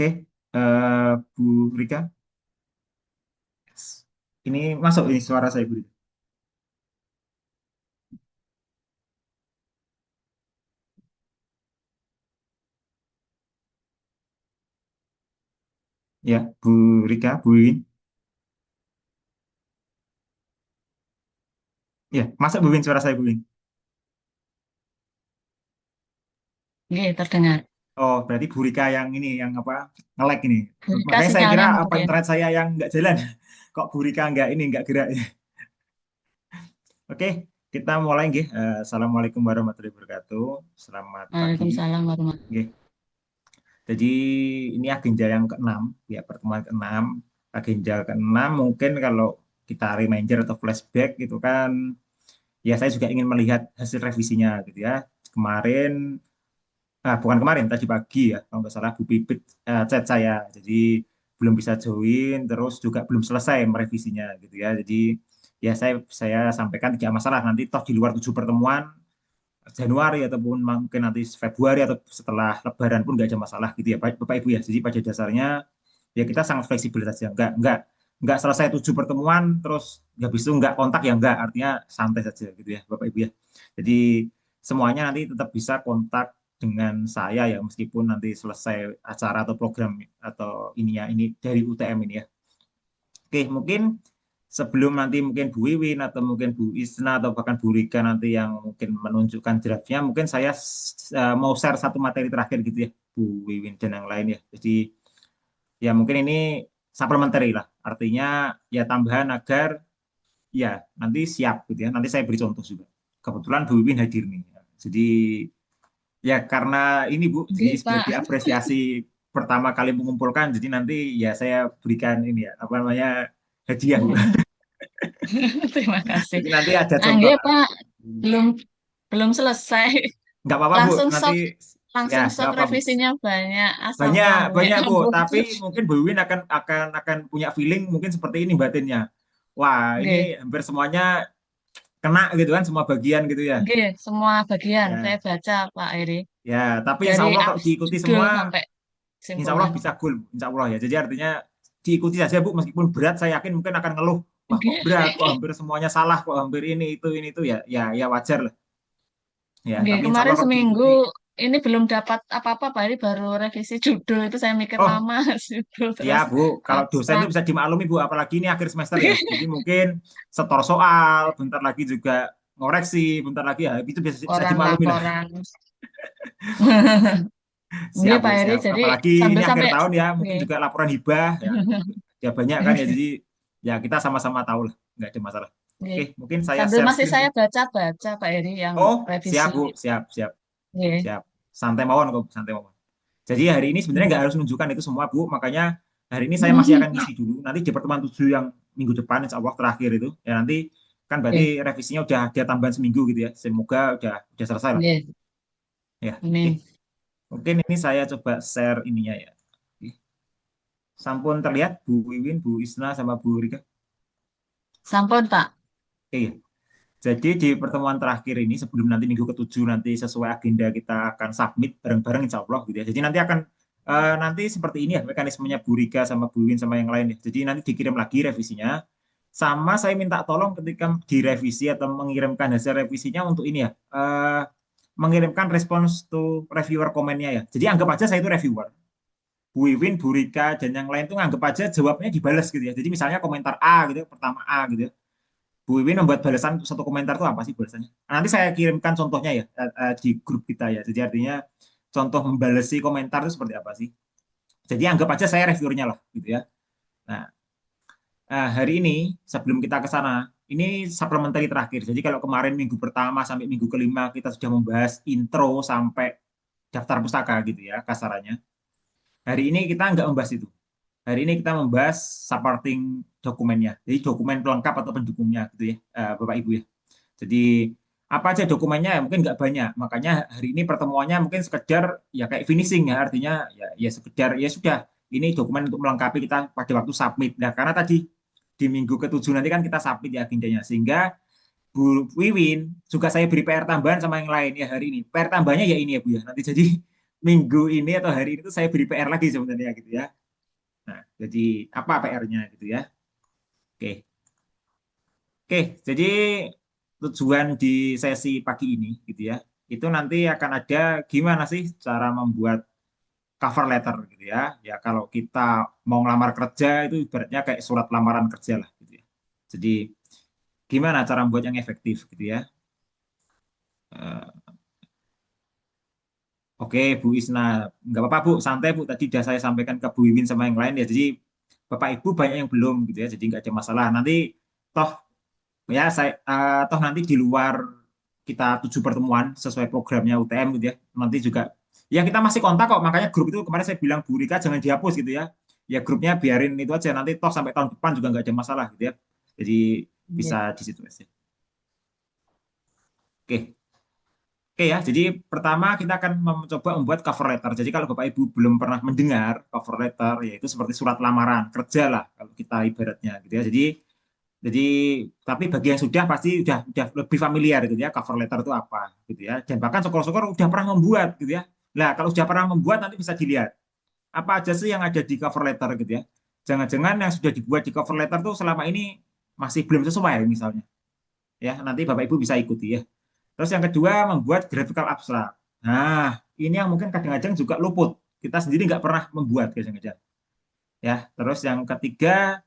Oke, Bu Rika, ini masuk ini suara saya Bu Rika. Ya, Bu Rika, Bu Win. Ya, masuk Bu Win suara saya Bu Win. Oke, terdengar. Oh, berarti Bu Rika yang ini, yang apa, nge-lag ini. Jika Makanya saya kira sinyalnya apa mungkin. internet saya yang nggak jalan. Kok Bu Rika nggak ini, nggak gerak. Oke, kita mulai nggih. Assalamualaikum warahmatullahi wabarakatuh. Selamat pagi. Waalaikumsalam warahmatullahi. Nggih. Jadi ini agenda yang keenam, ya pertemuan keenam. Agenda keenam mungkin kalau kita reminder atau flashback itu kan, ya saya juga ingin melihat hasil revisinya gitu ya. Kemarin, bukan kemarin, tadi pagi ya, kalau nggak salah Bu Pipit chat saya. Jadi belum bisa join, terus juga belum selesai merevisinya gitu ya. Jadi ya saya sampaikan tidak masalah nanti toh di luar 7 pertemuan Januari ataupun mungkin nanti Februari atau setelah Lebaran pun nggak ada masalah gitu ya Bapak Ibu ya. Jadi pada dasarnya ya kita sangat fleksibel saja. Nggak selesai 7 pertemuan terus nggak bisa nggak kontak ya nggak, artinya santai saja gitu ya Bapak Ibu ya. Jadi semuanya nanti tetap bisa kontak dengan saya ya meskipun nanti selesai acara atau program atau ini ya ini dari UTM ini ya. Oke, mungkin sebelum nanti mungkin Bu Wiwin atau mungkin Bu Isna atau bahkan Bu Rika nanti yang mungkin menunjukkan draftnya, mungkin saya mau share satu materi terakhir gitu ya, Bu Wiwin dan yang lain ya. Jadi ya mungkin ini supplementary lah, artinya ya tambahan agar ya nanti siap gitu ya. Nanti saya beri contoh juga. Kebetulan Bu Wiwin hadir nih. Jadi ya karena ini Bu, Oke, jadi Pak. sebagai apresiasi pertama kali mengumpulkan, jadi nanti ya saya berikan ini ya, apa namanya, hadiah Bu. Terima kasih. Jadi nanti ada contoh. Anggih, Pak. Belum belum selesai. Nggak apa-apa Bu, Langsung nanti sok ya langsung nggak sok apa Bu. revisinya banyak. Asam Banyak lambungnya banyak Bu, tapi kabur. mungkin Bu Win akan punya feeling mungkin seperti ini batinnya. Wah, ini Oke. hampir semuanya kena gitu kan, semua bagian gitu ya. Oke, semua bagian saya Ya, baca Pak Eri. ya. Tapi Insya Dari Allah kalau diikuti abdul semua, sampai Insya Allah kesimpulan. bisa goal, Insya Allah ya. Jadi artinya diikuti saja Bu, meskipun berat, saya yakin mungkin akan ngeluh. Wah, kok Oke. berat, kok hampir semuanya salah, kok hampir ini itu ya, ya wajar lah. Ya, Oke, tapi Insya kemarin Allah kalau seminggu diikuti. ini belum dapat apa-apa, Pak. Ini baru revisi judul itu saya mikir Oh, lama judul ya terus Bu, kalau dosen itu abstrak. bisa dimaklumi Bu, apalagi ini akhir semester ya. Jadi mungkin setor soal, bentar lagi juga ngoreksi, bentar lagi ya itu bisa dimaklumi lah. Laporan-laporan. Oke, Siap Bu, Pak Heri. siap. Jadi Apalagi ini akhir sampai tahun ya, oke. mungkin juga laporan hibah ya, ya banyak kan ya. Jadi ya kita sama-sama tahu lah, nggak ada masalah. Oke. Oke, mungkin saya Sambil share masih screen Bu. saya baca-baca Pak Heri yang Oh, siap revisi. Bu, siap, siap, Oke. siap. Santai mawon kok, santai mawon. Jadi hari ini sebenarnya nggak harus menunjukkan itu semua Bu, makanya hari ini saya masih akan ngisi dulu. Nanti di pertemuan 7 yang minggu depan, insya Allah terakhir itu, ya nanti kan berarti Oke. revisinya udah ada tambahan seminggu gitu ya. Semoga udah selesai lah. Oke. Ya, oke. Amin. Mungkin ini saya coba share ininya ya. Oke. Sampun terlihat Bu Wiwin, Bu Isna, sama Bu Rika. Sampun, Pak. Oke, ya. Jadi di pertemuan terakhir ini sebelum nanti minggu ketujuh nanti sesuai agenda kita akan submit bareng-bareng insya Allah gitu ya. Jadi nanti akan nanti seperti ini ya mekanismenya Bu Rika sama Bu Win sama yang lain ya. Jadi nanti dikirim lagi revisinya. Sama saya minta tolong ketika direvisi atau mengirimkan hasil revisinya untuk ini ya. Mengirimkan response to reviewer komennya ya. Jadi anggap aja saya itu reviewer. Bu Wiwin, Bu Rika, dan yang lain itu anggap aja jawabnya dibalas gitu ya. Jadi misalnya komentar A gitu, pertama A gitu ya. Bu Wiwin membuat balasan satu komentar itu apa sih balasannya? Nah, nanti saya kirimkan contohnya ya di grup kita ya. Jadi artinya contoh membalasi komentar itu seperti apa sih? Jadi anggap aja saya reviewernya lah gitu ya. Nah, hari ini sebelum kita ke sana, ini supplementary terakhir. Jadi kalau kemarin minggu pertama sampai minggu kelima kita sudah membahas intro sampai daftar pustaka gitu ya kasarannya. Hari ini kita nggak membahas itu. Hari ini kita membahas supporting dokumennya. Jadi dokumen pelengkap atau pendukungnya gitu ya, Bapak Ibu ya. Jadi apa aja dokumennya ya mungkin nggak banyak. Makanya hari ini pertemuannya mungkin sekedar ya kayak finishing ya, artinya ya sekedar ya sudah ini dokumen untuk melengkapi kita pada waktu submit. Nah, karena tadi di minggu ketujuh nanti kan kita submit ya agendanya, sehingga Bu Wiwin juga saya beri PR tambahan sama yang lain ya hari ini. PR tambahannya ya ini ya Bu ya. Nanti jadi minggu ini atau hari ini tuh saya beri PR lagi sebenarnya gitu ya. Nah, jadi apa PR-nya gitu ya. Oke. Oke, jadi tujuan di sesi pagi ini gitu ya. Itu nanti akan ada gimana sih cara membuat cover letter gitu ya. Ya kalau kita mau ngelamar kerja itu ibaratnya kayak surat lamaran kerja lah gitu ya. Jadi gimana cara membuat yang efektif gitu ya. Eh, Oke, Bu Isna, nggak apa-apa Bu, santai Bu. Tadi sudah saya sampaikan ke Bu Wiwin sama yang lain ya. Jadi Bapak Ibu banyak yang belum gitu ya. Jadi nggak ada masalah. Nanti toh ya toh nanti di luar kita 7 pertemuan sesuai programnya UTM gitu ya. Nanti juga ya kita masih kontak kok. Makanya grup itu kemarin saya bilang Bu Rika jangan dihapus gitu ya. Ya grupnya biarin itu aja. Nanti toh sampai tahun depan juga nggak ada masalah gitu ya. Jadi Iya. bisa di situ aja. Oke. Oke ya, jadi pertama kita akan mencoba membuat cover letter. Jadi kalau Bapak Ibu belum pernah mendengar cover letter, yaitu seperti surat lamaran kerja lah kalau kita ibaratnya gitu ya. Jadi tapi bagi yang sudah pasti udah lebih familiar gitu ya cover letter itu apa gitu ya. Dan bahkan syukur-syukur udah pernah membuat gitu ya. Nah kalau sudah pernah membuat nanti bisa dilihat apa aja sih yang ada di cover letter gitu ya. Jangan-jangan yang sudah dibuat di cover letter tuh selama ini masih belum sesuai misalnya. Ya nanti Bapak Ibu bisa ikuti ya. Terus yang kedua membuat graphical abstrak. Nah, ini yang mungkin kadang-kadang juga luput. Kita sendiri nggak pernah membuat kadang-kadang. Ya, terus yang ketiga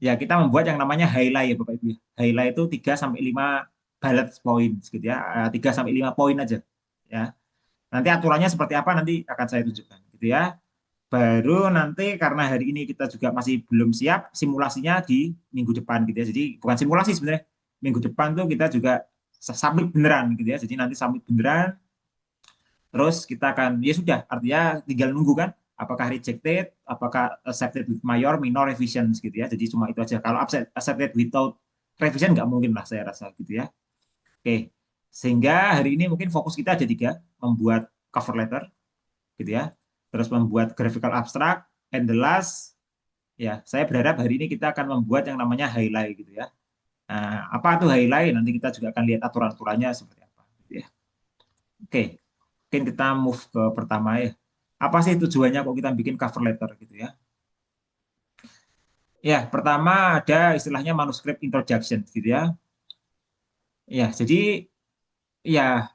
ya kita membuat yang namanya highlight ya Bapak Ibu. Highlight itu 3 sampai 5 bullet points gitu ya. 3 sampai 5 poin aja. Ya. Nanti aturannya seperti apa nanti akan saya tunjukkan gitu ya. Baru nanti karena hari ini kita juga masih belum siap simulasinya di minggu depan gitu ya. Jadi bukan simulasi sebenarnya. Minggu depan tuh kita juga submit beneran gitu ya. Jadi nanti submit beneran. Terus kita akan ya sudah artinya tinggal nunggu kan apakah rejected, apakah accepted with major, minor revisions gitu ya. Jadi cuma itu aja. Kalau accepted without revision nggak mungkin lah saya rasa gitu ya. Oke. Sehingga hari ini mungkin fokus kita ada tiga, membuat cover letter gitu ya. Terus membuat graphical abstract and the last ya saya berharap hari ini kita akan membuat yang namanya highlight gitu ya. Nah, apa tuh highlight? Nanti kita juga akan lihat aturan-aturannya seperti apa gitu ya. Oke. Mungkin kita move ke pertama ya. Apa sih tujuannya kok kita bikin cover letter gitu ya? Ya, pertama ada istilahnya manuscript introduction gitu ya. Ya, jadi ya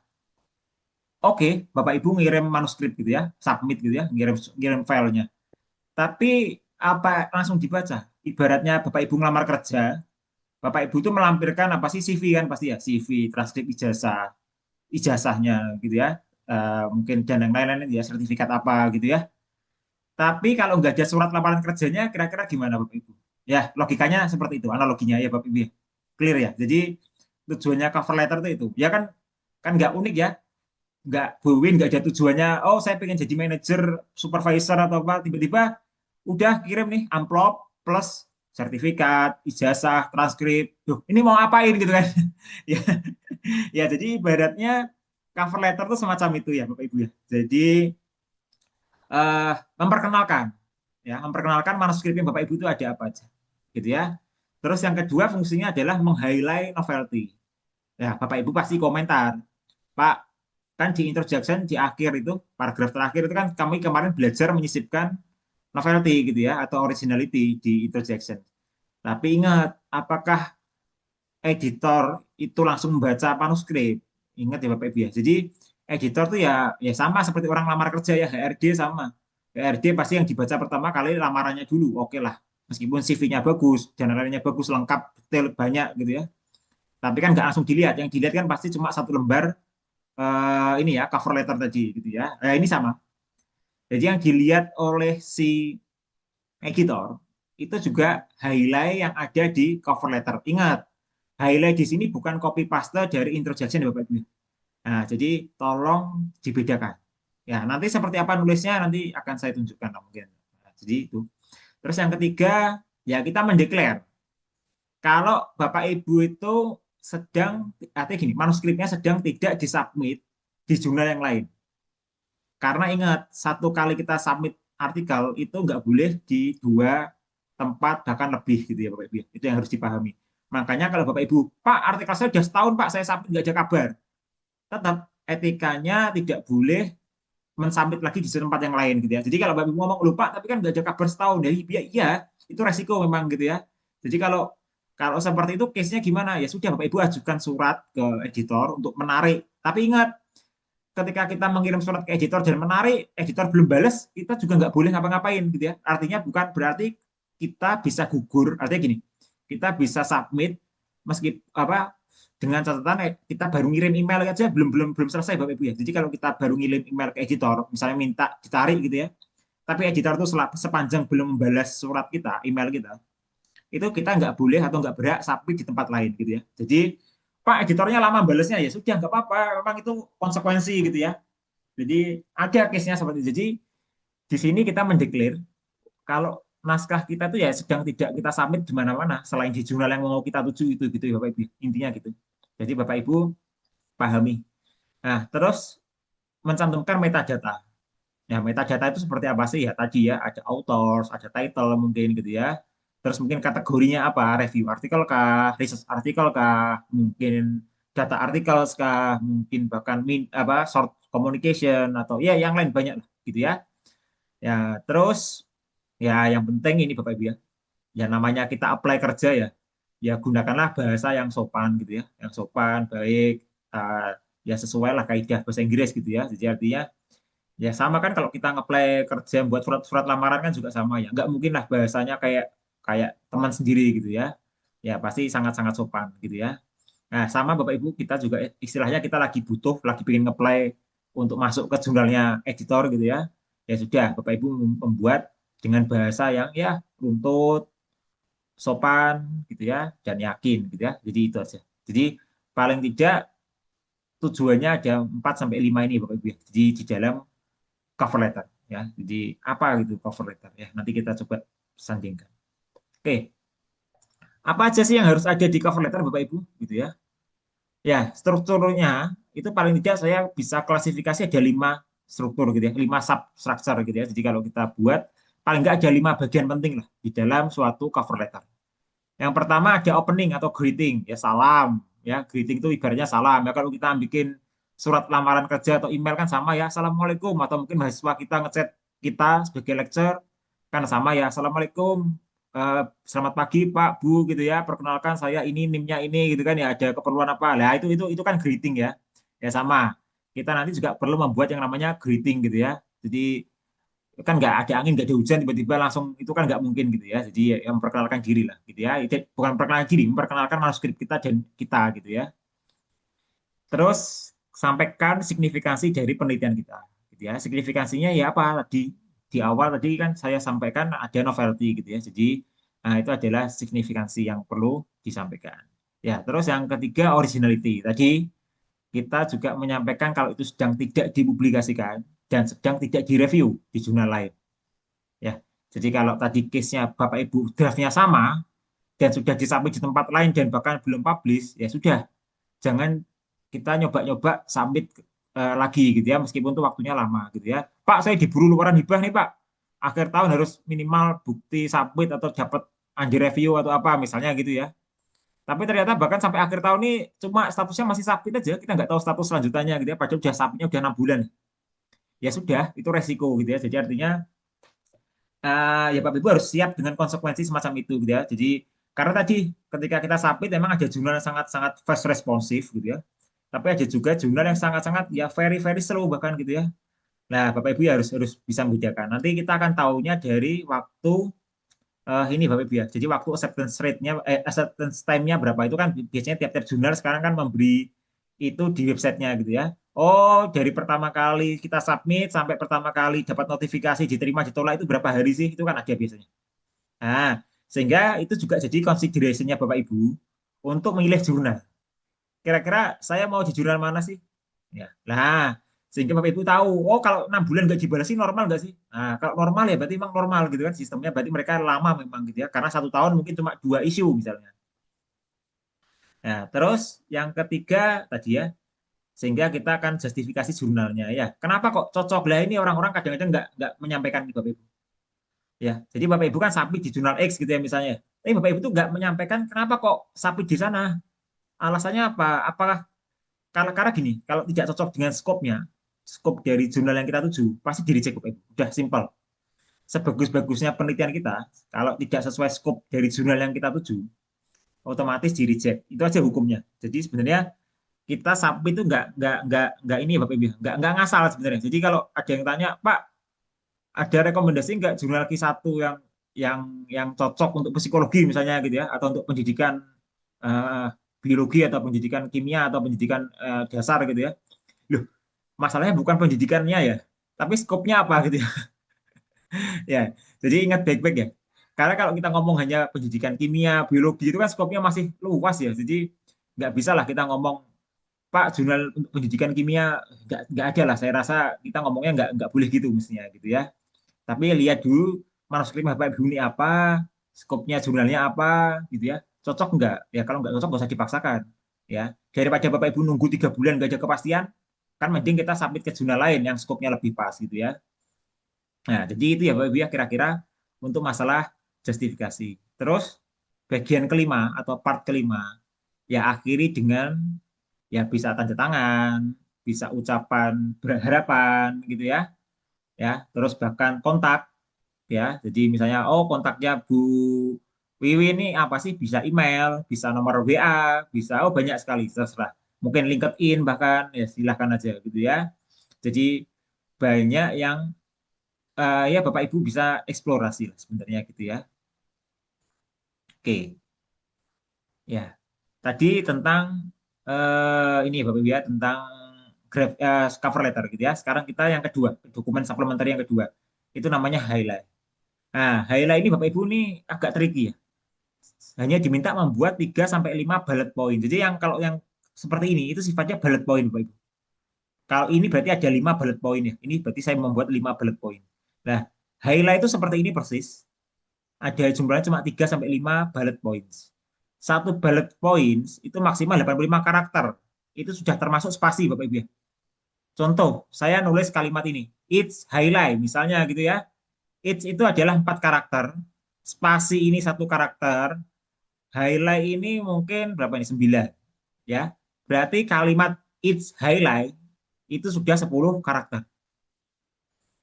oke, Bapak Ibu ngirim manuskrip gitu ya, submit gitu ya, ngirim ngirim filenya. Tapi apa langsung dibaca? Ibaratnya Bapak Ibu ngelamar kerja, Bapak Ibu itu melampirkan apa sih CV kan pasti ya, CV, transkrip ijazah, ijazahnya gitu ya. Mungkin dan yang lain-lain ya sertifikat apa gitu ya. Tapi kalau nggak ada surat lamaran kerjanya, kira-kira gimana Bapak Ibu? Ya, logikanya seperti itu, analoginya ya Bapak Ibu. Ya. Clear ya. Jadi tujuannya cover letter itu. Ya kan kan nggak unik ya. Nggak Buwin nggak ada tujuannya. Oh, saya pengen jadi manajer, supervisor atau apa. Tiba-tiba udah kirim nih amplop plus sertifikat, ijazah, transkrip. Duh, ini mau apain gitu kan? Ya, ya jadi ibaratnya cover letter itu semacam itu ya Bapak Ibu ya. Jadi memperkenalkan ya memperkenalkan manuskrip yang Bapak Ibu itu ada apa aja gitu ya. Terus yang kedua fungsinya adalah meng-highlight novelty. Ya, Bapak Ibu pasti komentar, Pak, kan di introduction di akhir itu paragraf terakhir itu kan kami kemarin belajar menyisipkan novelty gitu ya atau originality di introduction. Tapi ingat, apakah editor itu langsung membaca manuskrip? Ingat ya Bapak Ibu ya. Jadi editor tuh ya sama seperti orang lamar kerja ya, HRD sama. HRD pasti yang dibaca pertama kali lamarannya dulu, oke lah. Meskipun CV-nya bagus, dan lainnya bagus, lengkap, detail banyak gitu ya. Tapi kan nggak langsung dilihat. Yang dilihat kan pasti cuma satu lembar ini ya cover letter tadi gitu ya. Ini sama. Jadi yang dilihat oleh si editor itu juga highlight yang ada di cover letter. Ingat, highlight di sini bukan copy paste dari introduction ya Bapak Ibu. Nah, jadi tolong dibedakan. Ya, nanti seperti apa nulisnya nanti akan saya tunjukkan mungkin. Nah, jadi itu. Terus yang ketiga, ya kita mendeklar. Kalau Bapak Ibu itu sedang, artinya gini, manuskripnya sedang tidak disubmit di jurnal yang lain. Karena ingat, satu kali kita submit artikel itu nggak boleh di dua tempat bahkan lebih gitu ya Bapak Ibu. Itu yang harus dipahami. Makanya kalau Bapak Ibu, Pak artikel saya sudah setahun Pak, saya submit nggak ada kabar. Tetap etikanya tidak boleh mensubmit lagi di tempat yang lain gitu ya. Jadi kalau Bapak Ibu ngomong lupa tapi kan nggak ada kabar setahun ya, iya itu resiko memang gitu ya. Jadi kalau kalau seperti itu case-nya gimana? Ya sudah Bapak Ibu ajukan surat ke editor untuk menarik. Tapi ingat ketika kita mengirim surat ke editor dan menarik, editor belum balas, kita juga nggak boleh ngapa-ngapain gitu ya. Artinya bukan berarti kita bisa gugur, artinya gini, kita bisa submit meski apa dengan catatan kita baru ngirim email aja belum belum belum selesai Bapak Ibu ya. Jadi kalau kita baru ngirim email ke editor, misalnya minta ditarik gitu ya, tapi editor itu sepanjang belum membalas surat kita, email kita, itu kita nggak boleh atau nggak berhak submit di tempat lain gitu ya. Jadi Pak editornya lama balasnya ya sudah nggak apa-apa, memang itu konsekuensi gitu ya. Jadi ada case-nya seperti itu. Jadi di sini kita mendeklar kalau naskah kita itu ya sedang tidak kita submit di mana-mana selain di jurnal yang mau kita tuju itu gitu ya Bapak Ibu. Intinya gitu. Jadi Bapak Ibu pahami. Nah, terus mencantumkan metadata. Ya, metadata itu seperti apa sih ya? Tadi ya ada authors, ada title mungkin gitu ya. Terus mungkin kategorinya apa? Review artikel kah, research artikel kah, mungkin data artikel kah, mungkin bahkan short communication atau ya yang lain banyak lah gitu ya. Ya, terus ya yang penting ini Bapak Ibu ya. Ya namanya kita apply kerja ya. Ya gunakanlah bahasa yang sopan gitu ya, yang sopan, baik, ya sesuai lah kaidah bahasa Inggris gitu ya. Jadi artinya ya sama kan kalau kita ngeplay kerja buat surat-surat lamaran kan juga sama ya. Nggak mungkin lah bahasanya kayak kayak teman sendiri gitu ya. Ya pasti sangat-sangat sopan gitu ya. Nah sama Bapak Ibu kita juga istilahnya kita lagi butuh, lagi pengen ngeplay untuk masuk ke jurnalnya editor gitu ya. Ya sudah Bapak Ibu membuat dengan bahasa yang ya runtut, sopan gitu ya, dan yakin gitu ya. Jadi itu aja. Jadi paling tidak tujuannya ada 4 sampai 5 ini Bapak Ibu ya. Jadi di dalam cover letter ya. Jadi apa gitu cover letter ya. Nanti kita coba sandingkan. Oke, apa aja sih yang harus ada di cover letter Bapak Ibu gitu ya. Ya, strukturnya itu paling tidak saya bisa klasifikasi ada 5 struktur gitu ya, 5 substructure gitu ya. Jadi kalau kita buat paling nggak ada 5 bagian penting lah di dalam suatu cover letter. Yang pertama ada opening atau greeting, ya salam. Ya, greeting itu ibaratnya salam. Ya kalau kita bikin surat lamaran kerja atau email kan sama ya, assalamualaikum. Atau mungkin mahasiswa kita ngechat kita sebagai lecturer kan sama ya, assalamualaikum. Selamat pagi Pak Bu gitu ya. Perkenalkan saya ini nimnya ini gitu kan ya. Ada keperluan apa? Lah itu kan greeting ya. Ya sama. Kita nanti juga perlu membuat yang namanya greeting gitu ya. Jadi kan nggak ada angin nggak ada hujan tiba-tiba langsung itu kan nggak mungkin gitu ya jadi yang memperkenalkan diri lah gitu ya itu bukan memperkenalkan diri memperkenalkan manuskrip kita dan kita gitu ya terus sampaikan signifikansi dari penelitian kita gitu ya signifikansinya ya apa di awal tadi kan saya sampaikan ada novelty gitu ya jadi nah, itu adalah signifikansi yang perlu disampaikan ya terus yang ketiga originality tadi kita juga menyampaikan kalau itu sedang tidak dipublikasikan dan sedang tidak direview di jurnal lain ya. Jadi kalau tadi case-nya Bapak Ibu draftnya sama dan sudah disubmit di tempat lain dan bahkan belum publish, ya sudah. Jangan kita nyoba-nyoba submit lagi gitu ya, meskipun itu waktunya lama gitu ya. Pak, saya diburu luaran hibah nih Pak. Akhir tahun harus minimal bukti submit atau dapat under review atau apa misalnya gitu ya. Tapi ternyata bahkan sampai akhir tahun ini cuma statusnya masih submit aja, kita nggak tahu status selanjutannya gitu ya. Padahal udah submitnya udah 6 bulan. Ya sudah, itu resiko gitu ya. Jadi artinya ya Bapak Ibu harus siap dengan konsekuensi semacam itu gitu ya. Jadi karena tadi ketika kita submit memang ada jurnal yang sangat-sangat fast responsif gitu ya. Tapi ada juga jurnal yang sangat-sangat ya very very slow bahkan gitu ya. Nah, Bapak Ibu ya harus harus bisa membedakan. Nanti kita akan tahunya dari waktu ini Bapak Ibu ya. Jadi waktu acceptance rate-nya acceptance time-nya berapa itu kan biasanya tiap-tiap jurnal sekarang kan memberi itu di websitenya gitu ya. Oh, dari pertama kali kita submit sampai pertama kali dapat notifikasi diterima ditolak itu berapa hari sih? Itu kan ada biasanya. Nah, sehingga itu juga jadi consideration-nya Bapak Ibu untuk memilih jurnal. Kira-kira saya mau di jurnal mana sih? Ya. Nah, sehingga Bapak Ibu tahu, oh kalau 6 bulan nggak dibalasi normal nggak sih? Nah, kalau normal ya berarti memang normal gitu kan sistemnya. Berarti mereka lama memang gitu ya. Karena 1 tahun mungkin cuma 2 isu misalnya. Nah, terus yang ketiga tadi ya, sehingga kita akan justifikasi jurnalnya ya. Kenapa kok cocok lah ini orang-orang kadang-kadang nggak menyampaikan di Bapak Ibu. Ya, jadi Bapak Ibu kan submit di jurnal X gitu ya misalnya. Tapi Bapak Ibu tuh nggak menyampaikan kenapa kok submit di sana. Alasannya apa? Apakah karena gini, kalau tidak cocok dengan skopnya, skop dari jurnal yang kita tuju, pasti di reject Bapak Ibu. Udah simpel. Sebagus-bagusnya penelitian kita, kalau tidak sesuai skop dari jurnal yang kita tuju, otomatis di reject. Itu aja hukumnya. Jadi sebenarnya kita submit itu nggak ini ya Bapak Ibu, nggak ngasal sebenarnya. Jadi kalau ada yang tanya, Pak, ada rekomendasi nggak jurnal Q1 yang cocok untuk psikologi misalnya gitu ya, atau untuk pendidikan uh, biologi atau pendidikan kimia atau pendidikan dasar gitu ya. Loh, masalahnya bukan pendidikannya ya, tapi skopnya apa gitu ya. Ya, jadi ingat baik-baik ya. Karena kalau kita ngomong hanya pendidikan kimia, biologi itu kan skopnya masih luas ya. Jadi nggak bisa lah kita ngomong Pak jurnal untuk pendidikan kimia nggak ada lah. Saya rasa kita ngomongnya nggak boleh gitu mestinya gitu ya. Tapi lihat dulu manuskrip Bapak Ibu ini apa, skopnya jurnalnya apa gitu ya. Cocok nggak? Ya kalau nggak cocok nggak usah dipaksakan. Ya daripada Bapak Ibu nunggu 3 bulan nggak ada kepastian, kan mending kita submit ke jurnal lain yang skopnya lebih pas gitu ya. Nah, jadi itu ya Bapak Ibu ya kira-kira untuk masalah justifikasi. Terus bagian kelima atau part kelima ya akhiri dengan ya bisa tanda tangan, bisa ucapan berharapan gitu ya. Ya, terus bahkan kontak ya. Jadi misalnya oh kontaknya Bu Wiwi ini apa sih? Bisa email, bisa nomor WA, bisa oh banyak sekali terserah. Mungkin LinkedIn bahkan ya silahkan aja gitu ya. Jadi banyak yang ya Bapak Ibu bisa eksplorasi lah sebenarnya gitu ya. Oke, ya. Tadi tentang ini ya Bapak Ibu ya tentang cover letter gitu ya. Sekarang kita yang kedua, dokumen suplementary yang kedua. Itu namanya highlight. Nah, highlight ini Bapak Ibu ini agak tricky ya. Hanya diminta membuat 3 sampai 5 bullet point. Jadi yang kalau yang seperti ini itu sifatnya bullet point Bapak Ibu. Kalau ini berarti ada 5 bullet point ya. Ini berarti saya membuat 5 bullet point. Nah, highlight itu seperti ini persis. Ada jumlahnya cuma 3 sampai 5 bullet points. Satu bullet points itu maksimal 85 karakter. Itu sudah termasuk spasi Bapak Ibu ya. Contoh, saya nulis kalimat ini. It's highlight misalnya gitu ya. It's itu adalah 4 karakter. Spasi ini 1 karakter. Highlight ini mungkin berapa ini? 9 ya. Berarti kalimat it's highlight itu sudah 10 karakter.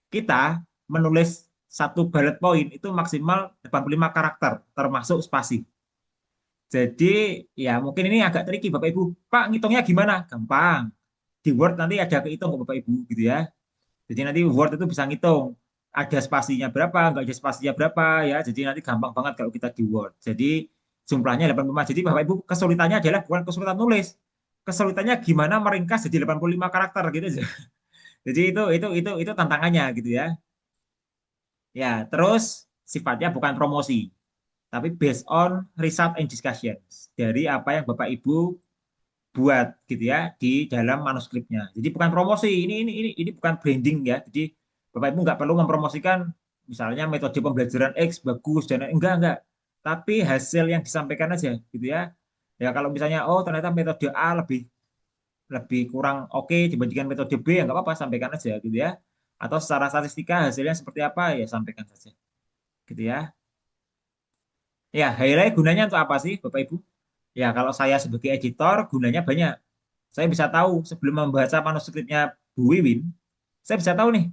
Kita menulis satu bullet point itu maksimal 85 karakter termasuk spasi. Jadi ya mungkin ini agak tricky Bapak Ibu. Pak ngitungnya gimana? Gampang. Di Word nanti ada kehitung ke Bapak Ibu gitu ya. Jadi nanti Word itu bisa ngitung. Ada spasinya berapa, nggak ada spasinya berapa ya. Jadi nanti gampang banget kalau kita di Word. Jadi jumlahnya 85. Jadi Bapak Ibu kesulitannya adalah bukan kesulitan nulis. Kesulitannya gimana meringkas jadi 85 karakter gitu aja. Jadi itu tantangannya gitu ya. Ya, terus sifatnya bukan promosi, tapi based on result and discussions dari apa yang Bapak Ibu buat gitu ya di dalam manuskripnya. Jadi bukan promosi, ini bukan branding ya. Jadi Bapak Ibu nggak perlu mempromosikan misalnya metode pembelajaran X bagus dan enggak. Tapi hasil yang disampaikan aja gitu ya. Ya kalau misalnya oh ternyata metode A lebih lebih kurang oke dibandingkan metode B ya nggak apa-apa sampaikan aja gitu ya. Atau secara statistika hasilnya seperti apa ya sampaikan saja gitu ya. Ya, highlight gunanya untuk apa sih, Bapak Ibu? Ya, kalau saya sebagai editor, gunanya banyak. Saya bisa tahu sebelum membaca manuskripnya Bu Wiwin, saya bisa tahu nih,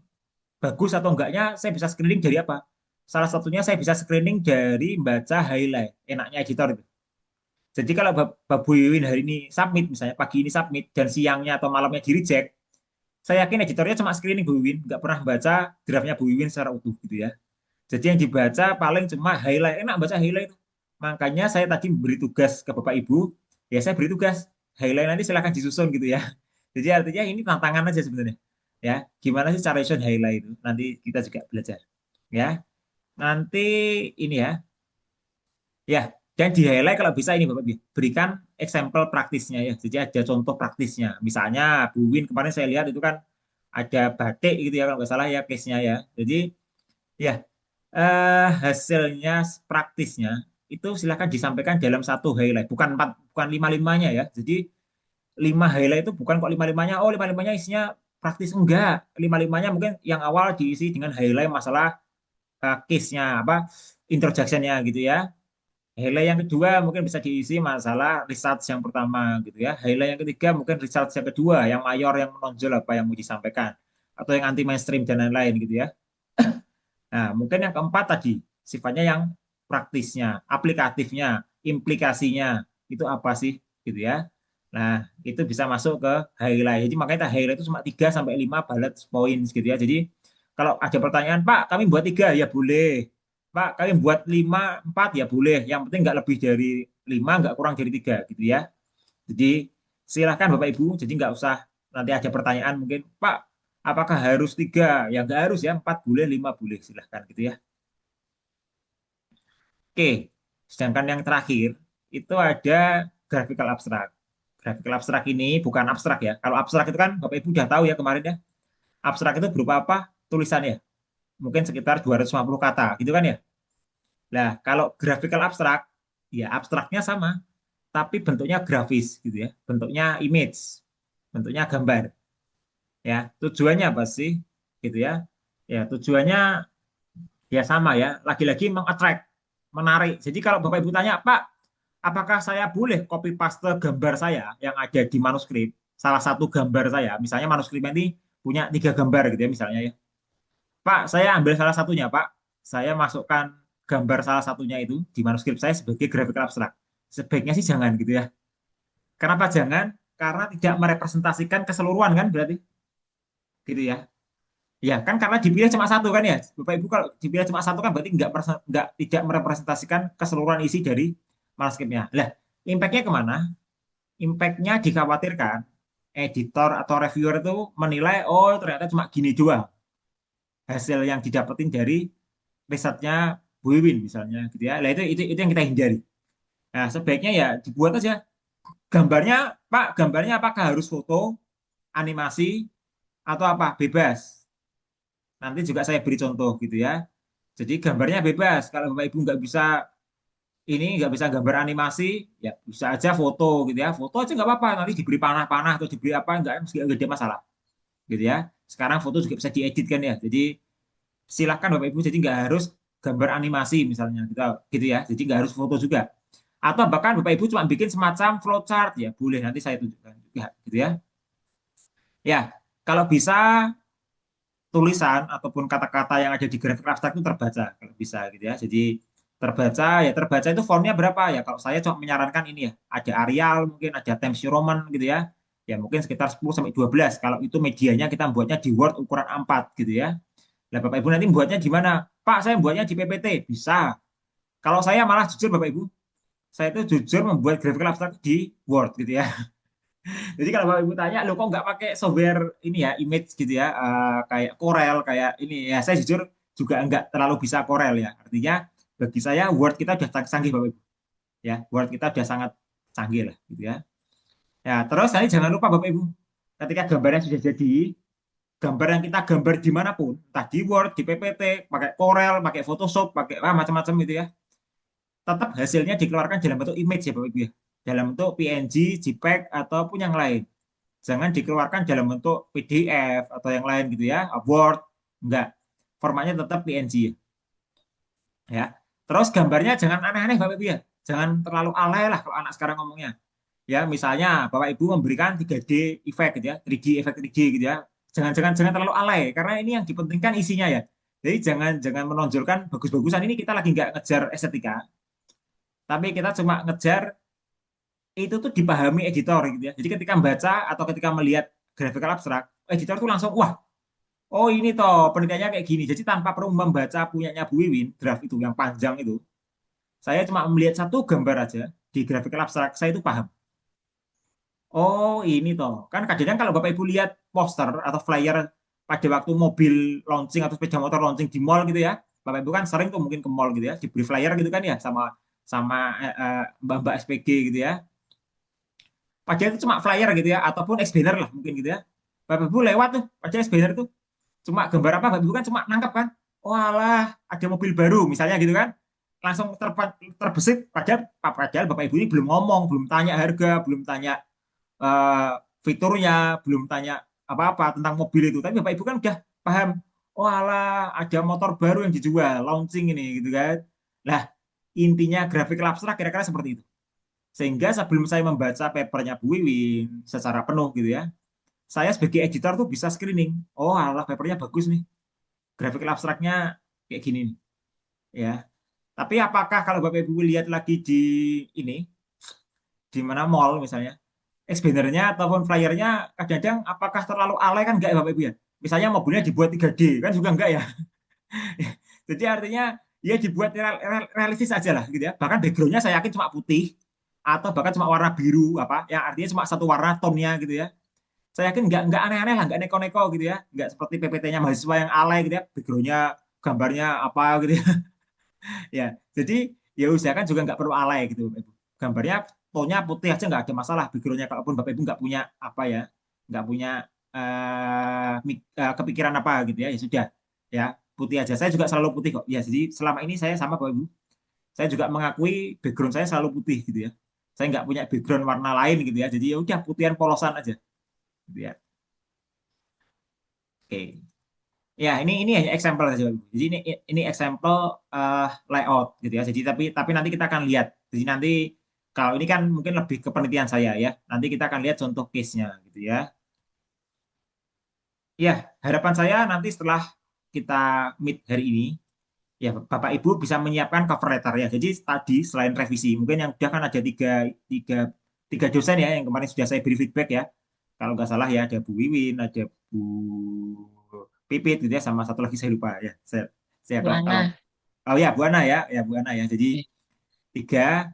bagus atau enggaknya, saya bisa screening dari apa? Salah satunya saya bisa screening dari baca highlight, enaknya editor itu. Jadi kalau Bu Wiwin hari ini submit, misalnya pagi ini submit, dan siangnya atau malamnya di reject, saya yakin editornya cuma screening Bu Wiwin, nggak pernah baca draftnya Bu Wiwin secara utuh gitu ya. Jadi yang dibaca paling cuma highlight. Enak baca highlight itu. Makanya saya tadi beri tugas ke Bapak Ibu, ya saya beri tugas. Highlight nanti silahkan disusun gitu ya. Jadi artinya ini tantangan aja sebenarnya. Ya, gimana sih cara susun highlight itu? Nanti kita juga belajar. Ya, nanti ini ya. Ya, dan di highlight kalau bisa ini Bapak Ibu, berikan example praktisnya ya. Jadi ada contoh praktisnya. Misalnya Bu Win kemarin saya lihat itu kan ada batik gitu ya kalau nggak salah ya case-nya ya. Jadi ya hasilnya praktisnya itu silakan disampaikan dalam satu highlight, bukan empat, bukan lima-limanya ya. Jadi 5 highlight itu bukan kok lima-limanya, oh lima-limanya isinya praktis enggak. Lima-limanya mungkin yang awal diisi dengan highlight masalah case-nya apa introduction-nya gitu ya. Highlight yang kedua mungkin bisa diisi masalah research yang pertama gitu ya. Highlight yang ketiga mungkin research yang kedua, yang mayor yang menonjol apa yang mau disampaikan atau yang anti mainstream dan lain-lain gitu ya. Nah, mungkin yang keempat tadi sifatnya yang praktisnya, aplikatifnya, implikasinya itu apa sih gitu ya. Nah, itu bisa masuk ke highlight. Jadi makanya highlight itu cuma 3 sampai 5 bullet points gitu ya. Jadi kalau ada pertanyaan, Pak, kami buat 3 ya boleh. Pak, kami buat 5, 4 ya boleh. Yang penting nggak lebih dari 5, nggak kurang dari 3 gitu ya. Jadi silahkan Bapak Ibu, jadi nggak usah nanti ada pertanyaan mungkin, Pak, apakah harus 3? Ya nggak harus ya, 4 boleh, 5 boleh, silahkan gitu ya. Oke, sedangkan yang terakhir itu ada graphical abstrak. Graphical abstrak ini bukan abstrak ya. Kalau abstrak itu kan Bapak Ibu udah tahu ya kemarin ya. Abstrak itu berupa apa? Tulisannya. Mungkin sekitar 250 kata gitu kan ya. Nah, kalau graphical abstrak, ya abstraknya sama, tapi bentuknya grafis gitu ya. Bentuknya image, bentuknya gambar. Ya, tujuannya apa sih? Gitu ya. Ya, tujuannya ya sama ya. Lagi-lagi mengattract, menarik. Jadi kalau Bapak Ibu tanya, Pak, apakah saya boleh copy paste gambar saya yang ada di manuskrip, salah satu gambar saya, misalnya manuskrip ini punya 3 gambar gitu ya misalnya ya. Pak, saya ambil salah satunya, Pak. Saya masukkan gambar salah satunya itu di manuskrip saya sebagai graphical abstrak. Sebaiknya sih jangan gitu ya. Kenapa jangan? Karena tidak merepresentasikan keseluruhan kan berarti gitu ya. Ya kan karena dipilih cuma satu kan ya. Bapak Ibu kalau dipilih cuma satu kan berarti nggak tidak merepresentasikan keseluruhan isi dari manuskripnya. Lah, impactnya kemana? Impactnya dikhawatirkan editor atau reviewer itu menilai oh ternyata cuma gini doang hasil yang didapetin dari risetnya Bu Iwin misalnya gitu ya. Nah itu yang kita hindari. Nah sebaiknya ya dibuat aja gambarnya Pak, gambarnya apakah harus foto, animasi atau apa bebas. Nanti juga saya beri contoh gitu ya. Jadi gambarnya bebas. Kalau Bapak Ibu nggak bisa gambar animasi, ya bisa aja foto gitu ya. Foto aja nggak apa-apa. Nanti diberi panah-panah atau diberi apa nggak ada masalah gitu ya. Sekarang foto juga bisa diedit kan ya. Jadi silahkan Bapak Ibu. Jadi nggak harus gambar animasi misalnya gitu ya. Jadi nggak harus foto juga. Atau bahkan Bapak Ibu cuma bikin semacam flowchart ya boleh nanti saya tunjukkan juga gitu ya. Ya kalau bisa tulisan ataupun kata-kata yang ada di grafik abstrak itu terbaca kalau bisa gitu ya. Jadi terbaca itu fontnya berapa ya? Kalau saya cuma menyarankan ini ya, ada Arial mungkin ada Times New Roman gitu ya. Ya mungkin sekitar 10 sampai 12. Kalau itu medianya kita buatnya di Word ukuran A4 gitu ya. Nah, Bapak Ibu nanti buatnya di mana? Pak, saya buatnya di PPT. Bisa. Kalau saya malah jujur Bapak Ibu, saya itu jujur membuat grafik abstrak di Word gitu ya. Jadi kalau Bapak Ibu tanya, lo kok nggak pakai software ini ya, image gitu ya, kayak Corel, kayak ini ya, saya jujur juga nggak terlalu bisa Corel ya. Artinya bagi saya Word kita udah canggih Bapak Ibu. Ya, Word kita udah sangat canggih lah gitu ya. Ya, terus nanti jangan lupa Bapak Ibu, ketika gambarnya sudah jadi, gambar yang kita gambar dimanapun, entah di Word, di PPT, pakai Corel, pakai Photoshop, pakai macam-macam gitu ya, tetap hasilnya dikeluarkan dalam bentuk image ya Bapak Ibu ya. Dalam bentuk PNG, JPEG, ataupun yang lain. Jangan dikeluarkan dalam bentuk PDF atau yang lain gitu ya, Word, enggak. Formatnya tetap PNG ya. Terus gambarnya jangan aneh-aneh Bapak Ibu ya. Jangan terlalu alay lah kalau anak sekarang ngomongnya. Ya, misalnya Bapak Ibu memberikan 3D effect gitu ya, 3D efek 3D gitu ya. Jangan terlalu alay karena ini yang dipentingkan isinya ya. Jadi jangan jangan menonjolkan bagus-bagusan ini kita lagi nggak ngejar estetika, tapi kita cuma ngejar itu tuh dipahami editor gitu ya. Jadi ketika membaca atau ketika melihat graphical abstrak, editor tuh langsung wah, oh ini toh penelitiannya kayak gini. Jadi tanpa perlu membaca punyanya Bu Wiwin, draft itu yang panjang itu, saya cuma melihat satu gambar aja di graphical abstrak, saya itu paham. Oh ini toh, kan kadang-kadang kalau Bapak Ibu lihat poster atau flyer pada waktu mobil launching atau sepeda motor launching di mall gitu ya, Bapak Ibu kan sering tuh mungkin ke mall gitu ya, diberi flyer gitu kan ya sama sama mbak-mbak SPG gitu ya. Padahal itu cuma flyer gitu ya, ataupun explainer lah mungkin gitu ya. Bapak Ibu lewat tuh, padahal explainer itu cuma gambar apa, Bapak Ibu kan cuma nangkep kan. Oh alah, ada mobil baru misalnya gitu kan. Langsung terbesit, padahal Bapak Ibu ini belum ngomong, belum tanya harga, belum tanya fiturnya, belum tanya apa-apa tentang mobil itu. Tapi Bapak Ibu kan udah paham, oh alah, ada motor baru yang dijual, launching ini gitu kan. Lah, intinya grafik abstrak kira-kira seperti itu. Sehingga sebelum saya membaca papernya Bu Wiwin secara penuh gitu ya, saya sebagai editor tuh bisa screening. Oh, alah papernya bagus nih. Grafik abstraknya kayak gini nih, ya. Tapi apakah kalau Bapak Ibu lihat lagi di ini, di mana mall misalnya, expandernya ataupun flyernya kadang-kadang apakah terlalu alay kan enggak ya Bapak Ibu ya? Misalnya mobilnya dibuat 3D kan juga enggak ya. Jadi artinya ya dibuat realistis aja lah gitu ya. Bahkan backgroundnya saya yakin cuma putih atau bahkan cuma warna biru apa yang artinya cuma satu warna tonnya gitu ya. Saya yakin nggak aneh-aneh lah, nggak neko-neko gitu ya, nggak seperti PPT-nya mahasiswa yang alay gitu ya, backgroundnya gambarnya apa gitu ya. Ya, jadi ya usahakan juga nggak perlu alay gitu, Ibu. Gambarnya tonnya putih aja nggak ada masalah backgroundnya, kalaupun Bapak Ibu nggak punya apa ya, nggak punya kepikiran apa gitu ya, ya sudah ya putih aja. Saya juga selalu putih kok. Ya, jadi selama ini saya sama Bapak Ibu, saya juga mengakui background saya selalu putih gitu ya. Saya nggak punya background warna lain gitu ya. Jadi ya udah putihan polosan aja gitu ya. Oke. Ya, ini hanya example saja, Bapak Ibu. Jadi ini example layout gitu ya. Jadi tapi nanti kita akan lihat. Jadi nanti kalau ini kan mungkin lebih ke penelitian saya ya. Nanti kita akan lihat contoh case-nya gitu ya. Ya, harapan saya nanti setelah kita meet hari ini, ya Bapak Ibu bisa menyiapkan cover letter ya. Jadi tadi selain revisi, mungkin yang udah kan ada tiga, tiga dosen ya yang kemarin sudah saya beri feedback ya. Kalau nggak salah ya ada Bu Wiwin, ada Bu Pipit gitu ya, sama satu lagi saya lupa ya. Saya Bu kalau Ana. oh ya Bu Ana ya Bu Ana ya. Jadi Oke. tiga.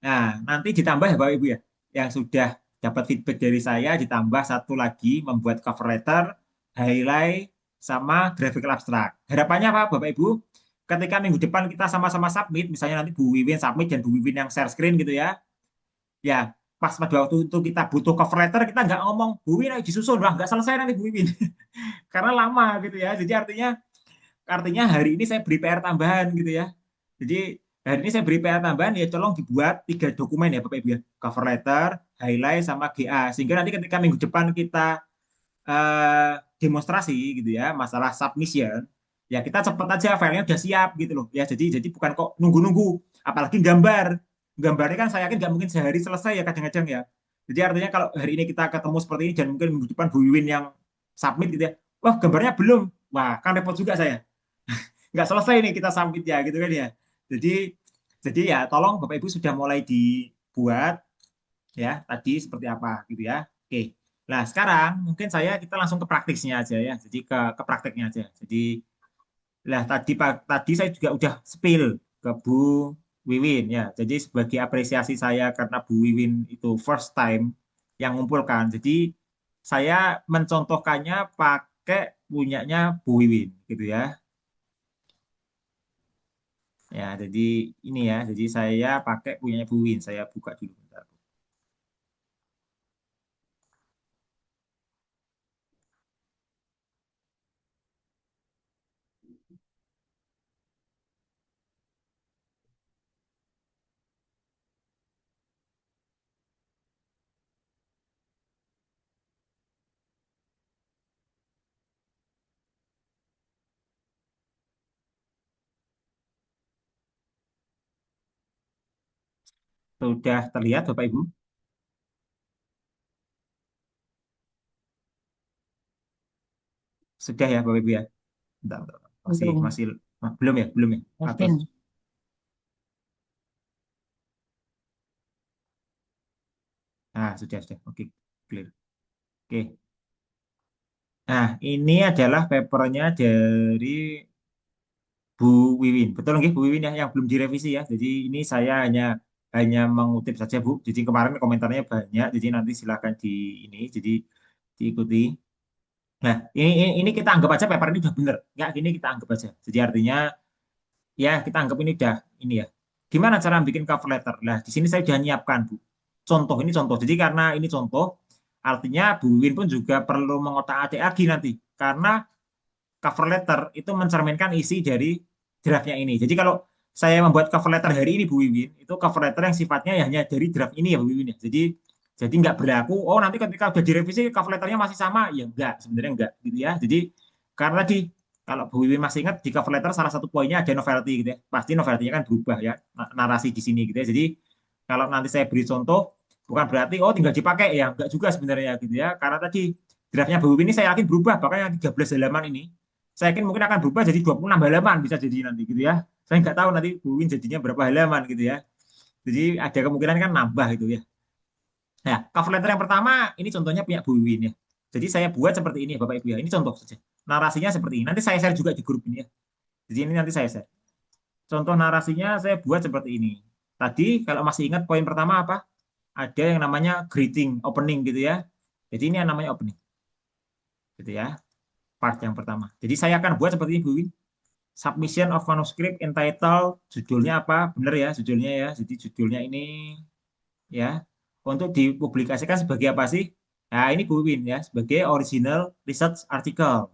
Nah, nanti ditambah ya Bapak Ibu ya, yang sudah dapat feedback dari saya, ditambah satu lagi membuat cover letter, highlight, sama graphical abstract. Harapannya apa Bapak Ibu? Ketika minggu depan kita sama-sama submit, misalnya nanti Bu Wiwin submit dan Bu Wiwin yang share screen gitu ya pas pada waktu itu kita butuh cover letter, kita nggak ngomong Bu Wiwin ayo disusun, wah nggak selesai nanti Bu Wiwin, karena lama gitu ya. Jadi artinya hari ini saya beri PR tambahan gitu ya. Jadi hari ini saya beri PR tambahan ya tolong dibuat tiga dokumen ya Bapak Ibu ya. Cover letter, highlight sama GA. Sehingga nanti ketika minggu depan kita demonstrasi gitu ya masalah submission, ya kita cepat aja filenya udah siap gitu loh. Ya jadi bukan kok nunggu-nunggu, apalagi gambar. Gambarnya kan saya yakin nggak mungkin sehari selesai ya kadang-kadang ya. Jadi artinya kalau hari ini kita ketemu seperti ini dan mungkin minggu depan Bu Wiwin yang submit gitu ya. Wah, gambarnya belum. Wah, kan repot juga saya, nggak selesai nih kita submit ya gitu kan ya. Jadi jadi ya tolong Bapak Ibu sudah mulai dibuat ya tadi seperti apa gitu ya. Oke. Nah, sekarang mungkin kita langsung ke praktisnya aja ya. Jadi ke prakteknya aja. Jadi lah tadi saya juga udah spill ke Bu Wiwin ya. Jadi sebagai apresiasi saya karena Bu Wiwin itu first time yang ngumpulkan. Jadi saya mencontohkannya pakai punyanya Bu Wiwin gitu ya. Ya, jadi ini ya. Jadi saya pakai punya Bu Win. Saya buka dulu bentar. Sudah terlihat Bapak Ibu? Sudah ya Bapak Ibu ya? Bentar. Masih Belum. masih belum ya? Belum ya? Atau Mungkin. sudah. Oke, clear. Oke. Nah, ini adalah papernya dari Bu Wiwin. Betul nggih Bu Wiwin ya yang belum direvisi ya. Jadi ini saya hanya mengutip saja Bu. Jadi kemarin komentarnya banyak. Jadi nanti silakan jadi diikuti. Nah, ini kita anggap aja paper ini udah bener. Ya, ini kita anggap aja. Jadi artinya ya kita anggap ini udah ini ya. Gimana cara bikin cover letter? Nah, di sini saya sudah nyiapkan, Bu. Ini contoh. Jadi karena ini contoh, artinya Bu Win pun juga perlu mengotak-atik lagi nanti. Karena cover letter itu mencerminkan isi dari draftnya ini. Jadi kalau saya membuat cover letter hari ini Bu Wiwin, itu cover letter yang sifatnya ya hanya dari draft ini ya Bu Wiwin ya. Jadi nggak berlaku, oh nanti ketika udah direvisi cover letternya masih sama, ya enggak, sebenarnya enggak gitu ya. Jadi karena Kalau Bu Wiwin masih ingat di cover letter salah satu poinnya ada novelty gitu ya. Pasti novelty-nya kan berubah ya narasi di sini gitu ya. Jadi kalau nanti saya beri contoh bukan berarti oh tinggal dipakai ya, enggak juga sebenarnya gitu ya. Karena tadi draftnya Bu Wiwin ini saya yakin berubah, bahkan yang 13 halaman ini saya yakin mungkin akan berubah jadi 26 halaman bisa jadi nanti gitu ya. Saya nggak tahu nanti Bu Wiwin jadinya berapa halaman gitu ya. Jadi ada kemungkinan kan nambah itu ya. Nah, cover letter yang pertama ini contohnya punya Bu Wiwin ya. Jadi saya buat seperti ini ya Bapak Ibu ya. Ini contoh saja. Narasinya seperti ini. Nanti saya share juga di grup ini ya. Jadi ini nanti saya share. Contoh narasinya saya buat seperti ini. Tadi kalau masih ingat poin pertama apa? Ada yang namanya greeting, opening gitu ya. Jadi ini yang namanya opening. Gitu ya. Part yang pertama. Jadi saya akan buat seperti ini Bu Wiwin. Submission of manuscript entitled, judulnya apa? Benar ya judulnya ya. Jadi judulnya ini ya untuk dipublikasikan sebagai apa sih? Nah, ini Bu Win ya, sebagai original research article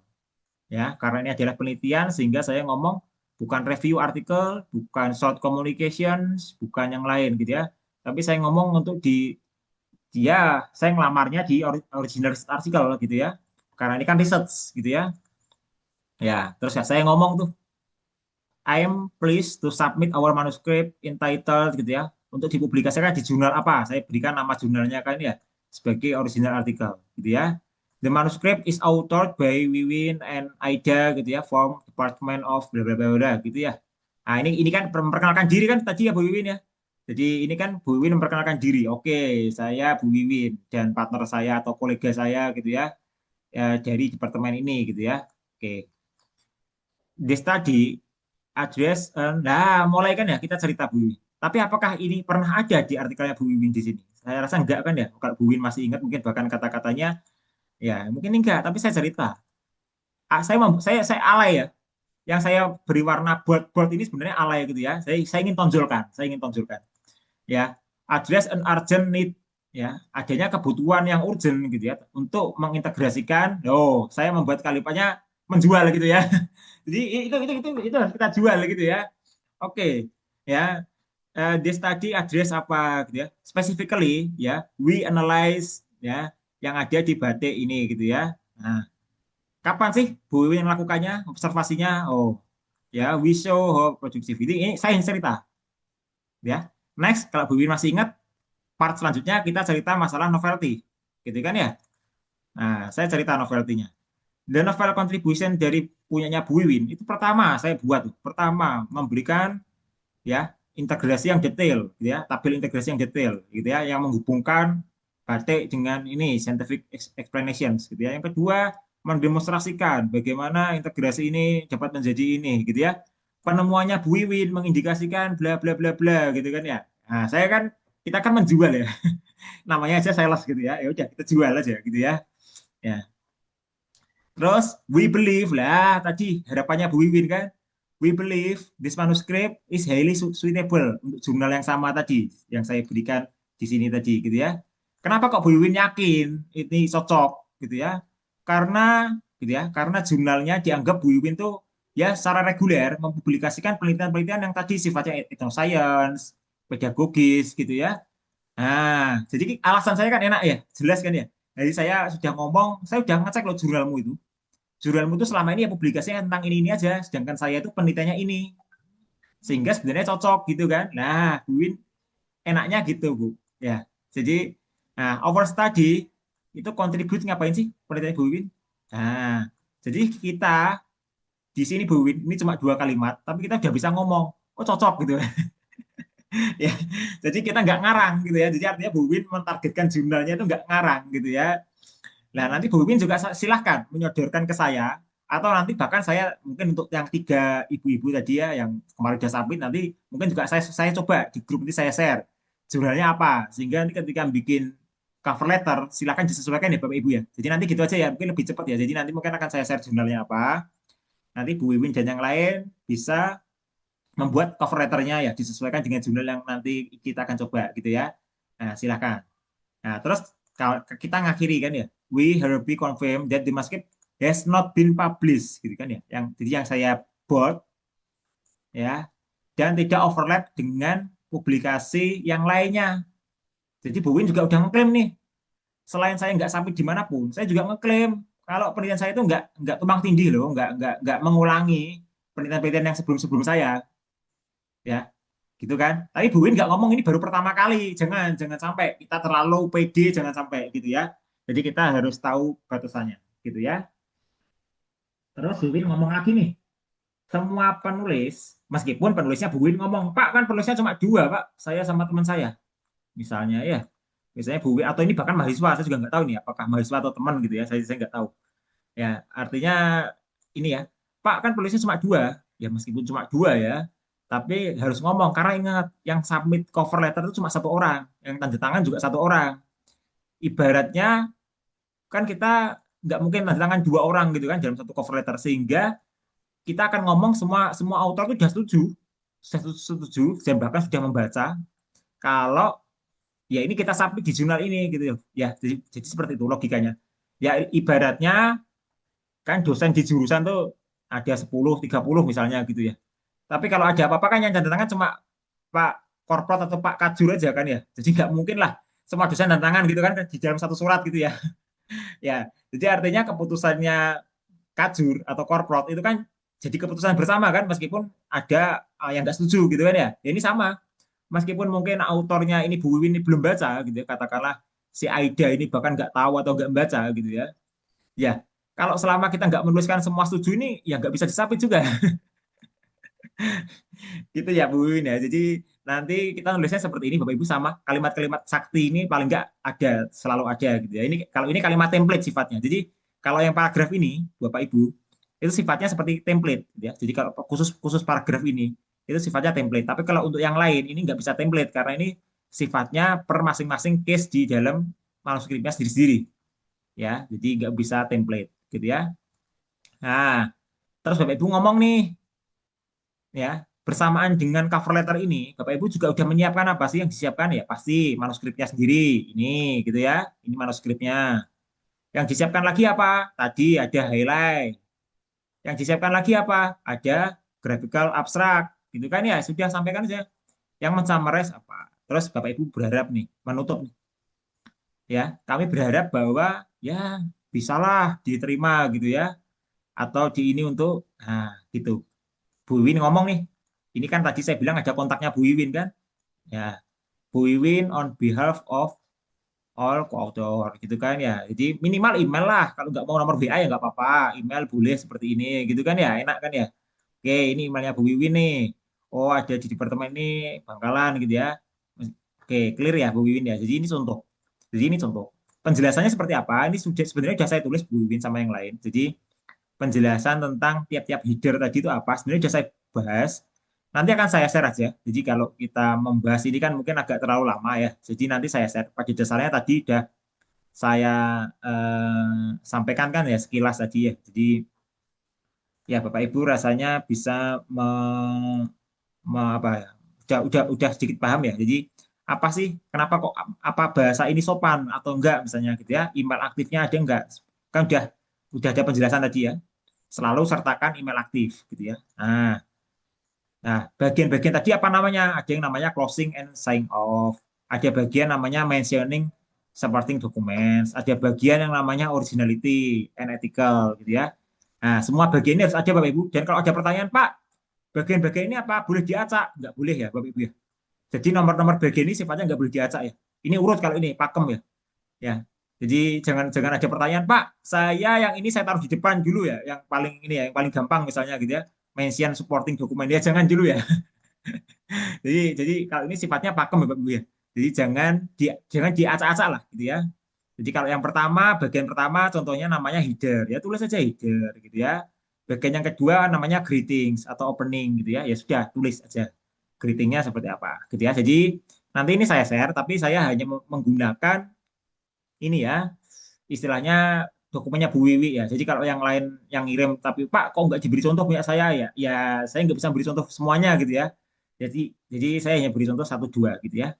ya, karena ini adalah penelitian sehingga saya ngomong bukan review artikel, bukan short communications, bukan yang lain gitu ya. Tapi saya ngomong untuk di dia saya ngelamarnya di original research article gitu ya. Karena ini kan research gitu ya. Ya, terus ya saya ngomong tuh I am pleased to submit our manuscript entitled gitu ya untuk dipublikasikan di jurnal apa? Saya berikan nama jurnalnya kan ya sebagai original artikel gitu ya. The manuscript is authored by Wiwin and Aida gitu ya from Department of bla bla bla bla gitu ya. Nah, ini kan memperkenalkan diri kan tadi ya Bu Wiwin ya. Jadi ini kan Bu Wiwin memperkenalkan diri. Oke, saya Bu Wiwin dan partner saya atau kolega saya gitu ya, dari departemen ini gitu ya. Oke. This study address, nah mulai kan ya kita cerita Bu Wiwin. Tapi apakah ini pernah ada di artikelnya Bu Wiwin di sini? Saya rasa enggak kan ya. Kalau Bu Wiwin masih ingat mungkin bahkan kata-katanya ya mungkin enggak. Tapi saya cerita. Saya alay ya. Yang saya beri warna bold ini sebenarnya alay gitu ya. Saya ingin tonjolkan. Saya ingin tonjolkan. Ya, address an urgent need ya adanya kebutuhan yang urgent gitu ya untuk mengintegrasikan. Oh, saya membuat kalimatnya menjual gitu ya. Jadi itu harus kita jual gitu ya. Oke, ya. This study address apa gitu ya. Specifically ya, we analyze ya yang ada di batik ini gitu ya. Nah, kapan sih Bu Wiwin melakukannya? Observasinya? Oh, ya, we show how productivity. Ini saya yang cerita ya. Next, kalau Bu Wiwin masih ingat, part selanjutnya kita cerita masalah novelty. Gitu kan ya? Nah, saya cerita novelty-nya. The novel contribution dari punyanya Bu Wiwin itu pertama saya buat tuh. Pertama memberikan ya integrasi yang detail gitu ya, tabel integrasi yang detail gitu ya yang menghubungkan batik dengan ini scientific explanations gitu ya. Yang kedua mendemonstrasikan bagaimana integrasi ini dapat menjadi ini gitu ya. Penemuannya Bu Wiwin mengindikasikan bla bla bla bla gitu kan ya. Nah, saya kan kita kan menjual ya. Namanya aja sales gitu ya. Ya udah kita jual aja gitu ya. Ya. Terus we believe lah tadi harapannya Bu Wiwin kan. We believe this manuscript is highly suitable untuk jurnal yang sama tadi yang saya berikan di sini tadi gitu ya. Kenapa kok Bu Wiwin yakin ini cocok gitu ya? Karena gitu ya, karena jurnalnya dianggap Bu Wiwin tuh ya secara reguler mempublikasikan penelitian-penelitian yang tadi sifatnya science, pedagogis gitu ya. Nah, jadi alasan saya kan enak ya, jelas kan ya. Jadi saya sudah ngomong, saya sudah ngecek loh jurnalmu itu. Jurnalmu itu selama ini ya publikasinya tentang ini aja, sedangkan saya itu penelitiannya ini. Sehingga sebenarnya cocok gitu kan. Nah, Bu Win enaknya gitu, Bu. Ya. Jadi nah, over study itu contribute ngapain sih penelitian Bu Win? Nah, jadi kita di sini Bu Win ini cuma dua kalimat, tapi kita udah bisa ngomong, oh cocok gitu. Ya, jadi kita nggak ngarang gitu ya. Jadi artinya Bu Win mentargetkan jurnalnya itu nggak ngarang gitu ya. Nah, nanti Bu Win juga silahkan menyodorkan ke saya, atau nanti bahkan saya mungkin untuk yang tiga ibu-ibu tadi ya, yang kemarin sudah submit, nanti mungkin juga saya coba di grup ini saya share jurnalnya apa, sehingga nanti ketika bikin cover letter, silahkan disesuaikan ya Bapak Ibu ya. Jadi nanti gitu aja ya, mungkin lebih cepat ya. Jadi nanti mungkin akan saya share jurnalnya apa, nanti Bu Wiwin dan yang lain bisa membuat cover letternya ya, disesuaikan dengan jurnal yang nanti kita akan coba gitu ya. Nah, silahkan. Nah, terus kalau kita ngakhiri kan ya, we hereby confirm that the manuscript has not been published, gitu kan ya. Jadi yang saya bold ya, dan tidak overlap dengan publikasi yang lainnya. Jadi Bu Win juga udah ngeklaim nih, selain saya nggak sampai dimanapun, saya juga ngeklaim kalau penelitian saya itu nggak tumpang tindih loh, nggak mengulangi penelitian-penelitian yang sebelum-sebelum saya, ya, gitu kan. Tapi Bu Win nggak ngomong ini baru pertama kali, jangan sampai kita terlalu pede, jangan sampai gitu ya. Jadi kita harus tahu batasannya, gitu ya. Terus Bu Win ngomong lagi nih, semua penulis, meskipun penulisnya Bu Win ngomong, Pak kan penulisnya cuma dua, Pak, saya sama teman saya, misalnya ya, misalnya Bu Win, atau ini bahkan mahasiswa, saya juga nggak tahu nih, apakah mahasiswa atau teman gitu ya, saya nggak tahu. Ya, artinya ini ya, Pak kan penulisnya cuma dua, ya meskipun cuma dua ya, tapi harus ngomong, karena ingat, yang submit cover letter itu cuma satu orang, yang tanda tangan juga satu orang. Ibaratnya kan kita nggak mungkin tanda tangan dua orang gitu kan dalam satu cover letter, sehingga kita akan ngomong semua semua author itu sudah setuju dan bahkan sudah membaca kalau ya ini kita submit di jurnal ini gitu ya. Jadi seperti itu logikanya. Ya ibaratnya kan dosen di jurusan tuh ada 10, 30 misalnya gitu ya. Tapi kalau ada apa-apa kan yang tanda tangan cuma Pak Korprat atau Pak Kajur aja kan ya. Jadi nggak mungkin lah semua dosen tanda tangan gitu kan di dalam satu surat gitu ya. Ya, jadi artinya keputusannya Kajur atau Korprot itu kan jadi keputusan bersama kan, meskipun ada yang nggak setuju gitu kan ya. Ya ini sama, meskipun mungkin autornya ini Bu Wiwin ini belum baca gitu ya, katakanlah si Aida ini bahkan nggak tahu atau nggak baca gitu ya. Ya, kalau selama kita nggak menuliskan semua setuju ini, ya nggak bisa disapit juga. Gitu ya Bu Wiwin ya. Jadi nanti kita nulisnya seperti ini Bapak Ibu, sama kalimat-kalimat sakti ini paling nggak ada, selalu ada gitu ya. Ini kalau ini kalimat template sifatnya. Jadi kalau yang paragraf ini Bapak Ibu itu sifatnya seperti template gitu ya. Jadi kalau khusus khusus paragraf ini itu sifatnya template. Tapi kalau untuk yang lain ini nggak bisa template karena ini sifatnya per masing-masing case di dalam manuskripnya sendiri-sendiri ya. Jadi nggak bisa template gitu ya. Nah, terus Bapak Ibu ngomong nih ya, bersamaan dengan cover letter ini Bapak Ibu juga udah menyiapkan apa sih yang disiapkan, ya pasti manuskripnya sendiri ini gitu ya, ini manuskripnya. Yang disiapkan lagi apa, tadi ada highlight, yang disiapkan lagi apa, ada graphical abstract gitu kan ya, sudah sampaikan aja yang mensummarize apa. Terus Bapak Ibu berharap nih, menutup nih, ya kami berharap bahwa ya bisalah diterima gitu ya, atau di ini untuk nah gitu. Bu Win ngomong nih, ini kan tadi saya bilang ada kontaknya Bu Wiwin kan. Ya, Bu Wiwin on behalf of all co-author gitu kan ya. Jadi minimal email lah. Kalau nggak mau nomor WA ya nggak apa-apa. Email boleh seperti ini gitu kan ya. Enak kan ya. Oke, ini emailnya Bu Wiwin nih. Oh, ada di departemen ini Bangkalan gitu ya. Oke, clear ya Bu Wiwin ya. Jadi ini contoh. Jadi ini contoh. Penjelasannya seperti apa? Ini sudah sebenarnya sudah saya tulis Bu Wiwin sama yang lain. Jadi penjelasan tentang tiap-tiap header tadi itu apa sebenarnya sudah saya bahas, nanti akan saya share aja. Jadi kalau kita membahas ini kan mungkin agak terlalu lama ya, jadi nanti saya share. Pada dasarnya tadi udah saya sampaikan kan ya sekilas tadi ya. Jadi ya Bapak Ibu rasanya bisa me, apa ya, udah sedikit paham ya. Jadi apa sih, kenapa kok apa bahasa ini sopan atau enggak misalnya gitu ya, email aktifnya ada enggak, kan udah ada penjelasan tadi ya, selalu sertakan email aktif gitu ya. Nah, bagian-bagian tadi apa namanya? Ada yang namanya closing and sign off. Ada bagian namanya mentioning supporting documents. Ada bagian yang namanya originality and ethical gitu ya. Nah, semua bagian ini harus ada Bapak Ibu. Dan kalau ada pertanyaan, Pak, bagian-bagian ini apa? Boleh diacak? Nggak boleh ya Bapak Ibu ya. Jadi nomor-nomor bagian ini sifatnya nggak boleh diacak ya. Ini urut kalau ini, pakem ya. Ya. Jadi jangan jangan ada pertanyaan, Pak, saya yang ini saya taruh di depan dulu ya, yang paling ini ya, yang paling gampang misalnya gitu ya, mention supporting dokumen ya, jangan dulu ya. Jadi kalau ini sifatnya pakem ya Pak Bu ya. Jadi jangan diacak-acak lah gitu ya. Jadi kalau yang pertama, bagian pertama contohnya namanya header, ya tulis saja header gitu ya. Bagian yang kedua namanya greetings atau opening gitu ya. Ya sudah tulis aja greetingnya seperti apa gitu ya. Jadi nanti ini saya share, tapi saya hanya menggunakan ini ya, istilahnya dokumennya Bu Wiwi ya. Jadi kalau yang lain yang ngirim tapi Pak kok nggak diberi contoh punya saya ya, ya saya nggak bisa beri contoh semuanya gitu ya. Jadi saya hanya beri contoh satu dua gitu ya.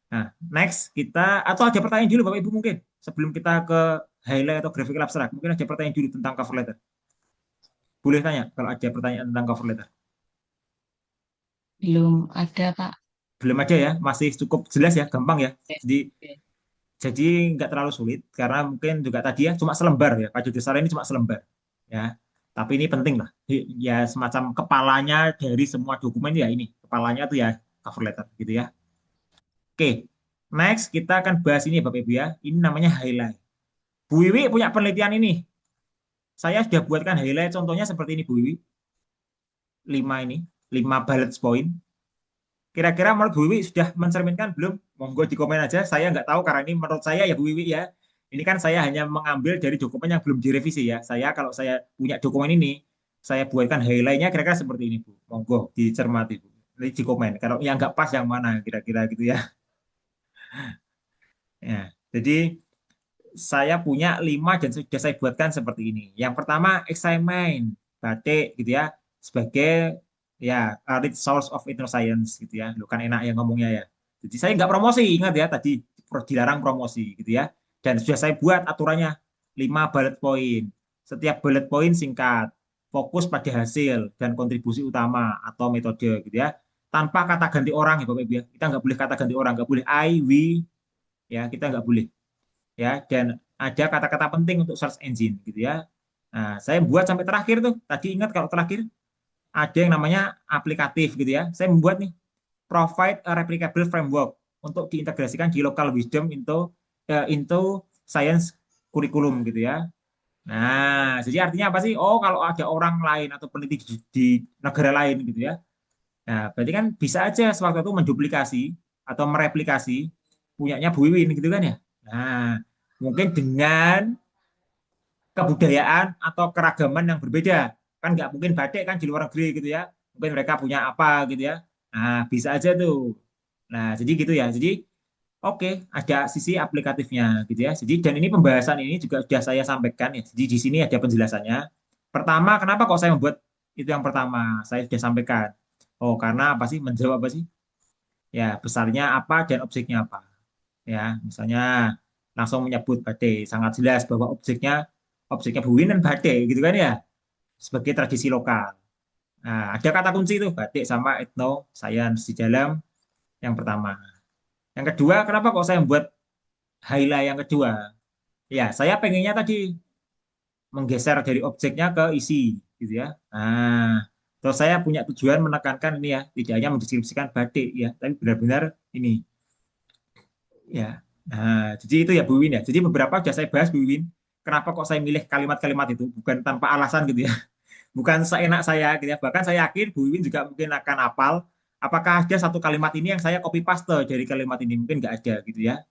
Nah, next kita atau ada pertanyaan dulu Bapak Ibu mungkin sebelum kita ke highlight atau graphical abstract. Mungkin ada pertanyaan dulu tentang cover letter. Boleh tanya kalau ada pertanyaan tentang cover letter. Belum ada, Pak. Belum ada ya, masih cukup jelas ya, gampang ya. Oke, Jadi oke. Jadi nggak terlalu sulit karena mungkin juga tadi ya cuma selembar ya, Pak Judesara ini cuma selembar ya. Tapi ini penting lah. Ya semacam kepalanya dari semua dokumen ya ini. Kepalanya tuh ya cover letter gitu ya. Oke, next kita akan bahas ini ya Bapak Ibu ya. Ini namanya highlight. Bu Wiwi punya penelitian ini. Saya sudah buatkan highlight contohnya seperti ini Bu Wiwi. 5 ini, 5 bullet point. Kira-kira menurut Bu Wiwi sudah mencerminkan belum? Monggo di komen aja. Saya nggak tahu karena ini menurut saya ya Bu Wiwi ya. Ini kan saya hanya mengambil dari dokumen yang belum direvisi ya. Saya kalau saya punya dokumen ini, saya buatkan highlight-nya kira-kira seperti ini Bu. Monggo dicermati Bu. Nanti di komen. Kalau yang nggak pas yang mana kira-kira gitu ya. Ya, jadi saya punya 5 dan sudah saya buatkan seperti ini. Yang pertama examine batik gitu ya sebagai ya rich source of science gitu ya. Lu kan enak yang ngomongnya ya. Jadi saya nggak promosi, ingat ya tadi dilarang promosi gitu ya. Dan sudah saya buat aturannya 5 bullet point. Setiap bullet point singkat, fokus pada hasil dan kontribusi utama atau metode gitu ya. Tanpa kata ganti orang ya Bapak Ibu ya. Kita nggak boleh kata ganti orang, nggak boleh I, we ya, kita nggak boleh ya, dan ada kata-kata penting untuk search engine gitu ya. Nah, saya buat sampai terakhir tuh. Tadi ingat kalau terakhir ada yang namanya aplikatif gitu ya. Saya membuat nih provide a replicable framework untuk diintegrasikan di local wisdom into science kurikulum gitu ya. Nah, jadi artinya apa sih? Oh, kalau ada orang lain atau peneliti di negara lain gitu ya. Nah, berarti kan bisa aja sewaktu itu menduplikasi atau mereplikasi punyanya Bu Wiwin gitu kan ya. Nah, mungkin dengan kebudayaan atau keragaman yang berbeda. Kan nggak mungkin batik kan di luar negeri gitu ya. Mungkin mereka punya apa gitu ya. Nah, bisa aja tuh. Nah, jadi gitu ya. Jadi oke, ada sisi aplikatifnya gitu ya. Jadi dan ini pembahasan ini juga sudah saya sampaikan ya. Jadi di sini ada penjelasannya. Pertama, kenapa kok saya membuat itu yang pertama? Saya sudah sampaikan. Oh, karena apa sih? Menjawab apa sih? Ya, besarnya apa dan objeknya apa. Ya, misalnya langsung menyebut badai, sangat jelas bahwa objeknya Buwin dan badai gitu kan ya, sebagai tradisi lokal. Nah, ada kata kunci itu batik sama etno science di dalam yang pertama. Yang kedua, kenapa kok saya membuat highlight yang kedua? Ya, saya pengennya tadi menggeser dari objeknya ke isi gitu ya. Nah, terus saya punya tujuan menekankan ini ya, tidak hanya mendeskripsikan batik ya, tapi benar-benar ini ya. Nah, jadi itu ya Bu Win ya. Jadi beberapa sudah saya bahas Bu Win. Kenapa kok saya milih kalimat-kalimat itu? Bukan tanpa alasan gitu ya. Bukan seenak saya gitu ya. Bahkan saya yakin Bu Win juga mungkin akan hafal. Apakah ada satu kalimat ini yang saya copy paste dari kalimat ini? Mungkin nggak ada gitu ya.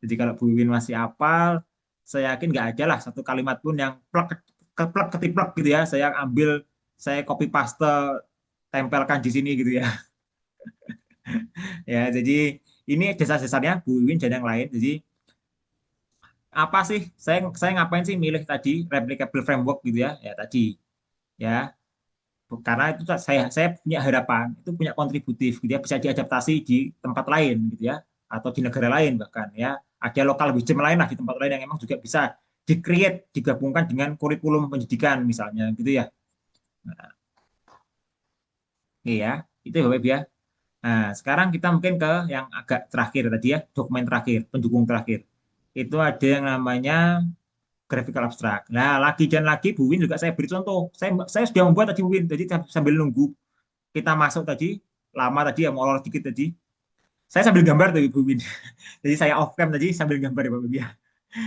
Jadi kalau Bu Win masih hafal, saya yakin nggak ada lah satu kalimat pun yang plek ketiplek gitu ya. Saya ambil, saya copy paste, tempelkan di sini gitu ya. Ya, jadi ini dasar-dasarnya Bu Win dan yang lain. Jadi apa sih saya ngapain sih milih tadi replicable framework gitu ya ya tadi ya karena itu saya punya harapan itu punya kontributif gitu ya bisa diadaptasi di tempat lain gitu ya atau di negara lain bahkan ya ada lokal wisdom lain lah di tempat lain yang emang juga bisa di-create digabungkan dengan kurikulum pendidikan misalnya gitu ya. Nah, iya itu ya Bapak Ibu ya. Nah, sekarang kita mungkin ke yang agak terakhir tadi ya, dokumen terakhir, pendukung terakhir. Itu ada yang namanya graphical abstract. Nah, lagi dan lagi Bu Win juga saya beri contoh. Saya sudah membuat tadi Bu Win, jadi sambil nunggu kita masuk tadi, lama tadi ya molor dikit tadi. Saya sambil gambar tadi Bu Win. Jadi saya off cam tadi sambil gambar ya Pak Win.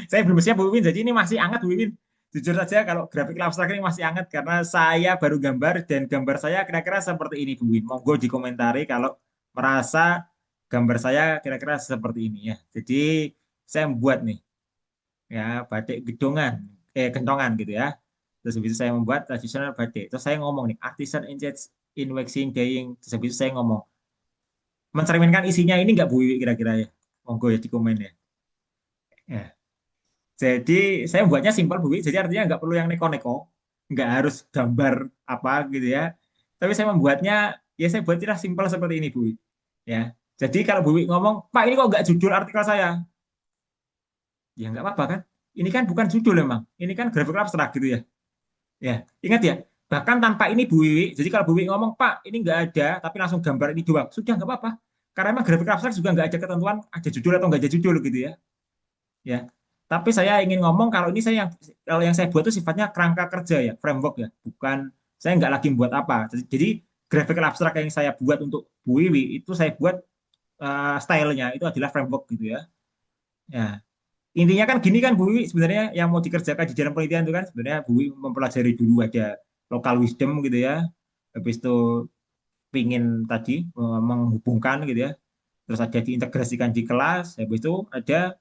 Saya belum siap Bu Win, jadi ini masih hangat Bu Win. Jujur saja kalau graphical abstract ini masih hangat karena saya baru gambar dan gambar saya kira-kira seperti ini Bu Win. Monggo dikomentari kalau merasa gambar saya kira-kira seperti ini ya. Jadi saya membuat nih ya batik gedongan kentongan gitu ya terus habis itu saya membuat tradisional batik terus saya ngomong nih artisan engaged in waxing dyeing terus habis itu saya ngomong mencerminkan isinya ini nggak Bu Wiwi kira-kira ya monggo ya di komen ya. Ya, jadi saya buatnya simpel Bu Wiwi jadi artinya nggak perlu yang neko-neko nggak harus gambar apa gitu ya tapi saya membuatnya ya saya buatnya simpel seperti ini Bu Wiwi ya jadi kalau Bu Wiwi ngomong Pak ini kok nggak judul artikel saya ya nggak apa-apa kan ini kan bukan judul emang ini kan grafik abstrak gitu ya. Ya, ingat ya. Bahkan tanpa ini Bu Wiwi, jadi kalau Bu Wiwi ngomong, Pak, ini nggak ada, tapi langsung gambar ini doang. Sudah nggak apa-apa. Karena emang grafik abstrak juga nggak ada ketentuan ada judul atau nggak ada judul gitu ya. ya. Tapi saya ingin ngomong kalau ini saya yang kalau yang saya buat itu sifatnya kerangka kerja ya, framework ya, bukan saya nggak lagi membuat apa. Jadi graphical abstrak yang saya buat untuk Bu Wiwi itu saya buat stylenya itu adalah framework gitu ya. Ya, intinya kan gini kan Bu Wiwi sebenarnya yang mau dikerjakan di dalam penelitian itu kan sebenarnya Bu Wiwi mempelajari dulu ada local wisdom gitu ya. Habis itu pingin tadi menghubungkan gitu ya. Terus ada diintegrasikan di kelas, habis itu ada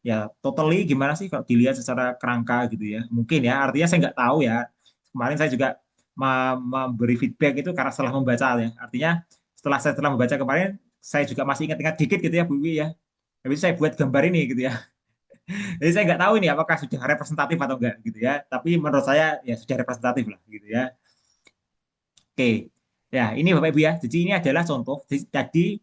ya totally gimana sih kalau dilihat secara kerangka gitu ya. Mungkin ya, artinya saya nggak tahu ya. Kemarin saya juga memberi feedback itu karena setelah membaca ya. Artinya setelah membaca kemarin, saya juga masih ingat-ingat dikit gitu ya Bu Wiwi ya. Habis itu saya buat gambar ini gitu ya. Jadi saya nggak tahu ini apakah sudah representatif atau enggak gitu ya. Tapi menurut saya ya sudah representatif lah gitu ya. Oke, ya ini Bapak Ibu ya. Jadi ini adalah contoh. Jadi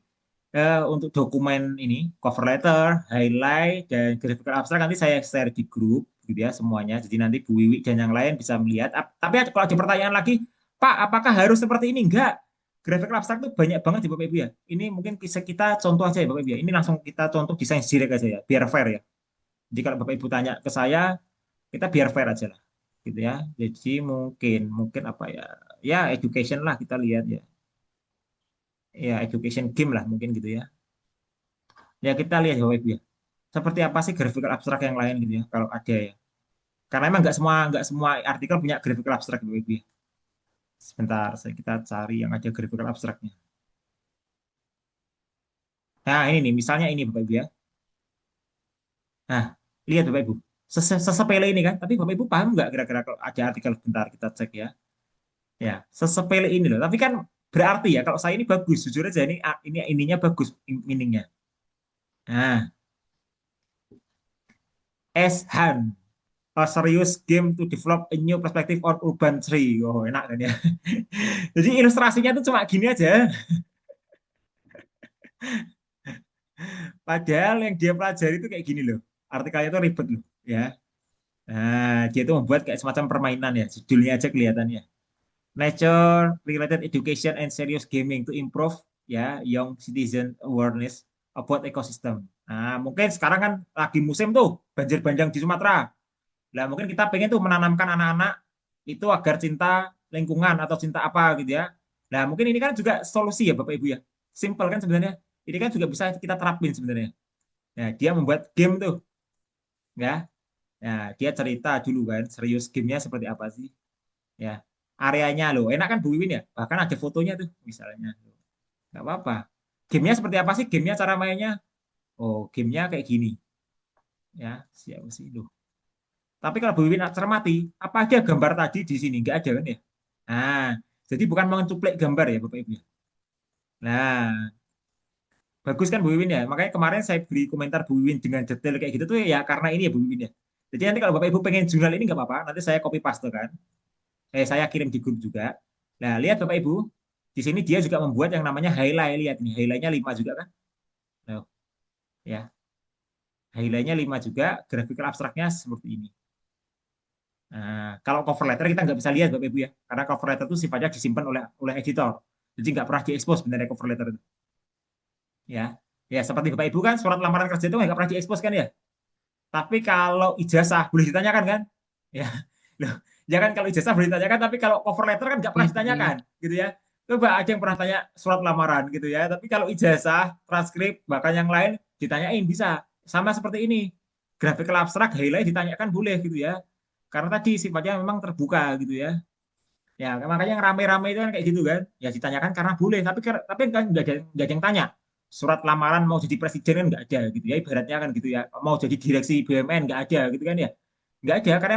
untuk dokumen ini, cover letter, highlight, dan graphical abstract nanti saya share di grup gitu ya semuanya. Jadi nanti Bu Wiwi dan yang lain bisa melihat. Tapi kalau ada pertanyaan lagi, Pak, apakah harus seperti ini? Enggak. Graphical abstract itu banyak banget di Bapak Ibu ya. Ini mungkin bisa kita contoh aja ya Bapak Ibu ya. Ini langsung kita contoh desain direct aja ya, biar fair ya. Jadi kalau Bapak Ibu tanya ke saya, kita biar fair aja lah. Gitu ya. Jadi mungkin apa ya? Ya education lah kita lihat ya. Ya education game lah mungkin gitu ya. Ya kita lihat ya Bapak Ibu ya. Seperti apa sih graphical abstrak yang lain gitu ya kalau ada ya. Karena emang nggak semua artikel punya graphical abstrak Bapak Ibu ya. Sebentar, kita cari yang ada graphical abstraknya. Nah, ini nih, misalnya ini Bapak Ibu ya. Nah, lihat Bapak Ibu. Sesepele ini kan, tapi Bapak Ibu paham nggak kira-kira kalau ada artikel bentar kita cek ya. Ya, sesepele ini loh. Tapi kan berarti ya kalau saya ini bagus, jujur aja ini ininya bagus meaningnya. Nah, S. Han, a serious game to develop a new perspective on urban tree. Oh, enak kan ya. Jadi ilustrasinya tuh cuma gini aja. Padahal yang dia pelajari itu kayak gini loh. Artikelnya itu ribet loh, ya. Nah, dia itu membuat kayak semacam permainan ya. Judulnya aja kelihatannya. Nature Related Education and Serious Gaming to Improve ya Young Citizen Awareness about Ecosystem. Nah, mungkin sekarang kan lagi musim tuh banjir bandang di Sumatera. Nah, mungkin kita pengen tuh menanamkan anak-anak itu agar cinta lingkungan atau cinta apa gitu ya. Nah, mungkin ini kan juga solusi ya Bapak Ibu ya. Simple kan sebenarnya. Ini kan juga bisa kita terapin sebenarnya. Nah, dia membuat game tuh, ya. Nah, dia cerita dulu kan, serius gamenya seperti apa sih, ya. Areanya loh, enak kan Bu Wiwin ya. Bahkan ada fotonya tuh, misalnya. Nggak apa-apa. Gamenya seperti apa sih? Gamenya cara mainnya? Oh, gamenya kayak gini, ya. Siapa sih loh? Tapi kalau Bu Wiwin cermati, apa aja gambar tadi di sini? Nggak ada kan ya? Nah, jadi bukan mencuplek gambar ya Bapak Ibu ya. Nah, bagus kan Bu Wiwin ya. Makanya kemarin saya beri komentar Bu Wiwin dengan detail kayak gitu tuh ya karena ini ya Bu Wiwin ya. Jadi nanti kalau Bapak Ibu pengen jurnal ini nggak apa-apa, nanti saya copy paste kan. Saya kirim di grup juga. Nah, lihat Bapak Ibu, di sini dia juga membuat yang namanya highlight. Lihat nih, highlightnya 5 juga kan. Nah, ya, highlightnya 5 juga, graphical abstraknya seperti ini. Nah, kalau cover letter kita nggak bisa lihat Bapak Ibu ya, karena cover letter itu sifatnya disimpan oleh editor. Jadi nggak pernah diekspos sebenarnya cover letter itu. Ya, ya seperti Bapak Ibu kan surat lamaran kerja itu nggak pernah diekspos kan ya. Tapi kalau ijazah boleh ditanyakan kan? Ya, loh, ya kan kalau ijazah boleh ditanyakan, tapi kalau cover letter kan nggak Iya pernah sih. ditanyakan, gitu ya. Coba ada yang pernah tanya surat lamaran gitu ya. Tapi kalau ijazah, transkrip, bahkan yang lain ditanyain bisa. Sama seperti ini. Graphical abstrak, highlight ditanyakan boleh gitu ya. Karena tadi sifatnya memang terbuka gitu ya. Ya, makanya yang rame-rame itu kan kayak gitu kan. Ya ditanyakan karena boleh, tapi kan nggak ada yang tanya. Surat lamaran mau jadi presiden kan nggak ada gitu ya. Ibaratnya kan gitu ya. Mau jadi direksi BUMN nggak ada gitu kan ya. Nggak ada karena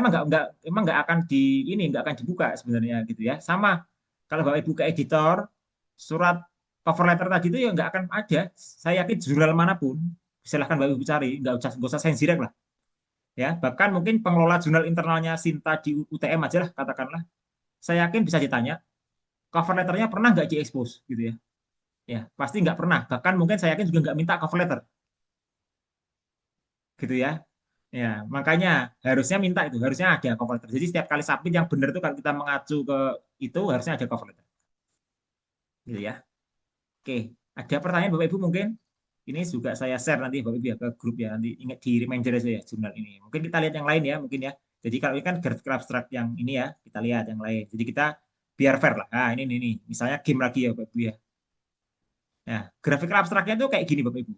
emang nggak akan nggak akan dibuka sebenarnya gitu ya. Sama kalau Bapak Ibu ke editor, surat cover letter tadi itu ya nggak akan ada. Saya yakin jurnal manapun, silahkan Bapak Ibu cari, nggak usah sensitif lah. Ya, bahkan mungkin pengelola jurnal internalnya Sinta di UTM aja lah katakanlah. Saya yakin bisa ditanya, cover letternya pernah nggak diekspos gitu ya. Ya, pasti nggak pernah. Bahkan mungkin saya yakin juga nggak minta cover letter gitu ya. Ya, makanya harusnya minta itu, harusnya ada cover letter. Jadi setiap kali submit yang benar itu kalau kita mengacu ke itu harusnya ada cover letter. Gitu ya. Oke, ada pertanyaan Bapak Ibu mungkin? Ini juga saya share nanti Bapak Ibu ya ke grup ya, nanti ingat di reminder aja ya jurnal ini. Mungkin kita lihat yang lain ya, mungkin ya. Jadi kalau ini kan grafik abstrak yang ini ya, kita lihat yang lain. Jadi kita biar fair lah. Nah, ini. Misalnya game lagi ya Bapak Ibu ya. Nah, grafik abstraknya tuh kayak gini Bapak Ibu.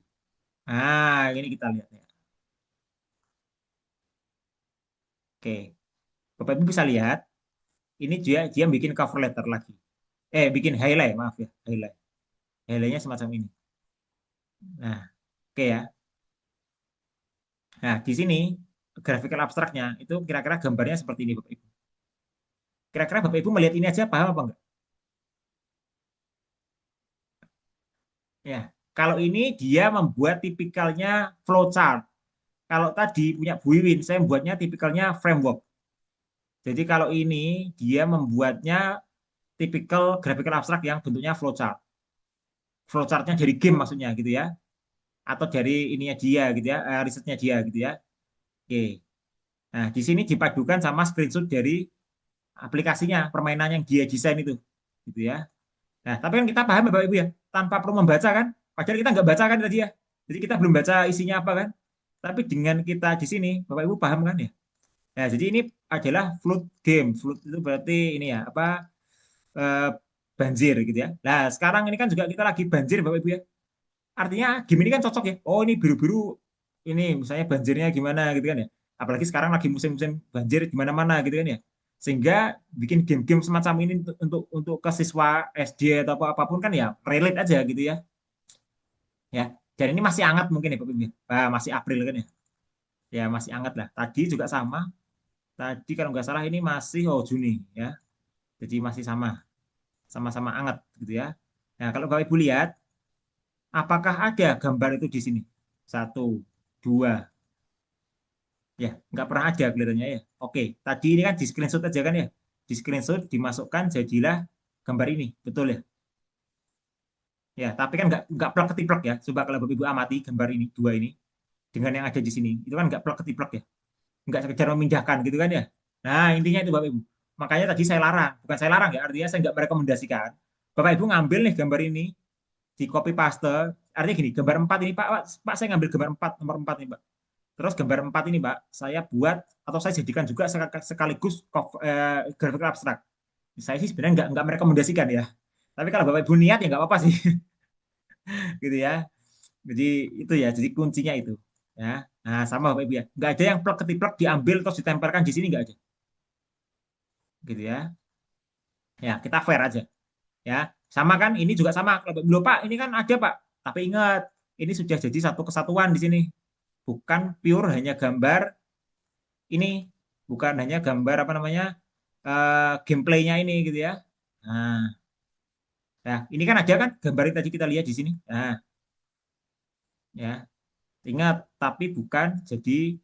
Nah, ini kita lihat ya. Oke. Bapak Ibu bisa lihat, ini dia dia bikin cover letter lagi. Bikin highlight, maaf ya, highlight. Highlightnya semacam ini. Nah, oke ya. Nah, di sini grafik abstraknya itu kira-kira gambarnya seperti ini Bapak Ibu. Kira-kira Bapak Ibu melihat ini aja paham apa enggak? Ya, kalau ini dia membuat tipikalnya flowchart. Kalau tadi punya Bu Iwin, saya membuatnya tipikalnya framework. Jadi kalau ini dia membuatnya tipikal graphical abstrak yang bentuknya flowchart. Flowchartnya dari game maksudnya gitu ya. Atau dari ininya dia gitu ya, risetnya dia gitu ya. Oke. Nah, di sini dipadukan sama screenshot dari aplikasinya, permainan yang dia desain itu. Gitu ya. Nah, tapi kan kita paham ya Bapak Ibu ya, tanpa perlu membaca kan. Padahal kita nggak baca kan tadi ya. Jadi kita belum baca isinya apa kan. Tapi dengan kita di sini, Bapak Ibu paham kan ya. Nah, jadi ini adalah flood game. Flood itu berarti ini ya, apa eh, banjir gitu ya. Nah, sekarang ini kan juga kita lagi banjir Bapak Ibu ya. Artinya game ini kan cocok ya. Oh, ini biru-biru ini misalnya banjirnya gimana gitu kan ya. Apalagi sekarang lagi musim-musim banjir di mana-mana gitu kan ya. Sehingga bikin game-game semacam ini untuk ke siswa SD atau apapun kan ya relate aja gitu ya. Ya. Dan ini masih hangat mungkin ya Bapak Ibu. Nah, masih April kan ya. Ya, masih hangat lah. Tadi juga sama. Tadi kalau nggak salah ini masih Juni ya. Jadi masih sama-sama hangat gitu ya. Nah, kalau Bapak Ibu lihat, apakah ada gambar itu di sini? Satu, dua, ya nggak pernah ada kelihatannya ya. Oke, tadi ini kan di screenshot aja kan ya. Di screenshot dimasukkan jadilah gambar ini, betul ya? Ya, tapi kan nggak plek ketiplek ya. Coba kalau Bapak Ibu amati gambar ini, dua ini dengan yang ada di sini, itu kan nggak plek ketiplek ya. Nggak sekedar memindahkan gitu kan ya. Nah, intinya itu Bapak Ibu. Makanya tadi saya larang, bukan saya larang ya, artinya saya nggak merekomendasikan. Bapak Ibu ngambil nih gambar ini, di copy paste, artinya gini, gambar 4 ini Pak saya ngambil gambar 4 nomor 4 nih Pak. Terus gambar 4 ini Pak, saya buat atau saya jadikan juga sekaligus grafik abstrak. Saya sih sebenarnya nggak merekomendasikan ya. Tapi kalau Bapak Ibu niat ya nggak apa-apa sih, gitu ya. Jadi itu ya, jadi kuncinya itu. Ya, nah sama Bapak Ibu ya, nggak ada yang plek ketiplek diambil terus ditempelkan di sini nggak ada, gitu ya. Ya kita fair aja, ya. Sama kan, ini juga sama. Kalau belum Pak, ini kan ada Pak. Tapi ingat, ini sudah jadi satu kesatuan di sini. Bukan pure hanya gambar ini, bukan hanya gambar apa namanya gameplaynya ini gitu ya. Nah, nah, ini kan ada kan gambar yang tadi kita lihat di sini. Nah, ya ingat, tapi bukan jadi.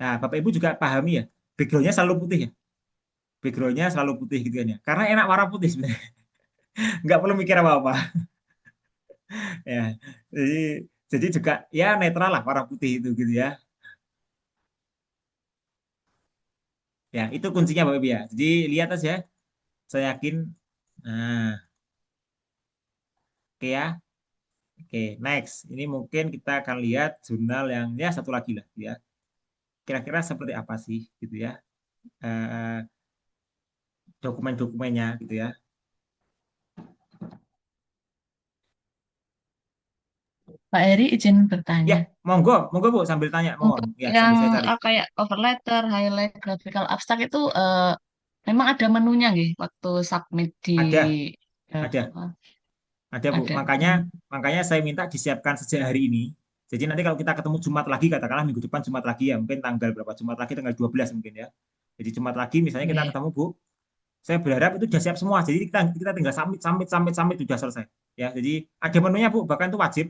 Nah, Bapak Ibu juga pahami ya, backgroundnya selalu putih ya. Backgroundnya selalu putih gitu kan ya. Karena enak warna putih sebenarnya. Nggak perlu mikir apa-apa. Ya, jadi juga ya netral lah warna putih itu gitu ya. Ya, itu kuncinya Bapak Ibu ya. Jadi lihat aja, saya yakin. Nah, oke ya. Oke, next. Ini mungkin kita akan lihat jurnal yang ya satu lagi lah ya. Kira-kira seperti apa sih gitu ya. Eh, Dokumen-dokumennya gitu ya. Pak Eri izin Ya, bertanya. monggo, monggo Bu sambil tanya, mohon. Untuk Ya, yang sambil saya cari. kayak cover letter, highlight, graphical abstract itu memang ada menunya nggih waktu submit di Ada, ada. apa? Ada Bu, Ada. makanya makanya saya minta disiapkan sejak hari ini. Jadi nanti kalau kita ketemu Jumat lagi, katakanlah minggu depan Jumat lagi ya, mungkin tanggal berapa Jumat lagi, tanggal 12 mungkin ya. Jadi Jumat lagi misalnya kita Nggih. ketemu Bu, saya berharap itu sudah siap semua. Jadi kita tinggal sampai sudah selesai. Ya, jadi ada menunya Bu, bahkan itu wajib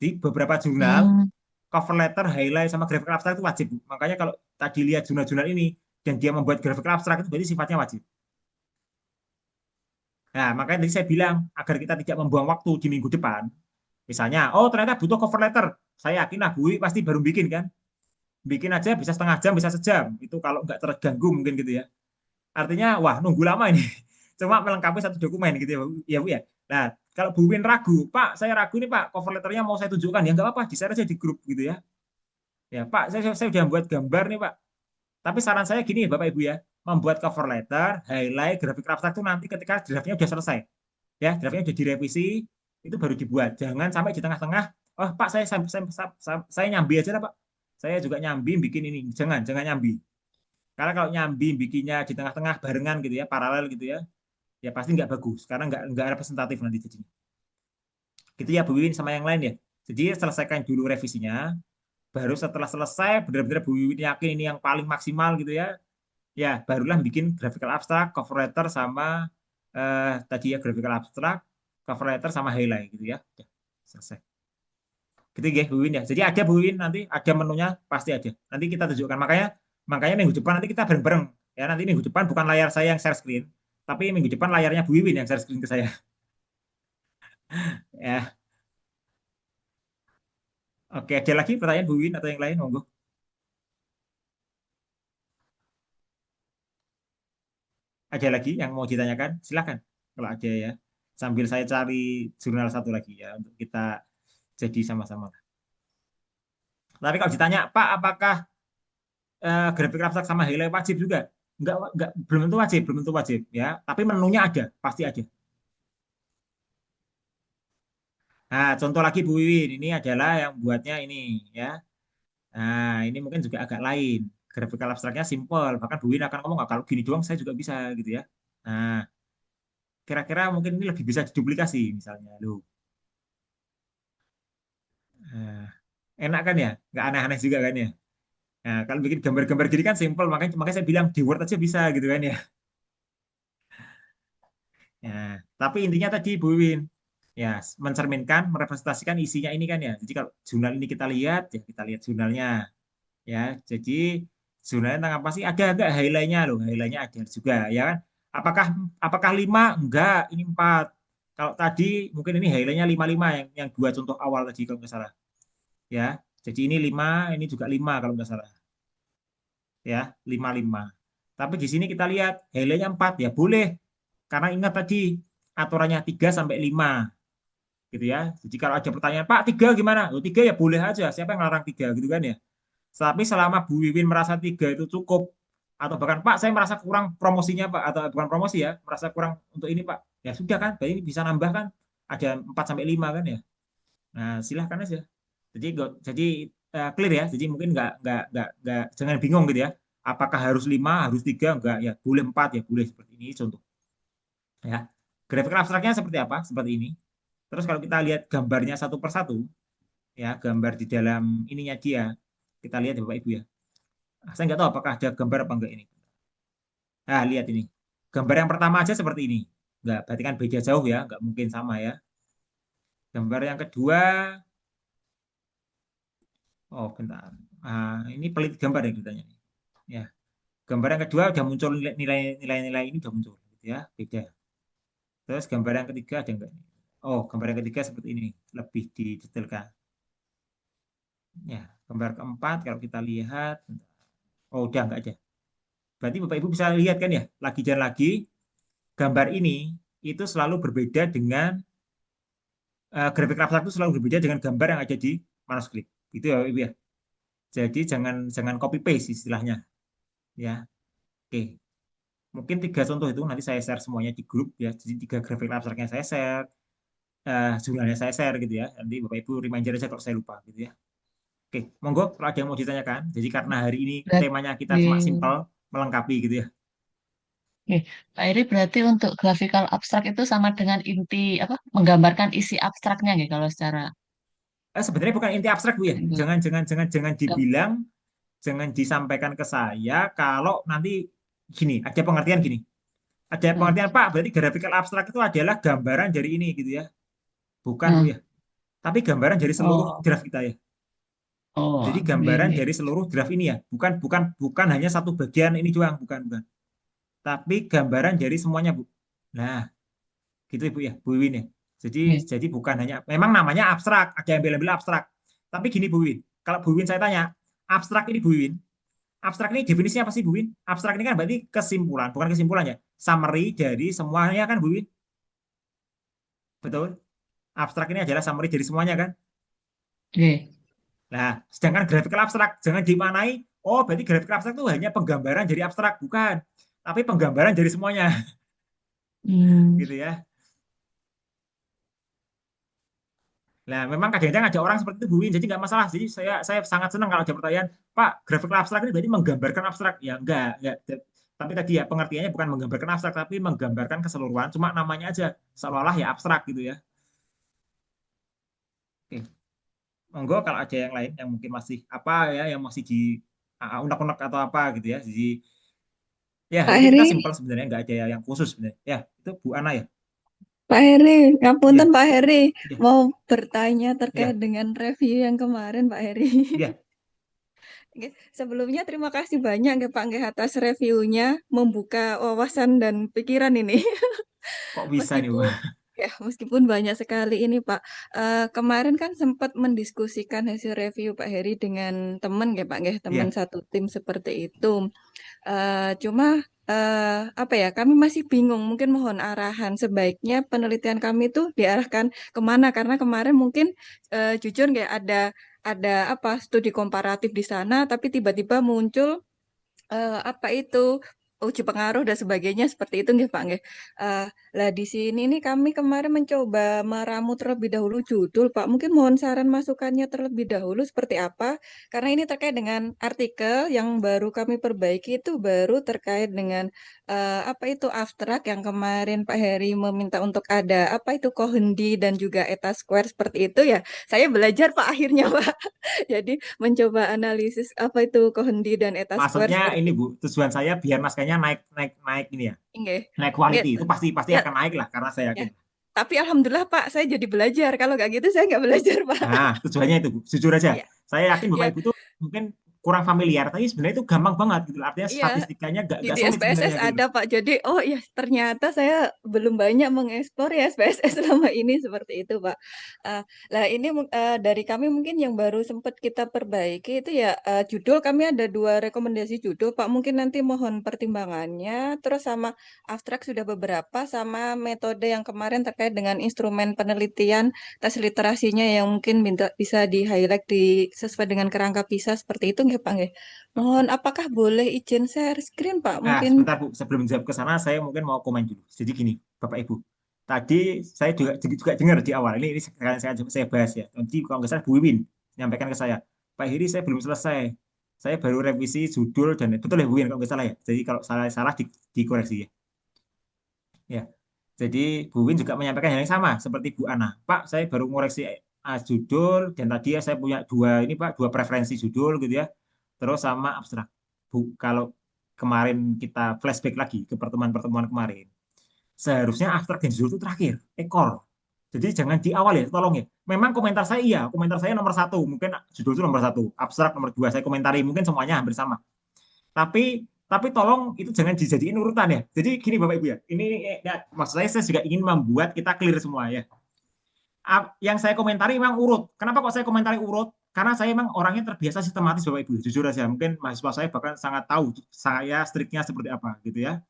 di beberapa jurnal, Hmm, cover letter, highlight sama graphic abstract itu wajib Bu. Makanya kalau tadi lihat jurnal-jurnal ini dan dia membuat graphic abstract itu berarti sifatnya wajib. Nah, makanya tadi saya bilang agar kita tidak membuang waktu di minggu depan. Misalnya, oh ternyata butuh cover letter. Saya yakin lah Bu pasti baru bikin kan. Bikin aja bisa setengah jam, bisa sejam. Itu kalau nggak terganggu mungkin gitu ya. Artinya, wah nunggu lama ini. Cuma melengkapi satu dokumen gitu ya Bu ya. Nah, Kalau Bu Win ragu, Pak, saya ragu nih Pak, cover letternya mau saya tunjukkan, ya nggak apa-apa, di-share aja di grup gitu ya. Ya Pak, saya udah buat gambar nih Pak. Tapi saran saya gini Bapak Ibu ya, membuat cover letter, highlight, grafik abstrak itu nanti ketika draftnya udah selesai. Ya, draftnya udah direvisi, itu baru dibuat. Jangan sampai di tengah-tengah, oh Pak, saya nyambi aja lah Pak. Saya juga nyambi bikin ini. Jangan nyambi. Karena kalau nyambi bikinnya di tengah-tengah barengan gitu ya, paralel gitu ya pasti nggak bagus. Karena nggak representatif nanti jadinya. Gitu ya Bu Wiwin sama yang lain ya. Jadi selesaikan dulu revisinya, baru setelah selesai benar-benar Bu Wiwin yakin ini yang paling maksimal gitu ya barulah bikin graphical abstract, cover letter sama tadi ya graphical abstract, cover letter sama highlight gitu ya. Udah, selesai. Gitu ya Bu Wiwin ya. Jadi ada Bu Wiwin nanti ada menunya pasti ada. Nanti kita tunjukkan. Makanya makanya minggu depan nanti kita bareng-bareng ya. Nanti minggu depan bukan layar saya yang share screen, tapi minggu depan layarnya Bu Wiwin yang share screen ke saya. Ya. Oke, ada lagi pertanyaan Bu Wiwin atau yang lain? Monggo. Ada lagi yang mau ditanyakan? Silakan. Kalau ada ya. Sambil saya cari jurnal satu lagi ya untuk kita jadi sama-sama. Tapi kalau ditanya, Pak, apakah grafik abstrak sama highlight wajib juga? Enggak, belum tentu wajib, belum tentu wajib ya. Tapi menunya ada, pasti ada. Nah, contoh lagi Bu Wiwin, ini adalah yang buatnya ini ya. Nah, ini mungkin juga agak lain. Grafik abstraknya simple, bahkan Bu Wiwin akan ngomong, "Ah, kalau gini doang saya juga bisa gitu ya." Nah, kira-kira mungkin ini lebih bisa diduplikasi misalnya. Loh, nah, enak kan ya? Nggak aneh-aneh juga kan ya? Nah, kalau bikin gambar-gambar gini kan simple, makanya makanya saya bilang di Word aja bisa gitu kan ya. Ya, tapi intinya tadi Bu Win, ya mencerminkan, merepresentasikan isinya ini kan ya. Jadi kalau jurnal ini kita lihat jurnalnya ya. Jadi jurnalnya tentang apa sih? Ada enggak highlightnya loh, highlightnya ada juga ya kan. Apakah apakah 5? Enggak, ini 4. Kalau tadi mungkin ini highlightnya 5 5 yang dua contoh awal tadi kalau nggak salah. Ya, jadi ini 5, ini juga 5 kalau nggak salah. Ya, 5 5. Tapi di sini kita lihat highlightnya 4 ya boleh. Karena ingat tadi aturannya 3 sampai 5 gitu ya. Jadi kalau ada pertanyaan, Pak 3 gimana? Oh, 3 ya boleh aja. Siapa yang ngelarang 3 gitu kan ya. Tapi selama Bu Wiwin merasa 3 itu cukup atau bahkan Pak saya merasa kurang promosinya Pak atau bukan promosi ya, merasa kurang untuk ini Pak. Ya sudah kan, berarti ini bisa nambah kan ada 4 sampai 5 kan ya. Nah, silahkan aja. Jadi clear ya. Jadi mungkin nggak jangan bingung gitu ya. Apakah harus 5, harus 3? Enggak ya. Boleh 4 ya, boleh seperti ini contoh. Ya. Grafik abstraknya seperti apa? Seperti ini. Terus kalau kita lihat gambarnya satu persatu, ya gambar di dalam ininya dia, kita lihat ya Bapak Ibu ya. Saya nggak tahu apakah ada gambar apa enggak ini. Nah, lihat ini. Gambar yang pertama aja seperti ini. Enggak, berarti kan beda jauh ya, nggak mungkin sama ya. Gambar yang kedua, oh bentar. Ini pelit gambar ya ceritanya. Ya, gambar yang kedua udah muncul nilai-nilai ini udah muncul, gitu ya, beda. Terus gambar yang ketiga ada enggak? Oh, gambar yang ketiga seperti ini, lebih didetailkan. Ya, gambar keempat kalau kita lihat, oh udah enggak ada. Berarti Bapak Ibu bisa lihat kan ya, lagi dan lagi gambar ini itu selalu berbeda dengan grafik abstrak itu selalu berbeda dengan gambar yang ada di manuskrip. Itu ya Bapak Ibu ya. Jadi jangan jangan copy paste istilahnya, ya. Oke. Mungkin 3 contoh itu nanti saya share semuanya di grup ya. Jadi 3 grafik abstraknya saya share, jurnalnya saya share gitu ya. Nanti Bapak Ibu reminder aja kalau saya lupa gitu ya. Oke, monggo kalau ada yang mau ditanyakan. Jadi karena hari ini Berarti, temanya kita cuma simpel, melengkapi gitu ya. oke, Pak Eri berarti untuk graphical abstrak itu sama dengan inti apa? Menggambarkan isi abstraknya gitu kalau secara Sebenarnya bukan inti abstrak Bu ya. enggak. Jangan dibilang, jangan disampaikan ke saya kalau nanti gini, ada pengertian gini. Ada Hmm. pengertian Pak, berarti graphical abstrak itu adalah gambaran dari ini gitu ya. Bukan Bu Hmm. ya. Tapi gambaran dari seluruh Oh, draft kita ya. Jadi oh, iya, gambaran iya. dari seluruh draft ini ya, bukan hanya satu bagian ini doang, bukan. Tapi gambaran dari semuanya, Bu. Nah, gitu Ibu ya, Bu Win ya. Jadi Iya. jadi bukan hanya memang namanya abstrak, ada yang bela abstrak. Tapi gini Bu Win, kalau Bu Win saya tanya, abstrak ini Bu Win, abstrak ini definisinya apa sih Bu Win? Abstrak ini kan berarti kesimpulan, bukan kesimpulan ya. Summary dari semuanya kan Bu Win. betul. Abstrak ini adalah summary dari semuanya kan. Oke. Nah, sedangkan graphical abstrak jangan dimaknai, oh berarti graphical abstrak itu hanya penggambaran dari abstrak, bukan. Tapi penggambaran dari semuanya, Hmm. gitu ya. Nah, memang kadang-kadang ada orang seperti itu, Bu Win, jadi nggak masalah. Jadi saya sangat senang kalau ada pertanyaan, Pak, graphical abstrak ini berarti menggambarkan abstrak. Ya enggak. Tapi tadi ya pengertiannya bukan menggambarkan abstrak, tapi menggambarkan keseluruhan. Cuma namanya aja seolah-olah ya abstrak gitu ya. Oke, monggo kalau ada yang lain yang mungkin masih apa ya, yang masih di unek-unek atau apa gitu ya. Jadi ya Pak ini kita Heri, simpel sebenarnya, nggak ada yang khusus sebenarnya. Ya itu Bu Ana ya. Pak Heri, ngapunten Iya, Pak Heri, iya, mau bertanya terkait iya, dengan review yang kemarin Pak Heri. iya. Oke, sebelumnya terima kasih banyak ya Pak nggih atas reviewnya, membuka wawasan dan pikiran ini. Kok bisa nih Bu? Meskipun meskipun banyak sekali ini Pak. Kemarin kan sempat mendiskusikan hasil review Pak Heri dengan teman ya Pak nggih, teman Iya, satu tim seperti itu. Cuma apa ya, kami masih bingung. Mungkin mohon arahan. Sebaiknya penelitian kami itu diarahkan kemana? Karena kemarin mungkin jujur nggak ada apa studi komparatif di sana, tapi tiba-tiba muncul apa itu uji pengaruh dan sebagainya seperti itu nggih Pak nggih. Eh, Lah di sini nih kami kemarin mencoba meramu terlebih dahulu judul Pak. Mungkin mohon saran masukannya terlebih dahulu seperti apa? Karena ini terkait dengan artikel yang baru kami perbaiki itu baru terkait dengan apa itu abstrak yang kemarin Pak Heri meminta untuk ada apa itu Kohendi dan juga Eta Square seperti itu ya. Saya belajar Pak akhirnya Pak. Jadi mencoba analisis apa itu Kohendi dan Eta Square maksudnya seperti ini Bu, tujuan saya biar naskahnya naik naik naik ini ya, ini. naik Nggak, quality itu pasti pasti ya, akan naik lah karena saya ya. yakin. Tapi alhamdulillah Pak, saya jadi belajar. Kalau nggak gitu saya nggak belajar Pak. Nah, tujuannya itu, Bu. Jujur aja. Iya, Saya yakin Bapak ya, Ibu tuh mungkin kurang familiar, tapi sebenarnya itu gampang banget gitu. Artinya iya. statistikanya Di nggak sulit SPSS sebenarnya gitu ada loh. Pak. Jadi, oh ya ternyata saya belum banyak mengeksplor ya SPSS selama ini seperti itu Pak. Eh, Lah ini dari kami mungkin yang baru sempat kita perbaiki itu ya judul kami ada dua rekomendasi judul Pak. Mungkin nanti mohon pertimbangannya. Terus sama abstrak sudah beberapa sama metode yang kemarin terkait dengan instrumen penelitian tes literasinya yang mungkin bisa di-highlight sesuai dengan kerangka PISA seperti itu nggak Pak nggih? Mohon apakah boleh izin share screen Pak? Nah, Mungkin sebentar Bu, sebelum jawab ke sana, saya mungkin mau komen dulu. Jadi gini, Bapak Ibu. Tadi saya juga dengar di awal, ini sekarang saya bahas ya. Nanti kalau nggak salah Bu Wiwin menyampaikan ke saya, Pak Hiri saya belum selesai. Saya baru revisi judul dan betul ya Bu Wiwin kalau nggak salah ya. Jadi kalau salah dikoreksi ya. Ya, jadi Bu Win juga menyampaikan hal yang sama seperti Bu Ana. Pak, saya baru ngoreksi judul dan tadi ya saya punya dua ini Pak, dua preferensi judul gitu ya. Terus sama abstrak. Bu, kalau kemarin kita flashback lagi ke pertemuan-pertemuan kemarin, seharusnya abstrak dan judul itu terakhir, ekor. Jadi jangan di awal ya, tolong ya. Memang komentar saya iya, komentar saya nomor satu, mungkin judul itu nomor satu, abstrak nomor dua, saya komentari mungkin semuanya hampir sama. Tapi tolong itu jangan dijadiin urutan ya. Jadi gini Bapak Ibu ya, ini ya, maksud saya juga ingin membuat kita clear semua ya. Yang saya komentari memang urut. Kenapa kok saya komentari urut? Karena saya memang orangnya terbiasa sistematis Bapak Ibu. Jujur aja, mungkin mahasiswa saya bahkan sangat tahu saya striknya seperti apa gitu ya.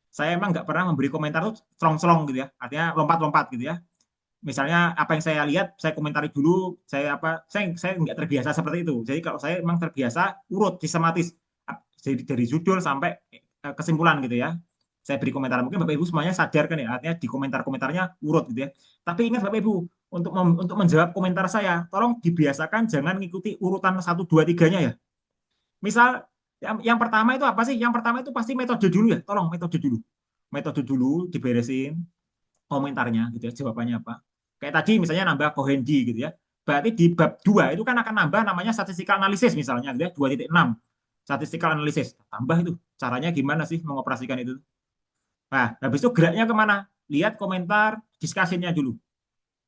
Saya emang nggak pernah memberi komentar tuh selong-selong gitu ya. Artinya lompat-lompat gitu ya. Misalnya apa yang saya lihat, saya komentari dulu, saya nggak terbiasa seperti itu. Jadi kalau saya memang terbiasa urut sistematis. Jadi dari judul sampai kesimpulan gitu ya. Saya beri komentar, mungkin Bapak Ibu semuanya sadar kan ya, artinya di komentar-komentarnya urut gitu ya. Tapi ingat Bapak Ibu, untuk menjawab komentar saya, tolong dibiasakan jangan mengikuti urutan 1, 2, 3-nya ya. Misal yang pertama itu apa sih? Yang pertama itu pasti metode dulu ya. Tolong metode dulu. Metode dulu diberesin, komentarnya gitu ya, jawabannya apa. Kayak tadi misalnya nambah Kohendi gitu ya. Berarti di bab 2 itu kan akan nambah namanya statistical analysis misalnya gitu ya, 2.6. Statistical analysis. Tambah itu. Caranya gimana sih mengoperasikan itu? Nah, habis itu geraknya kemana? Lihat komentar diskusinya dulu.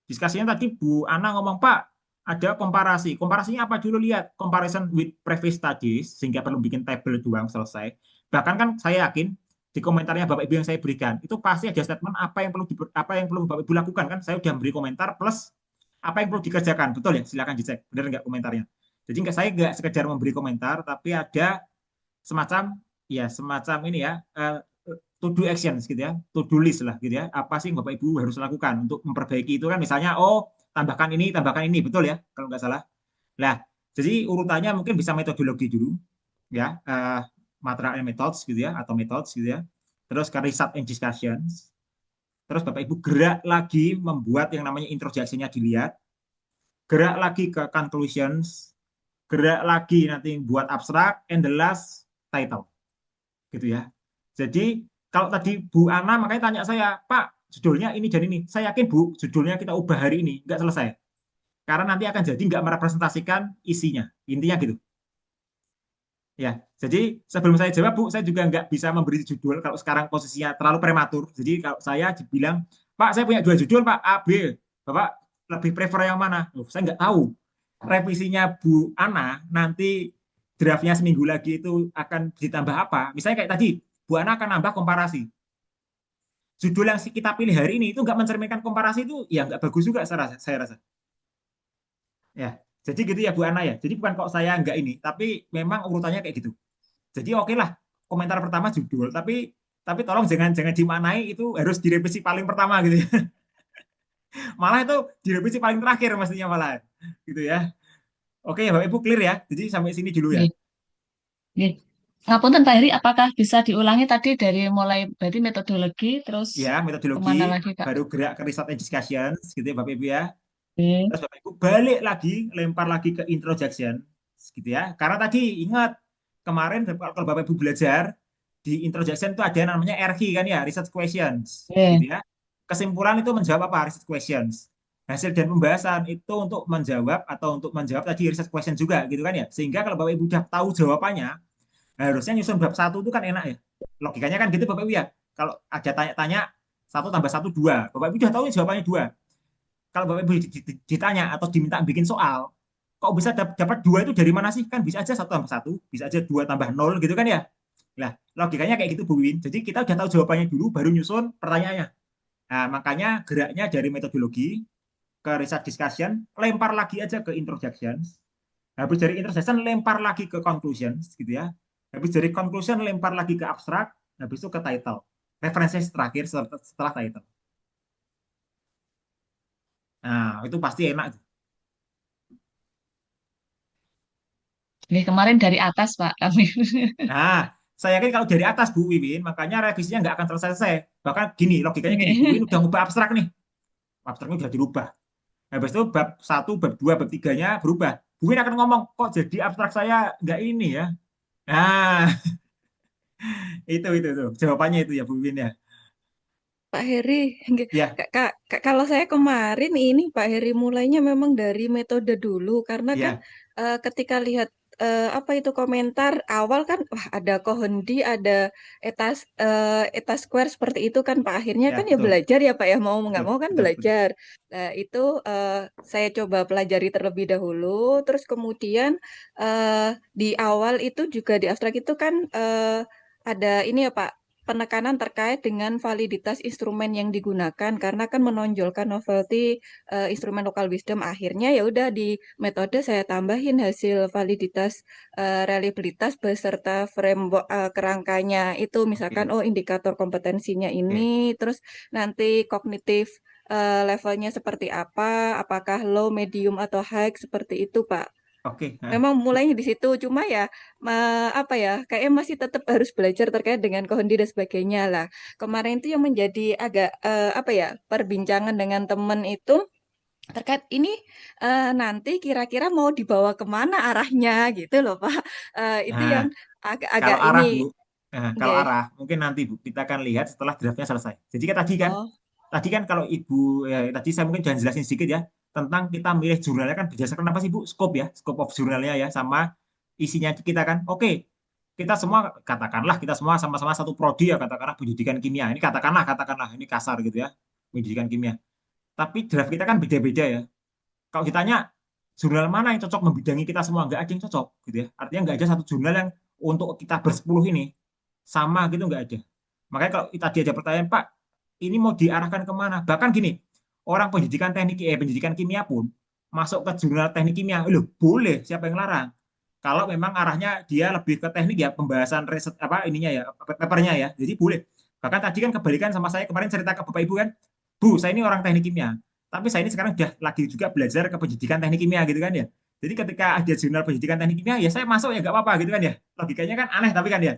Diskusinya tadi Bu Ana ngomong, Pak, ada komparasi. Komparasinya apa dulu lihat? Comparison with previous studies, sehingga perlu bikin table doang selesai. Bahkan kan saya yakin di komentarnya Bapak Ibu yang saya berikan, itu pasti ada statement apa yang perlu Bapak Ibu lakukan kan? Saya sudah beri komentar plus apa yang perlu dikerjakan. Betul ya? Silakan dicek. Benar nggak komentarnya? Jadi saya nggak sekedar memberi komentar, tapi ada semacam ini ya to do actions gitu ya, to do list lah gitu ya. Apa sih yang Bapak Ibu harus lakukan untuk memperbaiki itu kan misalnya tambahkan ini, betul ya kalau nggak salah. Nah, jadi urutannya mungkin bisa metodologi dulu ya, material and methods gitu ya atau methods gitu ya. Terus ke research and discussions. Terus Bapak Ibu gerak lagi membuat yang namanya introduction-nya dilihat, gerak lagi ke conclusions, gerak lagi nanti buat abstrak, and the last title gitu ya. Jadi kalau tadi Bu Ana makanya tanya saya, Pak judulnya ini jadi ini, saya yakin Bu judulnya kita ubah hari ini nggak selesai karena nanti akan jadi nggak merepresentasikan isinya, intinya gitu ya. Jadi sebelum saya jawab Bu, saya juga nggak bisa memberi judul kalau sekarang posisinya terlalu prematur. Jadi kalau saya dibilang, Pak saya punya 2 judul Pak, A, B, Bapak lebih prefer yang mana? Saya nggak tahu. Revisinya Bu Ana nanti draftnya seminggu lagi itu akan ditambah apa? Misalnya kayak tadi, Bu Ana akan nambah komparasi. Judul yang kita pilih hari ini itu nggak mencerminkan komparasi itu, ya nggak bagus juga saya rasa. Ya, jadi gitu ya Bu Ana ya. Jadi bukan kok saya nggak ini, tapi memang urutannya kayak gitu. Jadi oke lah, komentar pertama judul, tapi tolong jangan dimaknai itu harus direvisi paling pertama gitu ya. Malah itu direvisi paling terakhir mestinya malah gitu ya. Oke ya Bapak Ibu clear ya. Jadi sampai sini dulu ya. Nggih, nggih. Ngapunten Pak Heri, apakah bisa diulangi tadi dari mulai berarti metodologi terus Ya, kemana metodologi lagi Kak? baru gerak ke research and discussions gitu ya Bapak Ibu ya. Oke. Terus Bapak Ibu balik lagi, lempar lagi ke introduction gitu ya. Karena tadi ingat kemarin kalau Bapak Ibu belajar di introduction itu ada yang namanya RQ kan ya, research questions Oke. gitu ya. Kesimpulan itu menjawab apa? Research questions. Hasil dan pembahasan itu untuk menjawab atau untuk menjawab tadi research question juga gitu kan ya. Sehingga kalau Bapak Ibu sudah tahu jawabannya, harusnya nyusun bab 1 itu kan enak ya. Logikanya kan gitu Bapak Ibu ya. Kalau ada tanya-tanya 1 tambah 1 2, Bapak Ibu sudah tahu jawabannya 2. Kalau Bapak Ibu ditanya atau diminta bikin soal, kok bisa dapat 2 itu dari mana sih? Kan bisa aja 1 tambah 1, bisa aja 2 tambah 0 gitu kan ya. Nah, logikanya kayak gitu Bu Win. Jadi kita udah tahu jawabannya dulu baru nyusun pertanyaannya. Nah, makanya geraknya dari metodologi ke research discussion, lempar lagi aja ke introductions. Habis dari introduction lempar lagi ke conclusions gitu ya. Habis dari conclusion lempar lagi ke abstrak, habis itu ke title. Referensi terakhir setelah title. Nah, itu pasti enak. Ini kemarin dari atas Pak kami. Nah, saya yakin kalau dari atas Bu Wiwin, makanya revisinya nggak akan selesai. Bahkan gini, logikanya gini, Bu Wiwin Oke. udah ngubah abstrak nih. Abstraknya udah dirubah. Habis itu bab 1, bab 2, bab 3-nya berubah. Bu Wiwin akan ngomong, kok jadi abstrak saya nggak ini ya. Nah, itu. Jawabannya itu ya Bu Wiwin ya. Pak Heri, Ya, kalau saya kemarin ini Pak Heri mulainya memang dari metode dulu karena kan ya, ketika lihat apa itu komentar awal kan wah ada Kohondi, ada Eta Square seperti itu kan Pak. Akhirnya ya, kan ya betul. belajar ya Pak ya mau nggak Betul, mau kan betul, betul. belajar. Nah, itu saya coba pelajari terlebih dahulu terus kemudian di awal itu juga di abstrak itu kan ada ini ya Pak penekanan terkait dengan validitas instrumen yang digunakan karena kan menonjolkan novelty instrumen local wisdom akhirnya ya udah di metode saya tambahin hasil validitas reliabilitas beserta framework kerangkanya itu misalkan Oke, oh indikator kompetensinya oke, ini terus nanti kognitif levelnya seperti apa apakah low medium atau high seperti itu Pak. oke. Nah, Memang mulainya di situ, cuma ya apa ya, kayaknya masih tetap harus belajar terkait dengan kondi dan sebagainya lah. Kemarin itu yang menjadi agak apa ya, perbincangan dengan teman itu terkait ini nanti kira-kira mau dibawa kemana arahnya gitu loh Pak. Itu nah, yang agak-agak kalau ini, arah Bu, nah, kalau nggak. arah mungkin nanti Bu kita akan lihat setelah draftnya selesai. Jadi kan Oh, tadi kan kalau Ibu ya, tadi saya mungkin jangan jelasin sedikit ya tentang kita milih jurnalnya kan berdasarkan apa sih Bu? Scope ya, scope of jurnalnya ya sama isinya kita kan. Oke, kita semua katakanlah kita semua sama-sama satu prodi ya katakanlah pendidikan kimia. Ini katakanlah ini kasar gitu ya, pendidikan kimia. Tapi draft kita kan beda-beda ya. Kalau ditanya jurnal mana yang cocok membidangi kita semua, nggak ada yang cocok gitu ya. Artinya nggak ada satu jurnal yang untuk kita bersepuluh ini sama gitu nggak ada. Makanya kalau tadi ada pertanyaan Pak, ini mau diarahkan kemana? Bahkan gini, orang pendidikan kimia pun masuk ke jurnal teknik kimia, loh boleh, siapa yang larang? Kalau memang arahnya dia lebih ke teknik ya pembahasan riset apa ininya ya papernya ya, jadi boleh. Bahkan tadi kan kebalikan sama saya kemarin cerita ke Bapak Ibu kan, Bu, saya ini orang teknik kimia, tapi saya ini sekarang udah lagi juga belajar ke pendidikan teknik kimia gitu kan ya. Jadi ketika ada jurnal pendidikan teknik kimia, ya saya masuk ya nggak apa-apa gitu kan ya. Logikanya kan aneh tapi kan ya.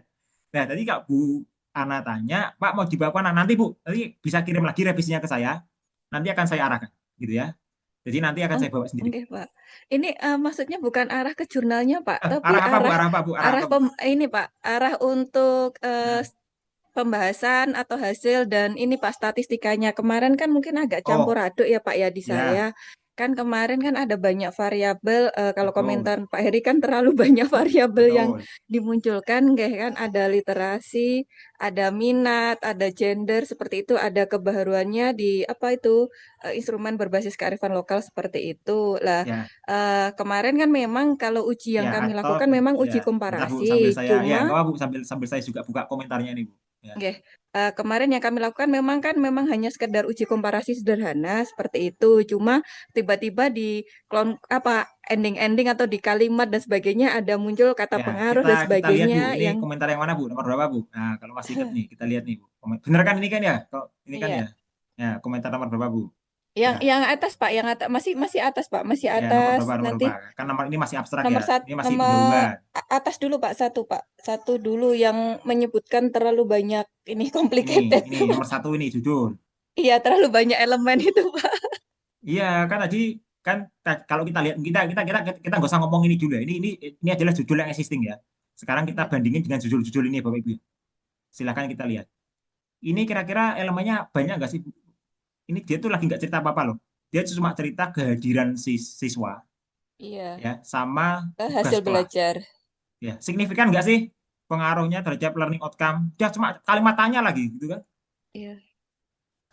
Nah, tadi Kak Bu Ana tanya, Pak mau dibawa kemana? Nanti Bu, nanti bisa kirim lagi revisinya ke saya, nanti akan saya arahkan gitu ya. Jadi nanti akan Oh, saya bawa sendiri. oke Pak. Ini maksudnya bukan arah ke jurnalnya Pak, tapi Arah apa Bu? arah Arah apa Bu? Arah arah apa Bu? ini Pak, arah untuk Nah, pembahasan atau hasil dan ini Pak statistikanya. Kemarin kan mungkin agak campur oh aduk ya Pak ya di ya, saya. Kan kemarin kan ada banyak variabel, kalau betul, komentar Pak Heri kan terlalu banyak variabel yang betul. dimunculkan, kayak kan ada literasi, ada minat, ada gender seperti itu, ada kebaharuannya di apa itu instrumen berbasis kearifan lokal seperti itu. Lah, Ya, kemarin kan memang kalau uji yang ya kami atau lakukan memang uji ya, bentar Bu, sambil komparasi, saya ya cuma nggak apa Bu, sambil sambil saya juga buka komentarnya nih Bu. Ya, oke, kemarin yang kami lakukan memang kan memang hanya sekedar uji komparasi sederhana seperti itu. Cuma tiba-tiba di apa ending-ending atau di kalimat dan sebagainya ada muncul kata ya pengaruh kita dan kita lihat sebagainya Bu. Ini yang komentar yang mana Bu? Nomor berapa Bu? Nah, kalau masih ingat nih, kita lihat nih Bu. Bener kan ini kan ya? Kalau ini kan iya, ya. Ya, komentar nomor berapa Bu? yang Ya, yang atas Pak, yang atas masih masih atas Pak, masih ya nomor atas berapa? Nomor nanti berapa? Kan nomor ini masih abstrak ya. nomor satu Ini masih nomor pendahuluan. atas dulu Pak, satu Pak, satu dulu yang menyebutkan terlalu banyak ini Ini complicated. nomor satu ini judul. Iya, terlalu banyak elemen itu Pak. Iya kan tadi kan kalau kita lihat kita nggak usah ngomong ini dulu ya. Ini adalah judul yang existing ya. Sekarang kita Iya. bandingin dengan judul-judul ini Bapak Ibu. Silahkan kita lihat. Ini kira-kira elemennya banyak nggak sih? Ini dia tuh lagi nggak cerita apa-apa loh. Dia cuma cerita kehadiran siswa Iya, ya sama tugas hasil kelas. belajar. Ya, signifikan nggak sih pengaruhnya terhadap learning outcome? Dia cuma kalimat tanya lagi gitu kan. Iya.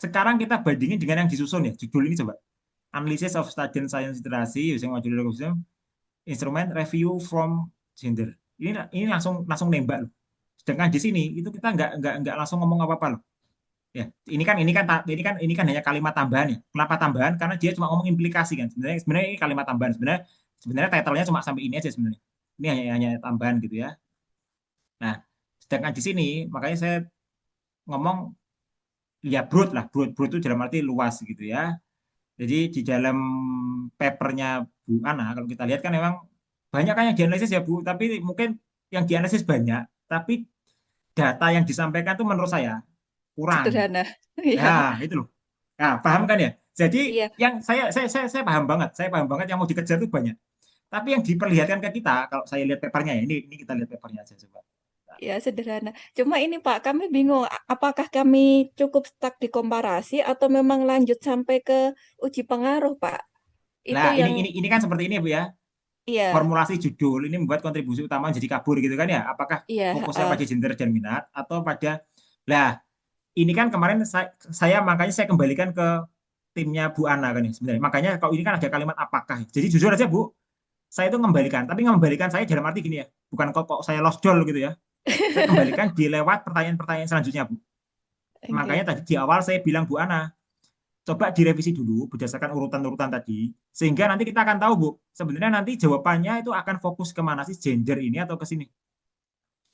Sekarang kita bandingin dengan yang disusun ya. Judul ini coba. Analysis of Student Science Literacy using modular curriculum, instrument review from gender. Ini langsung nembak loh. Sedangkan di sini itu kita nggak langsung ngomong apa-apa loh. Ya, ini kan hanya kalimat tambahan ya. Kenapa tambahan? Karena dia cuma ngomong implikasi kan. Sebenarnya ini kalimat tambahan. Sebenarnya title-nya cuma sampai ini aja sebenarnya. Ini hanya tambahan gitu ya. Nah, sedangkan di sini makanya saya ngomong ya broad lah. Broad itu dalam arti luas gitu ya. Jadi di dalam papernya Bu Ana kalau kita lihat kan memang banyak kan yang dianalisis ya Bu, tapi mungkin yang dianalisis banyak, tapi data yang disampaikan itu menurut saya kurang. Sederhana. Iya. Ya, itu loh. Nah, paham kan ya? Jadi Iya, yang saya paham banget yang mau dikejar itu banyak. Tapi yang diperlihatkan ke kita, kalau saya lihat papernya ya, ini kita lihat papernya aja coba. iya sederhana. Cuma ini Pak, kami bingung apakah kami cukup stuck di komparasi atau memang lanjut sampai ke uji pengaruh, Pak. Itu Nah, ini yang ini ini kan seperti ini Bu ya. iya, Formulasi judul ini membuat kontribusi utama jadi kabur gitu kan ya. Apakah iya, fokusnya heeh. pada gender dan minat atau pada lah ini kan kemarin saya makanya saya kembalikan ke timnya Bu Ana kan ya sebenarnya. Makanya kalau ini kan ada kalimat apakah. Jadi jujur aja Bu, saya itu kembalikan, tapi mengembalikan saya dalam arti gini ya. Bukan kok saya lost doll gitu ya. Saya kembalikan di lewat pertanyaan-pertanyaan selanjutnya Bu. Makanya Oke. tadi di awal saya bilang Bu Ana, coba direvisi dulu berdasarkan urutan-urutan tadi, sehingga nanti kita akan tahu Bu, sebenarnya nanti jawabannya itu akan fokus kemana sih, gender ini atau ke sini.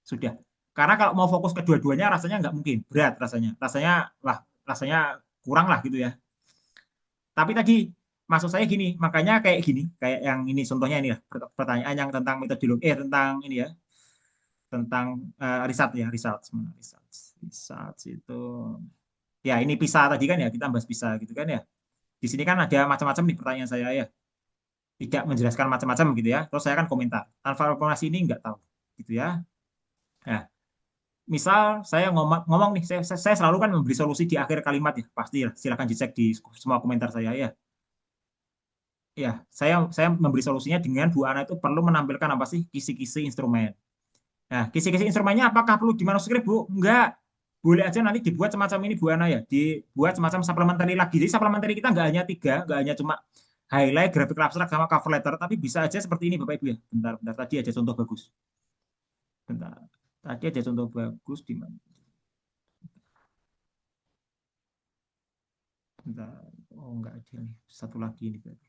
Sudah. Karena kalau mau fokus kedua-duanya rasanya nggak mungkin, berat rasanya. Rasanya kurang lah gitu ya. Tapi tadi maksud saya gini, makanya kayak gini, kayak yang ini contohnya ini lah, pertanyaan yang tentang metodologi, tentang ini ya, tentang riset ya, riset itu. Ya ini PISA tadi kan ya, kita bahas PISA gitu kan ya. Di sini kan ada macam-macam nih pertanyaan saya ya, tidak menjelaskan macam-macam gitu ya. Terus saya kan komentar, tanpa informasi ini nggak tahu gitu ya. Nah, misal saya ngomong nih, saya selalu kan memberi solusi di akhir kalimat ya, pasti ya. Silakan dicek di semua komentar saya ya. Ya, saya memberi solusinya dengan Bu Ana itu perlu menampilkan apa sih kisi-kisi instrumen. Nah, kisi-kisi instrumennya apakah perlu di manuskrip, Bu? Enggak. Boleh aja nanti dibuat semacam ini Bu Ana ya, dibuat semacam supplementary lagi. Jadi supplementary kita nggak hanya tiga, nggak hanya cuma highlight, grafik abstrak sama cover letter, tapi bisa aja seperti ini Bapak Ibu ya. Bentar, bentar tadi aja contoh bagus. Bentar. Tadi aja contoh bagus di mana? Bentar. Oh, enggak ada nih. Satu lagi ini berarti.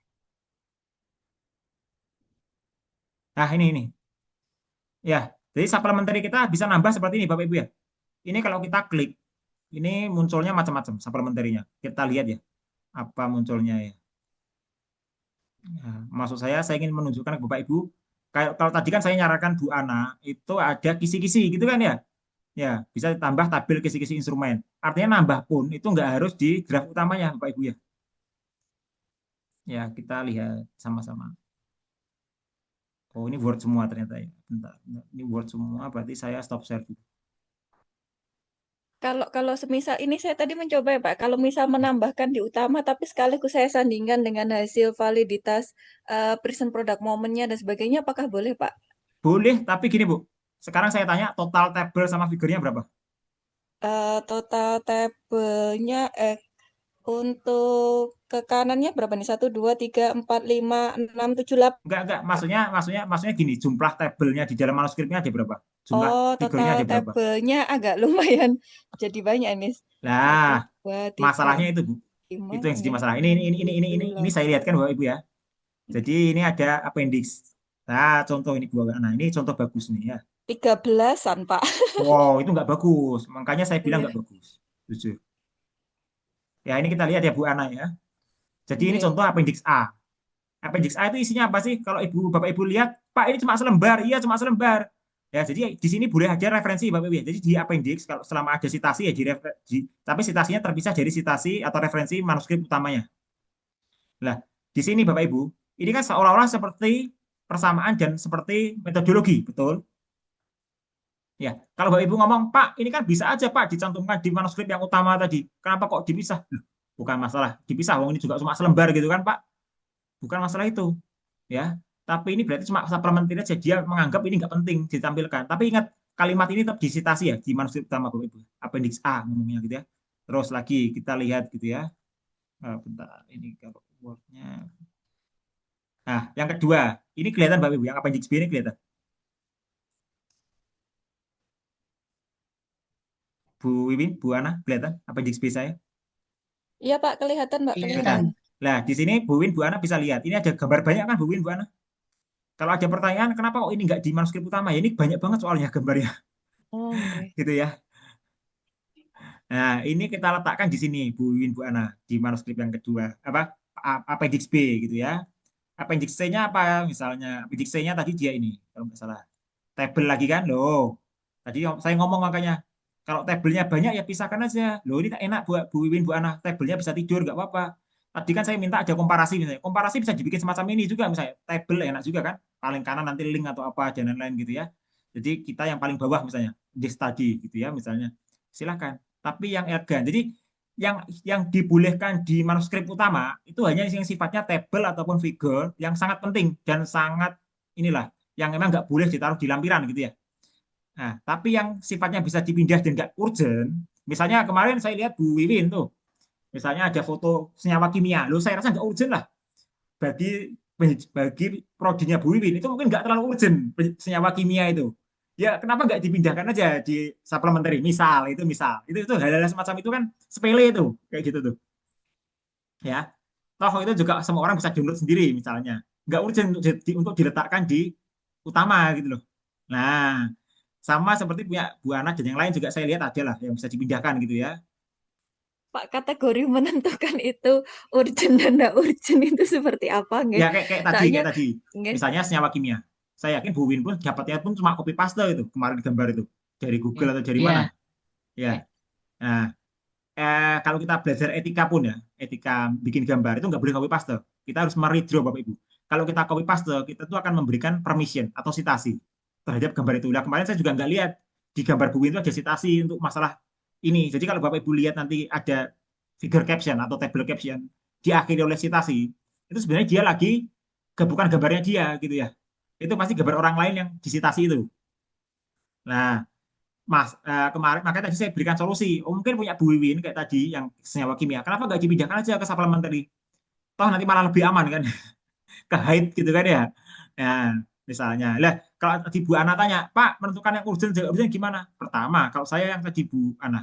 Nah, ini. Ya, jadi supplementary kita bisa nambah seperti ini Bapak Ibu ya. Ini kalau kita klik, Ini munculnya macam-macam supplementary-nya. Kita lihat ya, apa munculnya ya. Nah, maksud saya ingin menunjukkan ke Bapak Ibu, kalau tadi kan saya nyarankan Bu Ana, itu ada kisi-kisi gitu kan ya. Ya, bisa ditambah tabel kisi-kisi instrumen. Artinya nambah pun itu nggak harus di graf utamanya, Bapak Ibu ya. Ya, kita lihat sama-sama. Oh, ini Word semua ternyata ya. Bentar. Ini Word semua, berarti saya stop share dulu. Kalau semisal ini saya tadi mencoba ya Pak, kalau misal menambahkan di utama tapi sekaligus saya sandingkan dengan hasil validitas present product moment-nya dan sebagainya, apakah boleh Pak? Boleh, tapi gini Bu. Sekarang saya tanya total tabel sama figurnya berapa? Total tabelnya untuk ke kanannya berapa nih? 1, 2, 3, 4, 5, 6, 7, 8. Enggak, maksudnya gini, jumlah tabelnya di dalam manuskripnya ada berapa? Jumlah Oh, figurnya total ada berapa? tabelnya agak lumayan jadi banyak nih. 1, Nah, 2, 3, masalahnya itu Bu. 5, Itu yang jadi 6, masalah. 7, Ini saya lihatkan 8. Bapak Ibu ya. Jadi ini ada appendix. Nah, contoh ini gua. Nah, ini contoh bagus nih ya. 13-an Pak. Wow, itu nggak bagus. Makanya saya bilang Iya, nggak bagus. Jujur. Ya, ini kita lihat ya Bu Ana ya. Jadi ini iya. contoh appendix A. Appendix A itu isinya apa sih? Kalau Bapak Ibu lihat, Pak ini cuma selembar. Iya, cuma selembar. Ya, jadi di sini boleh ada referensi Bapak Ibu ya. Jadi di appendix kalau selama ada citasi ya tapi citasinya terpisah dari citasi atau referensi manuskrip utamanya. Nah, di sini Bapak Ibu, ini kan seolah-olah seperti persamaan dan seperti metodologi, betul? Ya, kalau Bapak Ibu ngomong, Pak, ini kan bisa aja Pak dicantumkan di manuskrip yang utama tadi. Kenapa kok dipisah? Bukan masalah dipisah, wong ini juga cuma selembar gitu kan Pak. Bukan masalah itu, ya. Tapi ini berarti cuma supplementary aja. Dia menganggap ini nggak penting ditampilkan. Tapi ingat, kalimat ini tetap disitasi ya di manuskrip utama Bapak Ibu. Appendix A ngomongnya gitu ya. Terus lagi kita lihat gitu ya. Bentar, ini kalau wordnya. Nah, yang kedua, ini kelihatan Bapak Ibu, yang appendix B ini kelihatan. Bu Wiwin, Bu Ana, kelihatan appendix B saya? Iya Pak, kelihatan Pak, Nah, kelihatan. Kelihatan. nah di sini Bu Win, Bu Ana bisa lihat. Ini ada gambar banyak kan Bu Win, Bu Ana? Kalau ada pertanyaan, kenapa kok ini nggak di manuskrip utama? Ya, ini banyak banget soalnya gambarnya, Oke. gitu ya. Nah, ini kita letakkan di sini, Bu Win, Bu Ana, di manuskrip yang kedua. Appendix B, gitu ya. Appendix C-nya apa? Misalnya, appendix C-nya tadi dia ini, kalau nggak salah. Tabel lagi kan, loh. Tadi saya ngomong makanya, kalau tabelnya banyak ya pisahkan aja. Loh, ini enak buat Bu Wiwin, Bu Ana. Tabelnya bisa tidur, nggak apa-apa. Tadi kan saya minta ada komparasi misalnya. Komparasi bisa dibikin semacam ini juga misalnya. Tabel enak juga kan. Paling kanan nanti link atau apa dan lain-lain gitu ya. Jadi kita yang paling bawah misalnya di study gitu ya misalnya. Silahkan. Tapi yang elegan. Jadi yang dibolehkan di manuskrip utama itu hanya yang sifatnya tabel ataupun figure yang sangat penting dan sangat inilah yang memang nggak boleh ditaruh di lampiran gitu ya. Nah, tapi yang sifatnya bisa dipindah dan nggak urgent, misalnya kemarin saya lihat Bu Wiwin tuh, misalnya ada foto senyawa kimia, loh saya rasa nggak urgent lah bagi bagi prodinya Bu Wiwin itu mungkin nggak terlalu urgent senyawa kimia itu. Ya kenapa nggak dipindahkan aja di supplementary? Misal itu hal-hal semacam itu kan sepele itu kayak gitu tuh, ya. Toh itu juga semua orang bisa download sendiri misalnya, nggak urgent untuk diletakkan di utama gitu loh. Nah, sama seperti punya Bu Ana dan yang lain juga saya lihat ada lah yang bisa dipindahkan gitu ya. Pak, kategori menentukan itu urgent dan tidak urgent itu seperti apa nggih? Ya kayak Soalnya tadi. nggih. Misalnya senyawa kimia. Saya yakin Bu Win pun dapatnya pun cuma copy paste itu kemarin di gambar itu dari Google atau dari mana. Iya. Ya. Nah, kalau kita belajar etika pun ya, etika bikin gambar itu nggak boleh copy paste. Kita harus meredraw Bapak Ibu. Kalau kita copy paste, kita tuh akan memberikan permission atau sitasi terhadap gambar itu. Nah, kemarin saya juga nggak lihat di gambar Bu Win itu ada sitasi untuk masalah ini. Jadi kalau Bapak Ibu lihat nanti ada figure caption atau table caption diakhiri oleh sitasi, itu sebenarnya dia lagi bukan gambarnya dia gitu ya. Itu pasti gambar orang lain yang disitasi itu. Nah, Mas, kemarin makanya tadi saya berikan solusi. Oh, mungkin punya Bu Wiwin kayak tadi yang senyawa kimia. Kenapa nggak dipindahkan aja ke supplementary? Toh nanti malah lebih aman kan, ke hide gitu kan ya. Nah, misalnya. Lah, kalau tadi Bu Ana tanya, Pak, menentukan yang urgent, gimana? Pertama, kalau saya yang tadi Bu Ana,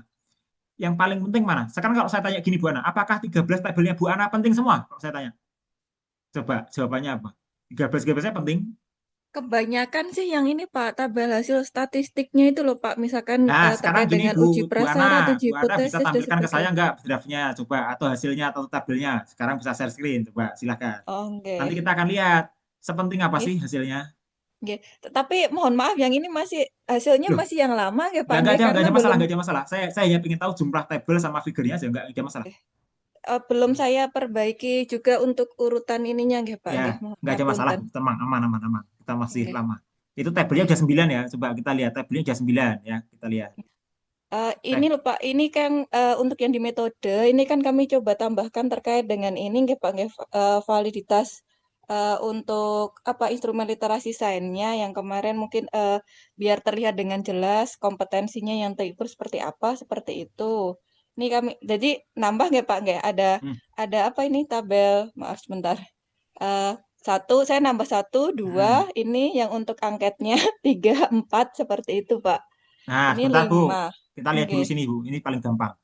yang paling penting mana? Sekarang kalau saya tanya gini Bu Ana, apakah 13 tabelnya Bu Ana penting semua? Kalau saya tanya. Coba jawabannya apa? 13 saya penting. Kebanyakan sih yang ini Pak, tabel hasil statistiknya itu loh Pak, misalkan Nah, sekarang terkait gini dengan uji Bu prasyarat, Ana, uji Bu Ana bisa hipotesis dan tampilkan ke saya sebagainya. nggak draftnya, coba, atau hasilnya atau tabelnya. Sekarang bisa share screen, coba, silakan. Oh, Nanti oke. kita akan lihat sepenting apa Nggih, sih hasilnya. nggih. Tapi mohon maaf yang ini masih hasilnya Loh, masih yang lama ya Pak nggih, nggak karena ada masalah, belum nggak ada masalah. Saya hanya ingin tahu jumlah tabel sama figurnya aja, nggak ada masalah. belum saya perbaiki juga untuk urutan ininya nggih Pak Ya, nggih, mohon nggak ada masalah, ngapunten. Bu. Tenang, aman, aman, aman. Kita masih Nggih, lama. Itu tabelnya nggih. udah 9 ya. Coba kita lihat tabelnya udah 9 ya. Kita lihat. Ini Eh, loh Pak, ini kan untuk yang di metode, ini kan kami coba tambahkan terkait dengan ini nggih Pak nggih, validitas untuk apa instrumen literasi sainnya yang kemarin mungkin biar terlihat dengan jelas kompetensinya yang terukur seperti apa, seperti itu. Ini kami jadi nambah nggak Pak nggak hmm, ada apa ini tabel, maaf sebentar. Eh, satu, saya nambah satu, dua, hmm. ini yang untuk angketnya tiga, empat seperti itu Pak. Nah, Ini sebentar, Bu. lima. Kita lihat dulu Nggih, sini, Bu. Ini paling gampang.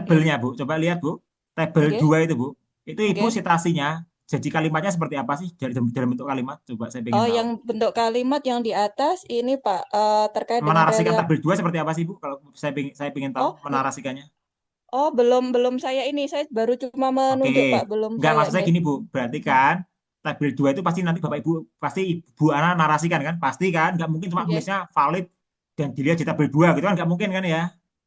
nggih, Tabelnya, Bu. Coba lihat, Bu. Tabel nggih, 2 itu, Bu. Itu Ibu nggih. citasinya. Jadi kalimatnya seperti apa sih? Dalam bentuk kalimat. Coba saya pengen Oh, tahu. yang bentuk kalimat yang di atas ini Pak terkait dengan Menarasikan reliab. tabel 2 seperti apa sih, Bu? Kalau saya pengen tahu Oh, menarasikannya. oh belum belum saya ini. Saya baru cuma Oke, menunjuk Pak, belum nggak saya maksud saya nggih. gini Bu, berarti kan tabel 2 itu pasti nanti Bapak Ibu, pasti Ibu Ana narasikan kan, pasti kan, nggak mungkin cuma Nggih, nulisnya valid dan dilihat di tabel 2 gitu kan, nggak mungkin kan ya.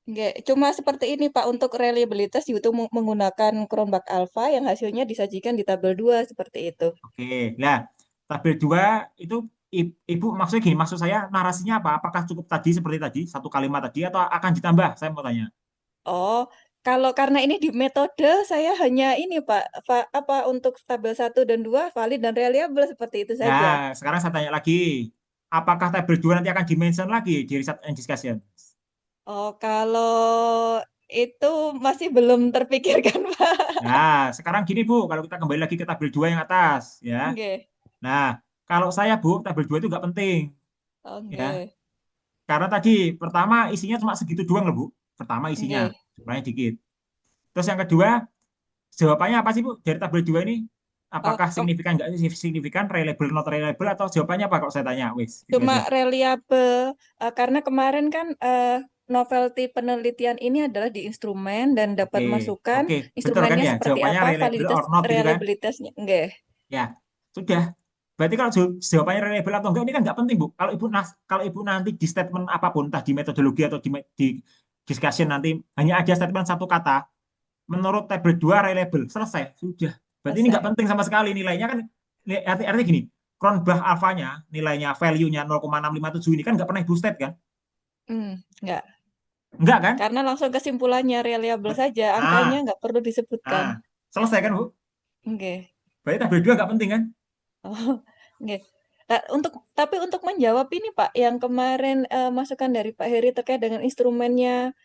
nggih. Cuma seperti ini Pak untuk reliabilitas itu menggunakan Cronbach Alpha yang hasilnya disajikan di tabel 2 seperti itu. Oke, nah tabel 2 itu Ibu maksudnya gini, maksud saya narasinya apa? Apakah cukup tadi seperti tadi, satu kalimat tadi atau akan ditambah? Saya mau tanya. Oh, kalau karena ini di metode saya hanya ini Pak, apa untuk tabel satu dan 2 valid dan reliable seperti itu saja. Nah, sekarang saya tanya lagi, apakah tabel 2 nanti akan dimention lagi di research and discussion? Oh, kalau itu masih belum terpikirkan, Pak. Nah, sekarang gini Bu, kalau kita kembali lagi ke tabel 2 yang atas, ya. Nggih. Nah, kalau saya Bu, tabel 2 itu nggak penting, Oh, ya. nggih. Karena tadi, pertama isinya cuma segitu doang loh Bu. Pertama isinya, Nggih. jumlahnya dikit. Terus yang kedua, jawabannya apa sih Bu dari tabel 2 ini? Oh, Apakah signifikan nggak sih? Signifikan, reliable, not reliable, atau jawabannya apa kalau saya tanya? Wis, itu cuma aja. reliable karena kemarin kan novelty penelitian ini adalah di instrumen dan dapat Oke, masukan oke. Betul kan instrumennya ya? seperti Jawabannya apa, reliable validitas or not gitu kan? reliabilitasnya. Nggih. Ya, sudah. Berarti kalau jawabannya reliable atau enggak ini kan nggak penting, Bu. Kalau Ibu nanti di statement apapun, entah di metodologi atau di discussion nanti hanya ada statement satu kata, menurut tabel 2 reliable, selesai, sudah. Berarti ini nggak Selesai. penting sama sekali nilainya kan. Artinya gini, Cronbach alfanya, nilainya, value-nya 0,657 ini kan nggak pernah Ibu state kan? Enggak. Enggak kan? Karena langsung kesimpulannya reliable saja, angkanya Ah, nggak perlu disebutkan. ah, selesai kan, Bu? Nggih. Berarti tabel 2 nggak penting kan? Oh, nggih. Nah, tapi untuk menjawab ini Pak, yang kemarin masukan dari Pak Heri terkait dengan instrumennya,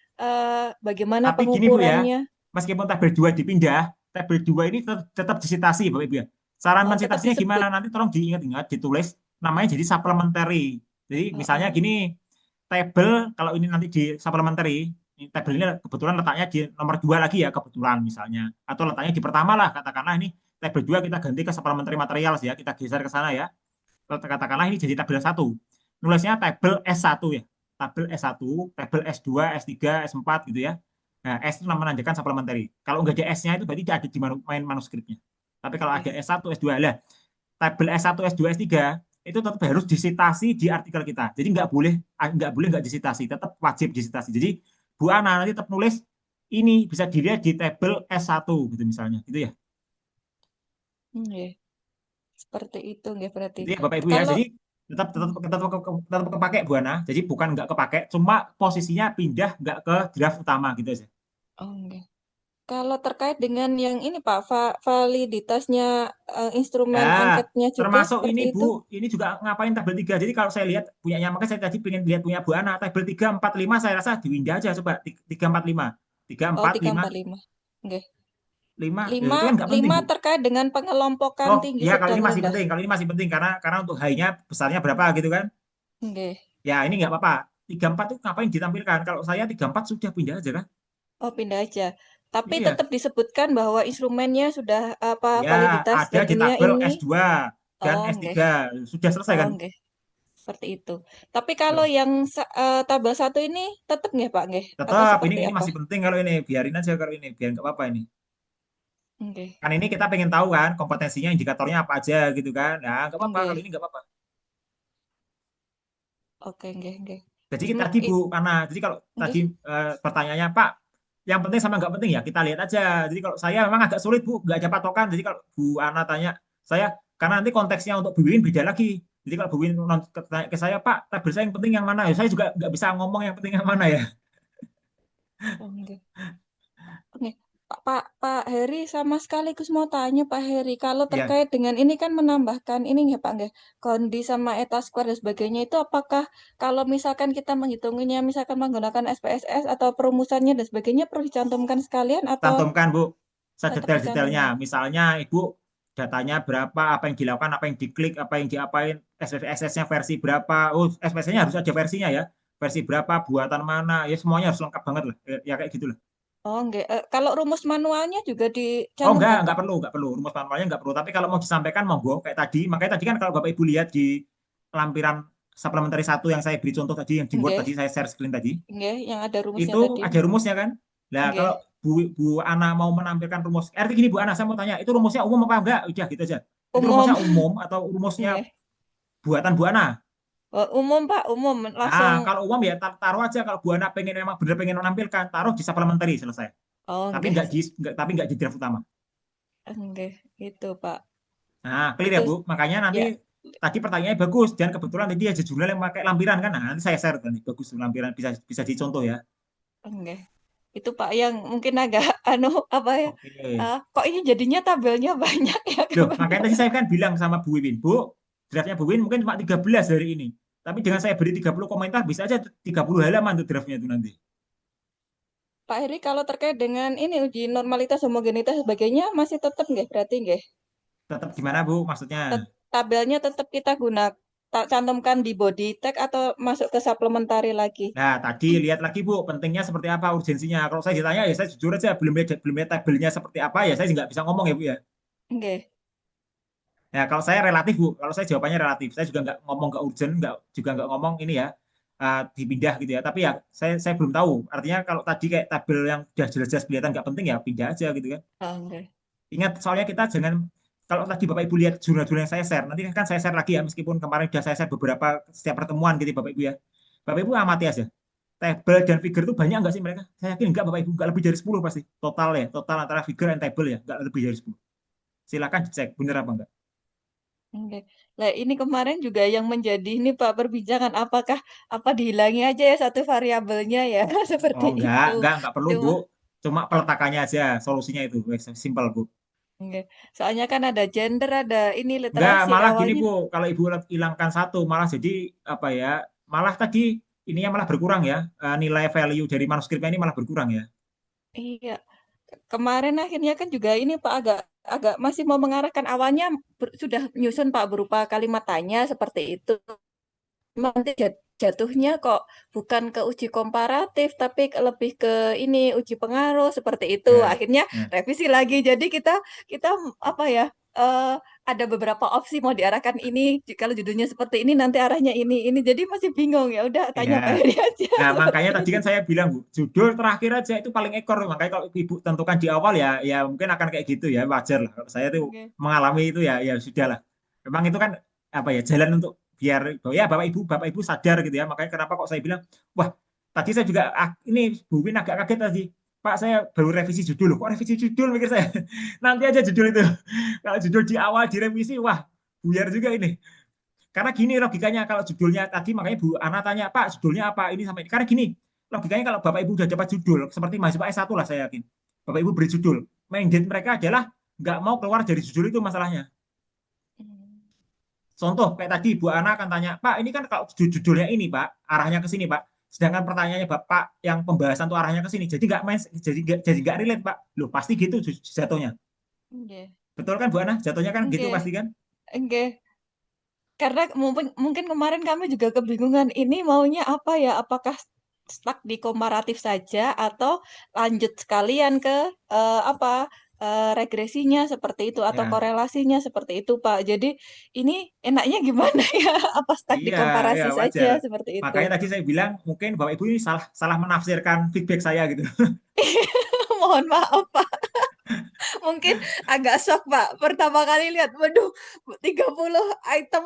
bagaimana Tapi gini Bu ya, pengukurannya? meskipun tabel 2 dipindah, tabel 2 ini tetap disitasi Bapak Ibu ya. Cara Oh, tetap mensitasinya disebut. gimana? Nanti tolong diingat-ingat, ditulis namanya jadi supplementary. Jadi Oh, misalnya oh, gini, tabel kalau ini nanti di supplementary, ini tabel ini kebetulan letaknya di nomor 2 lagi ya kebetulan misalnya. Atau letaknya di pertama lah, katakanlah ini tabel 2 kita ganti ke supplementary materials ya, kita geser ke sana ya. Katakanlah ini jadi tabel 1. Nulisnya tabel S1 ya. Tabel S1, tabel S2, S3, S4 gitu ya. Nah, S itu menandakan supplementary. Kalau nggak ada S-nya itu berarti ada di main manuskripnya. Tapi kalau ada oke. S1, S2, lah tabel S1, S2, S3 itu tetap harus disitasi di artikel kita. Jadi nggak boleh nggak disitasi, tetap wajib disitasi. Jadi Bu Ana nanti tetap nulis ini bisa dilihat di tabel S1 gitu misalnya, gitu ya. Nggih. Seperti itu nggih berarti. Gitu ya Bapak Ibu ya. Kalau Jadi tetap tetap tetap tetap kepake Bu Ana. Jadi bukan nggak kepake, cuma posisinya pindah nggak ke draft utama gitu aja. oh, nggih. Kalau terkait dengan yang ini Pak, validitasnya instrumen Ya, angketnya juga termasuk seperti ini itu? Bu, ini juga ngapain tabel 3. Jadi kalau saya lihat punyanya, maka saya tadi pengen lihat punya Bu Ana, tabel 3, 4, 5 saya rasa diwinda aja coba 3, 4, 5. 3, Oh, 4, tiga 5, empat lima. Nggih. 5. Ya, Lima itu kan nggak penting lima Bu. terkait dengan pengelompokan Oh tinggi ya, kalau sedang ini masih rendah. penting, karena untuk high-nya besarnya berapa gitu kan. Nggih. Ya, ini nggak apa-apa. 3, 4 itu ngapain ditampilkan? Kalau saya 3, 4 sudah pindah aja kan. Oh, pindah aja. Tapi Iya. tetap disebutkan bahwa instrumennya sudah apa Ya, validitas ada dan di ininya tabel ini. S2. kan Oh, S3 nggih. sudah selesai Oh, kan. nggih. Seperti itu. Tapi kalau yang tabel 1 ini tetap nggih, Pak, nggih? Atau Tetap seperti ini apa? masih penting kalau ini biarin aja kalau ini biar nggak apa-apa ini. Nggih. Kan ini kita pengen tahu kan kompetensinya indikatornya apa aja gitu kan. Nah, nggak apa-apa kalau Nggih. ini nggak apa-apa. Oke, nggih, nggih. Jadi Hmm, tadi Bu Ana, jadi kalau nggih. tadi pertanyaannya Pak, yang penting sama nggak penting ya kita lihat aja. Jadi kalau saya memang agak sulit Bu, nggak ada patokan. Jadi kalau Bu Ana tanya saya, karena nanti konteksnya untuk Bu Win beda lagi. Jadi kalau Bu Win tanya ke saya, Pak, tabel saya yang penting yang mana? Ya, saya juga nggak bisa ngomong yang penting yang mana ya. Oh, nggih. Oke, Pak Heri sama sekaligus mau tanya Pak Heri, kalau Iya, terkait dengan ini kan menambahkan ini nggak Pak nggak, kondi sama eta square dan sebagainya itu apakah kalau misalkan kita menghitunginya misalkan menggunakan SPSS atau perumusannya dan sebagainya perlu dicantumkan sekalian atau cantumkan Bu, tetap sedetail-detailnya. dicantumkan? Misalnya Ibu datanya berapa, apa yang dilakukan, apa yang diklik, apa yang diapain, SPSS-nya versi berapa. Oh, SPSS-nya harus ada versinya ya. Versi berapa, buatan mana, ya semuanya harus lengkap banget lah. Ya kayak gitu lah. Oh nggak, kalau rumus manualnya juga Oh dicantumkan Pak? enggak perlu. Rumus manualnya enggak perlu. Tapi kalau mau disampaikan monggo kayak tadi. Makanya tadi kan kalau Bapak Ibu lihat di lampiran supplementary 1 yang saya beri contoh tadi, yang di Word Nggih, tadi, saya share screen tadi, nggih, yang ada rumusnya itu tadi. ada rumusnya kan. Nah, kalau Nggih, Bu Ana mau menampilkan rumus, arti gini Bu Ana, saya mau tanya, itu rumusnya umum apa enggak? Udah gitu aja. Itu umum. rumusnya umum atau rumusnya Nggih. buatan Bu Ana? Oh, umum Pak, umum Nah, langsung. kalau umum ya taruh aja kalau Bu Ana pengen memang benar pengen menampilkan, taruh di supplementary selesai. Oh Tapi nggih, enggak di draft utama. nggih, itu Pak. Nah, clear ya Itu Bu. Makanya nanti ya, tadi pertanyaannya bagus dan kebetulan tadi ada jurnal yang pakai lampiran kan. Nah, nanti saya share nanti bagus lampiran bisa bisa dicontoh ya. enggak. Itu Pak yang mungkin agak anu apa ya? Oke. Kok ini jadinya tabelnya banyak ya Loh, makanya tadi kebanyakan. saya kan bilang sama Bu Wiwin, Bu, draftnya Bu Wiwin mungkin cuma 13 hari ini. Tapi dengan saya beri 30 komentar bisa aja 30 halaman tuh draftnya itu nanti. Pak Heri kalau terkait dengan ini uji normalitas homogenitas sebagainya masih tetap nggak berarti nggak? Tetap gimana Bu maksudnya? Tabelnya tetap kita cantumkan di body tag atau masuk ke supplementary lagi? Nah, tadi lihat lagi Bu, pentingnya seperti apa urgensinya. Kalau saya ditanya ya saya jujur aja belum lihat tabelnya seperti apa ya saya nggak bisa ngomong ya Bu ya. Enggak. Ya, kalau saya relatif, Bu. Kalau saya jawabannya relatif. Saya juga nggak ngomong nggak urgent, nggak juga nggak ngomong ini ya dipindah gitu ya. Tapi ya saya belum tahu. Artinya kalau tadi kayak tabel yang sudah jelas-jelas kelihatan nggak penting ya pindah aja gitu kan. Oh, enggak. Ingat soalnya kita jangan kalau tadi Bapak Ibu lihat jurnal-jurnal yang saya share, nanti kan saya share lagi ya meskipun kemarin sudah saya share beberapa setiap pertemuan gitu Bapak Ibu ya. Bapak Ibu amati aja. Tabel dan figure itu banyak nggak sih mereka? Saya yakin nggak Bapak Ibu, nggak lebih dari 10 pasti. Total ya, total antara figure dan table ya, nggak lebih dari 10. Silakan dicek bener apa enggak. Oke. Nah, ini kemarin juga yang menjadi ini Pak perbincangan apakah apa dihilangi aja ya satu variabelnya ya seperti Oh itu. enggak perlu Bu. Cuma Cuma peletakannya aja, solusinya itu simple Bu. oke. Soalnya kan ada gender, ada ini Enggak, literasi malah gini awalnya. Bu, kalau Ibu hilangkan satu, malah jadi apa ya? Malah tadi ininya malah berkurang ya. Nilai value dari manuskripnya ini malah berkurang ya. Iya. Kemarin akhirnya kan juga ini Pak agak agak masih mau mengarahkan awalnya sudah menyusun Pak berupa kalimat tanya seperti itu. Nanti jatuhnya kok bukan ke uji komparatif tapi lebih ke ini uji pengaruh seperti itu. Ya, Akhirnya ya. revisi lagi. Jadi kita kita apa ya? eh ada beberapa opsi mau diarahkan ini. Kalau judulnya seperti ini nanti arahnya ini. Jadi masih bingung ya. Udah tanya Pak Ya. Heri aja Nah, seperti makanya tadi itu. kan saya bilang Bu, judul terakhir aja itu paling ekor. Makanya kalau Ibu tentukan di awal ya, ya mungkin akan kayak gitu ya, wajar lah. Kalau saya tuh Oke. mengalami itu ya, ya sudah lah. Memang itu kan apa ya jalan untuk biar ya Bapak Ibu sadar gitu ya. Makanya kenapa kok saya bilang, wah tadi saya juga ini Bu Win agak kaget tadi. Pak saya baru revisi judul, kok revisi judul mikir saya. Nanti aja judul itu. Kalau judul di awal direvisi, wah buyar juga ini. Karena gini logikanya kalau judulnya tadi makanya Bu Ana tanya, Pak judulnya apa ini sampai ini. Karena gini logikanya kalau Bapak Ibu sudah dapat judul seperti mahasiswa S1 lah saya yakin. Bapak Ibu beri judul. Mandate mereka adalah nggak mau keluar dari judul itu masalahnya. Hmm. Contoh kayak tadi Bu Ana akan tanya, Pak ini kan kalau judulnya ini Pak, arahnya ke sini Pak. Sedangkan pertanyaannya Bapak yang pembahasan tuh arahnya ke sini. Jadi nggak relate Pak. Loh pasti gitu jatuhnya. Oke. Betul kan Bu Ana? Jatuhnya kan gitu Oke. pasti kan? Oke. Karena mungkin mungkin kemarin kami juga kebingungan ini maunya apa ya? Apakah stuck di komparatif saja atau lanjut sekalian ke apa? regresinya seperti itu atau Ya, korelasinya seperti itu, Pak. Jadi ini enaknya gimana ya? Apa teknik iya, ya komparasi saja wajar. seperti itu? Makanya tadi saya bilang mungkin Bapak Ibu ini salah salah menafsirkan feedback saya gitu. Mohon maaf, Pak. Mungkin agak shock, Pak. Pertama kali lihat, waduh, 30 item.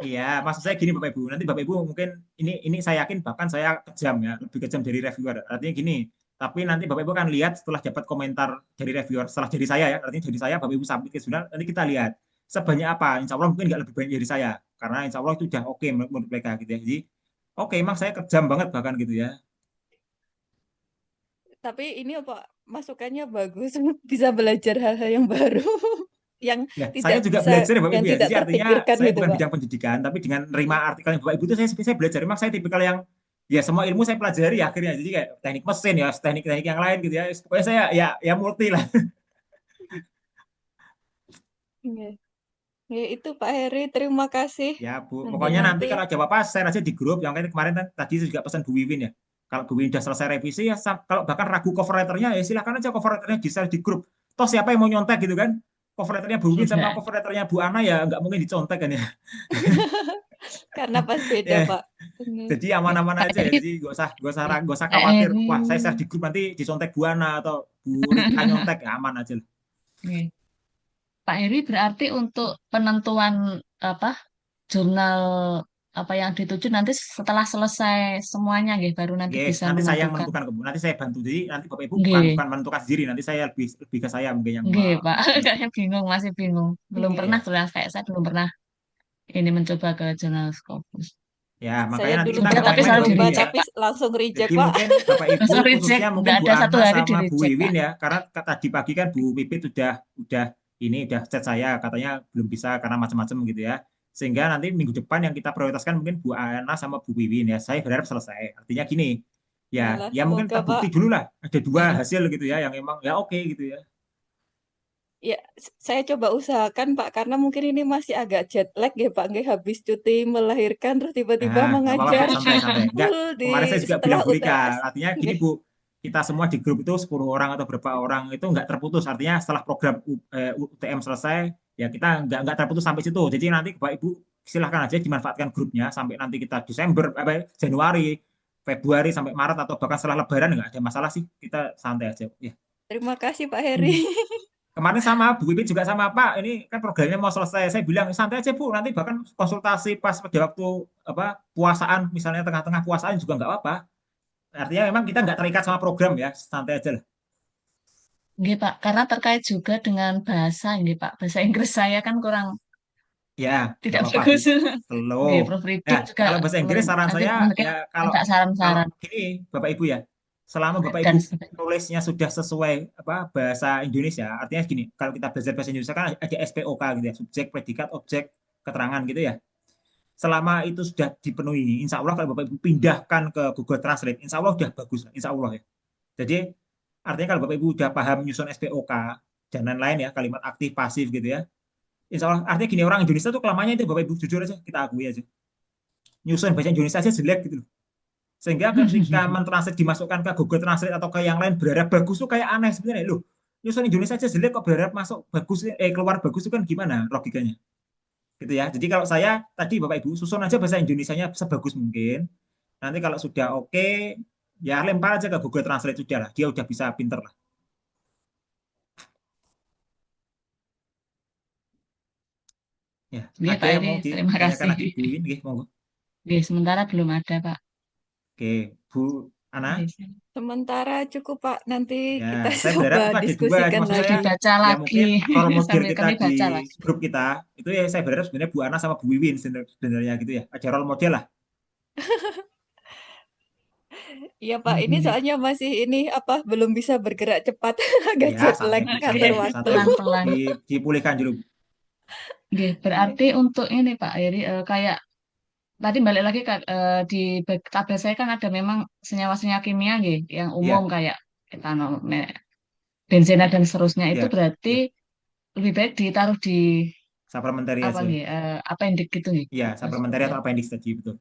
Iya, maksud saya gini Bapak Ibu. Nanti Bapak Ibu mungkin ini saya yakin bahkan saya kejam ya, lebih kejam dari reviewer. Artinya gini, tapi nanti Bapak Ibu akan lihat setelah dapat komentar dari reviewer, setelah dari saya ya, artinya dari saya Bapak Ibu submit ke jurnal, nanti kita lihat sebanyak apa. Insya Allah mungkin nggak lebih banyak dari saya, karena Insya Allah itu udah oke menurut mereka gitu ya. Jadi oke, emang saya kejam banget bahkan gitu ya. Tapi ini apa masukannya bagus, bisa belajar hal-hal yang baru, yang Ya, saya tidak juga bisa, belajar ya Bapak yang Ibu ya. tidak Jadi artinya terpikirkan saya gitu, bukan Pak. bidang pendidikan, tapi dengan nerima artikel Bapak Ibu itu saya belajar. Memang saya tipikal yang ya semua ilmu saya pelajari akhirnya. Jadi kayak teknik mesin ya, teknik-teknik yang lain gitu ya. Pokoknya saya ya multi lah. Iya. Ya, itu Pak Heri, terima kasih. Ya Bu, Nanti pokoknya nanti nanti kalau ada apa-apa share aja di grup. Yang kayak kemarin tadi saya juga pesan Bu Wiwin ya. Kalau Bu Wiwin udah selesai revisi ya, kalau bahkan ragu cover letternya ya silahkan aja cover letternya di share di grup. Toh siapa yang mau nyontek gitu kan? Cover letternya Bu Wiwin sama cover letternya Bu Ana ya nggak mungkin dicontek kan ya. karena pas beda, Ya, Pak. Benar. jadi aman-aman Pak aja ya. Eri, Jadi nggak usah Pak khawatir. Eri, Wah, saya share di grup nanti disontek Bu Ana atau Bu Rika nyontek ya, aman aja lah. Oke. Pak Eri berarti untuk penentuan apa jurnal apa yang dituju nanti setelah selesai semuanya nggih, baru nanti Yes, bisa nanti saya yang menentukan. menentukan ke Bu. Nanti saya bantu. Jadi nanti Bapak Ibu bukan Nggih, bukan menentukan sendiri. Nanti saya lebih lebih ke saya mungkin yang nggih Pak. menentukan. Kayaknya bingung, masih bingung. Belum Iya. pernah Ya, tuh kayak saya belum pernah ini mencoba ke jurnal Scopus. ya makanya Saya nanti dulu kita Sudah nggak pernah tapi main-main selalu Bapak mencoba Ibu ya. di-reject tapi Pak. langsung reject, Jadi Pak. mungkin Bapak Ibu Langsung reject, khususnya nggak mungkin Bu ada satu Ana hari sama Bu di-reject Pak. Wiwin ya, karena tadi pagi kan Bu Pipit udah ini udah chat saya katanya belum bisa karena macam-macam gitu ya. Sehingga nanti minggu depan yang kita prioritaskan mungkin Bu Ana sama Bu Wiwin ya. Saya berharap selesai. Artinya gini, Yalah, ya mungkin semoga, Pak. terbukti dulu lah. Ada dua Iya. hasil gitu ya yang emang ya oke gitu ya. Ya, saya coba usahakan, Pak, karena mungkin ini masih agak jet lag ya, Pak. Nggak habis cuti melahirkan, terus tiba-tiba Nah, nggak apa-apa Bu, mengajar santai-santai. Enggak, full di kemarin saya juga bilang setelah Bu Rika, UTS. artinya gini Nggih. Bu, kita semua di grup itu 10 orang atau berapa orang itu nggak terputus. Artinya setelah program UTM selesai, ya kita nggak terputus sampai situ. Jadi nanti Bapak Ibu silahkan aja dimanfaatkan grupnya sampai nanti kita Desember, Januari, Februari sampai Maret atau bahkan setelah Lebaran nggak ada masalah sih. Kita santai aja. Ya. Terima kasih, Pak Heri. Hmm. Kemarin sama Bu Pipin juga sama Pak, ini kan programnya mau selesai. Saya bilang santai aja Bu, nanti bahkan konsultasi pas pada waktu apa puasaan, misalnya tengah-tengah puasaan juga nggak apa-apa. Artinya memang kita nggak terikat sama program ya, santai aja lah. Nggih Pak, karena terkait juga dengan bahasa nggih Pak. Bahasa Inggris saya kan kurang Ya, nggak tidak apa-apa Bu. bagus. Slow. Nggih, Nah, proofreading juga kalau bahasa Inggris saran nanti saya mungkin ya kalau ada kalau saran-saran gini Bapak Ibu ya, selama Bapak Ibu dan sebagainya. nulisnya sudah sesuai apa bahasa Indonesia, artinya gini, kalau kita belajar bahasa Indonesia kan ada SPOK gitu ya, subjek, predikat, objek, keterangan gitu ya. Selama itu sudah dipenuhi, insya Allah kalau Bapak Ibu pindahkan ke Google Translate, insya Allah sudah bagus, insya Allah ya. Jadi artinya kalau Bapak Ibu sudah paham nyusun SPOK dan lain-lain ya, kalimat aktif, pasif gitu ya, insya Allah artinya gini orang Indonesia tuh kelamannya itu Bapak Ibu jujur aja kita akui aja, nyusun bahasa Indonesia aja jelek gitu loh. Sehingga ketika mentranslate dimasukkan ke Google Translate atau ke yang lain berharap bagus tuh kayak aneh sebenarnya loh. Nyusun Indonesia aja jelek kok berharap masuk bagus keluar bagus itu kan gimana logikanya? Gitu ya. Jadi kalau saya tadi Bapak Ibu susun aja bahasa Indonesianya sebagus mungkin. Nanti kalau sudah oke, ya lempar aja ke Google Translate sudah lah. Dia udah bisa pinter lah. Ya, Nggih ada Pak yang Eri, mau terima ditanyakan kasih. lagi Bu Win, nggih, monggo. Nggih, sementara belum ada Pak. Oke, Bu Ana. Nggih, Sementara cukup, Pak. Nanti Ya, kita saya berharap coba itu ada dua. diskusikan Maksud sambil saya lagi. dibaca ya lagi, mungkin role model sambil kita kami di baca lagi. grup kita itu ya saya berharap sebenarnya Bu Ana sama Bu Wiwin sebenarnya gitu ya. Ada role model lah. Iya, Pak. Ini Nggih. soalnya masih ini apa belum bisa bergerak cepat, agak Ya, jet lag santai Bu, Oke, santai ngatur Bu, waktu. santai Bu. pelan-pelan. Dipulihkan dulu. Nggih, berarti untuk ini Pak Eri kayak tadi balik lagi di tabel saya kan ada memang senyawa-senyawa kimia nggih, yang umum Ya, kayak etanol, benzena dan seterusnya itu ya, berarti ya. lebih baik ditaruh di Supplementary apa aja. nggih, appendix gitu nggih. Ya, supplementary atau appendix tadi betul.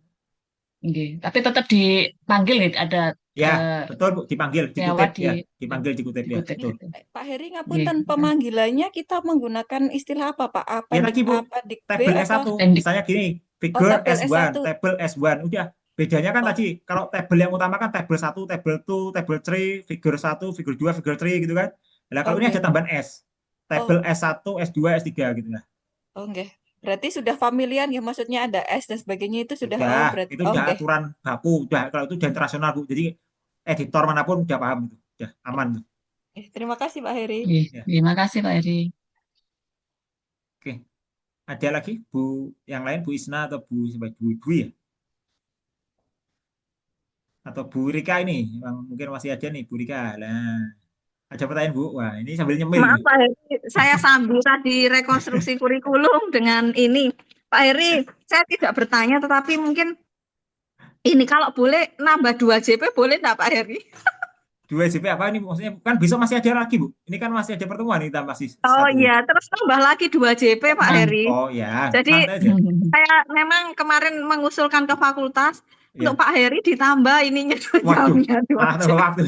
Nggih. Tapi tetap dipanggil nggih, ada Ya, eh, betul Bu, dipanggil, lewat dikutip ya, dipanggil, dikutip ya, dikutip betul. gitu. Pak Heri, Nggih, ngapunten, heeh. pemanggilannya kita menggunakan istilah apa, Pak? Ya Apendik tadi Bu, A, apendik B, tabel atau S1, Pendik. misalnya gini, oh figure tabel S1, S1? tabel S1, udah. Bedanya kan Oh, tadi, kalau tabel yang utama kan tabel 1, tabel 2, tabel 3, figure 1, figure 2, figure 3 gitu kan. Nah, kalau ini ada oke. tambahan S, tabel Oh, S1, S2, S3 gitu lah. oke. Berarti sudah familiar ya, maksudnya ada S dan sebagainya itu sudah, oh Sudah, berarti, itu udah oke. aturan baku, udah kalau itu udah internasional Bu. Jadi editor manapun udah paham itu, udah aman tuh. Terima kasih Pak Heri. Nggih, Ya, terima kasih Pak Eri. oke. Ada lagi Bu yang lain, Bu Isna atau Bu siapa? Bu Dwi ya? Atau Bu Rika ini, yang mungkin masih ada nih Bu Rika. Nah, ada pertanyaan Bu. Wah, ini sambil nyemil Maaf ini. Pak Heri, saya sambil tadi rekonstruksi kurikulum dengan ini. Pak Heri, saya tidak bertanya, tetapi mungkin ini kalau boleh nambah 2 JP boleh enggak Pak Heri? 2 JP apa ini maksudnya? Kan besok masih ada lagi Bu. Ini kan masih ada pertemuan, kita masih Oh satu ini. iya, terus tambah lagi 2 JP Pak Tenang. Heri. Oh ya, Jadi santai aja. saya memang kemarin mengusulkan ke fakultas untuk Ya. Pak Heri ditambah ininya Waduh, jamnya 2 malah tambah JP. waktu.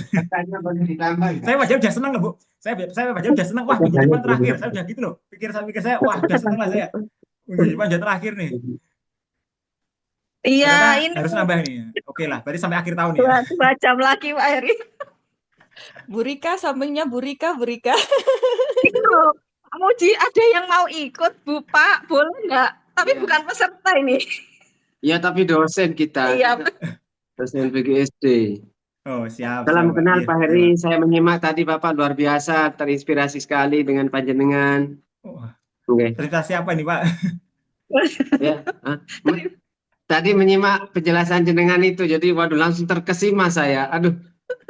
Saya wajar udah seneng loh Bu. Saya wajar udah seneng. Wah, minggu depan terakhir. Saya udah gitu loh. Pikir saya, wah udah seneng lah saya. Minggu depan udah terakhir nih. Iya, Ternyata ini harus nambah nih. Oke lah, berarti sampai akhir tahun ya. 2 jam lagi Pak Heri. Bu Rika, sampingnya Bu Rika, Bu Rika. Itu, Pak Muji ada yang mau ikut Bu Pak, boleh nggak? Tapi Ya. bukan peserta ini. Ya, tapi dosen kita, Iya, dosen PGSD. Oh, siap, Salam siap, Pak. kenal Iya, Pak iya, Heri, Pak. saya menyimak tadi Bapak luar biasa, terinspirasi sekali dengan panjenengan. Oh, Oke, cerita siapa nih, Pak? ya. Tadi menyimak penjelasan jenengan itu, jadi waduh langsung terkesima saya. Aduh,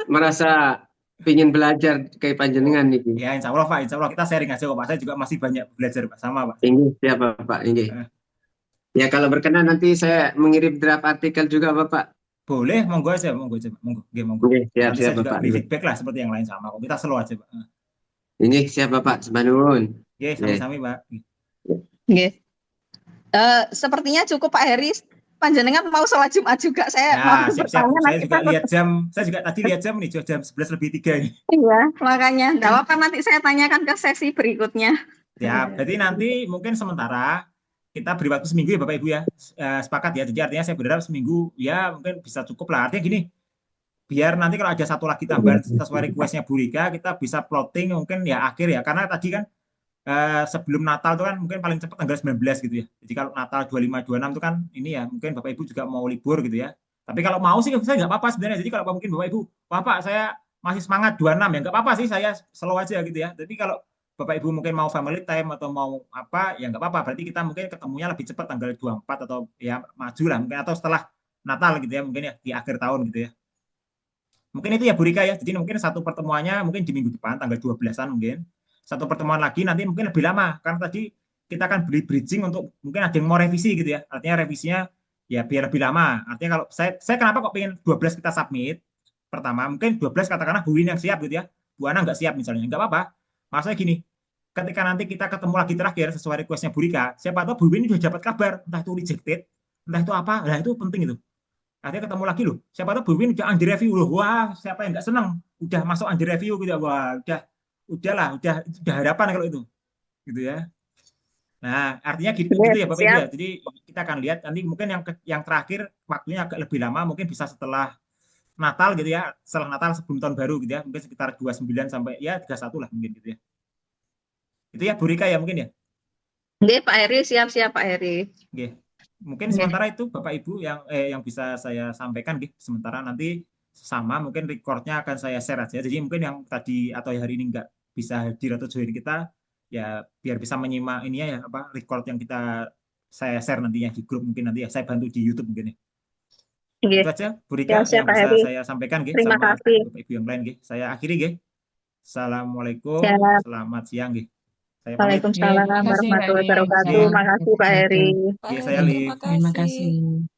merasa ingin belajar kayak panjenengan nih. Ya, insya Allah, Pak. Insya Allah kita sharing aja kok, Pak. Saya juga masih banyak belajar, Pak. Sama, Pak. Ini siapa Bapak? Ini. Eh, Ya kalau berkenan nanti saya mengirim draft artikel juga Bapak. Boleh, monggo aja, monggo aja, Pak. Monggo, oke, monggo. Oke, siap Nanti siap saya juga Bapak. beri feedback lah seperti yang lain sama kok. Kita slow aja, Pak. Ini siap Bapak, sebanun. Oke, sami-sami, Pak. Nggih. Sepertinya cukup Pak Heri. Panjenengan mau sholat Jumat juga. Saya Ya, mau siap-siap. bertanya Saya nanti juga takut. lihat jam. Saya juga tadi lihat jam nih, jam 11:03 ini. Iya, makanya enggak apa-apa nanti saya tanyakan ke sesi berikutnya. Ya, berarti nanti mungkin sementara kita beri waktu seminggu ya Bapak Ibu ya. Sepakat ya. Jadi artinya saya berharap seminggu ya mungkin bisa cukup lah. Artinya gini, biar nanti kalau ada satu lagi tambahan sesuai requestnya Bu Rika, kita bisa plotting mungkin ya akhir ya. Karena tadi kan sebelum Natal itu kan mungkin paling cepat tanggal 19 gitu ya. Jadi kalau Natal 25, 26 itu kan ini ya mungkin Bapak Ibu juga mau libur gitu ya. Tapi kalau mau sih saya nggak apa-apa sebenarnya. Jadi kalau mungkin Bapak Ibu, Bapak saya masih semangat 26 ya nggak apa-apa sih, saya slow aja gitu ya. Tapi kalau Bapak Ibu mungkin mau family time atau mau apa ya nggak apa-apa. Berarti kita mungkin ketemunya lebih cepat tanggal 24 atau ya maju lah mungkin atau setelah Natal gitu ya mungkin ya di akhir tahun gitu ya. Mungkin itu ya Bu Rika ya. Jadi mungkin satu pertemuannya mungkin di minggu depan tanggal 12-an mungkin. Satu pertemuan lagi nanti mungkin lebih lama karena tadi kita akan beli bridging untuk mungkin ada yang mau revisi gitu ya. Artinya revisinya ya biar lebih lama. Artinya kalau saya kenapa kok pengen 12 kita submit? Pertama, mungkin 12 katakanlah Bu Win yang siap gitu ya. Bu Ana nggak siap misalnya. Nggak apa-apa. Maksudnya gini, ketika nanti kita ketemu lagi terakhir sesuai requestnya Bu Rika, siapa tahu Bu Win sudah dapat kabar, entah itu rejected, entah itu apa, nah itu penting itu. Artinya ketemu lagi loh. Siapa tahu Bu Win udah under review loh. Wah, siapa yang nggak senang? Udah masuk under review gitu. Wah, udahlah, udah harapan kalau itu. Gitu ya. Nah, artinya gitu ya Bapak Ibu ya. Jadi kita akan lihat nanti mungkin yang terakhir waktunya agak lebih lama, mungkin bisa setelah Natal gitu ya. Setelah Natal sebelum tahun baru gitu ya. Mungkin sekitar 29 sampai ya 31 lah mungkin gitu ya. Itu ya Bu Rika ya mungkin ya. Nggih, Pak Heri, siap-siap Pak Heri. Nggih. Mungkin sementara itu Bapak Ibu yang bisa saya sampaikan nggih. Sementara nanti sama mungkin recordnya akan saya share aja. Jadi mungkin yang tadi atau hari ini nggak bisa hadir atau join kita ya biar bisa menyimak ini ya apa record yang saya share nantinya di grup mungkin nanti ya saya bantu di YouTube mungkin ya. Nggih. Itu aja Bu Rika Siap, yang Pak bisa Heri. saya sampaikan nggih Terima sama kasih. Bapak Ibu yang lain nggih. Saya akhiri nggih. Assalamualaikum, Siap. selamat siang nggih. Saya pamit. Waalaikumsalam Terima kasih Pak warahmatullahi Heri. wabarakatuh. Nggih. Makasih Pak Heri. Pak Nggih, Heri, saya terima live. Terima kasih. kasih.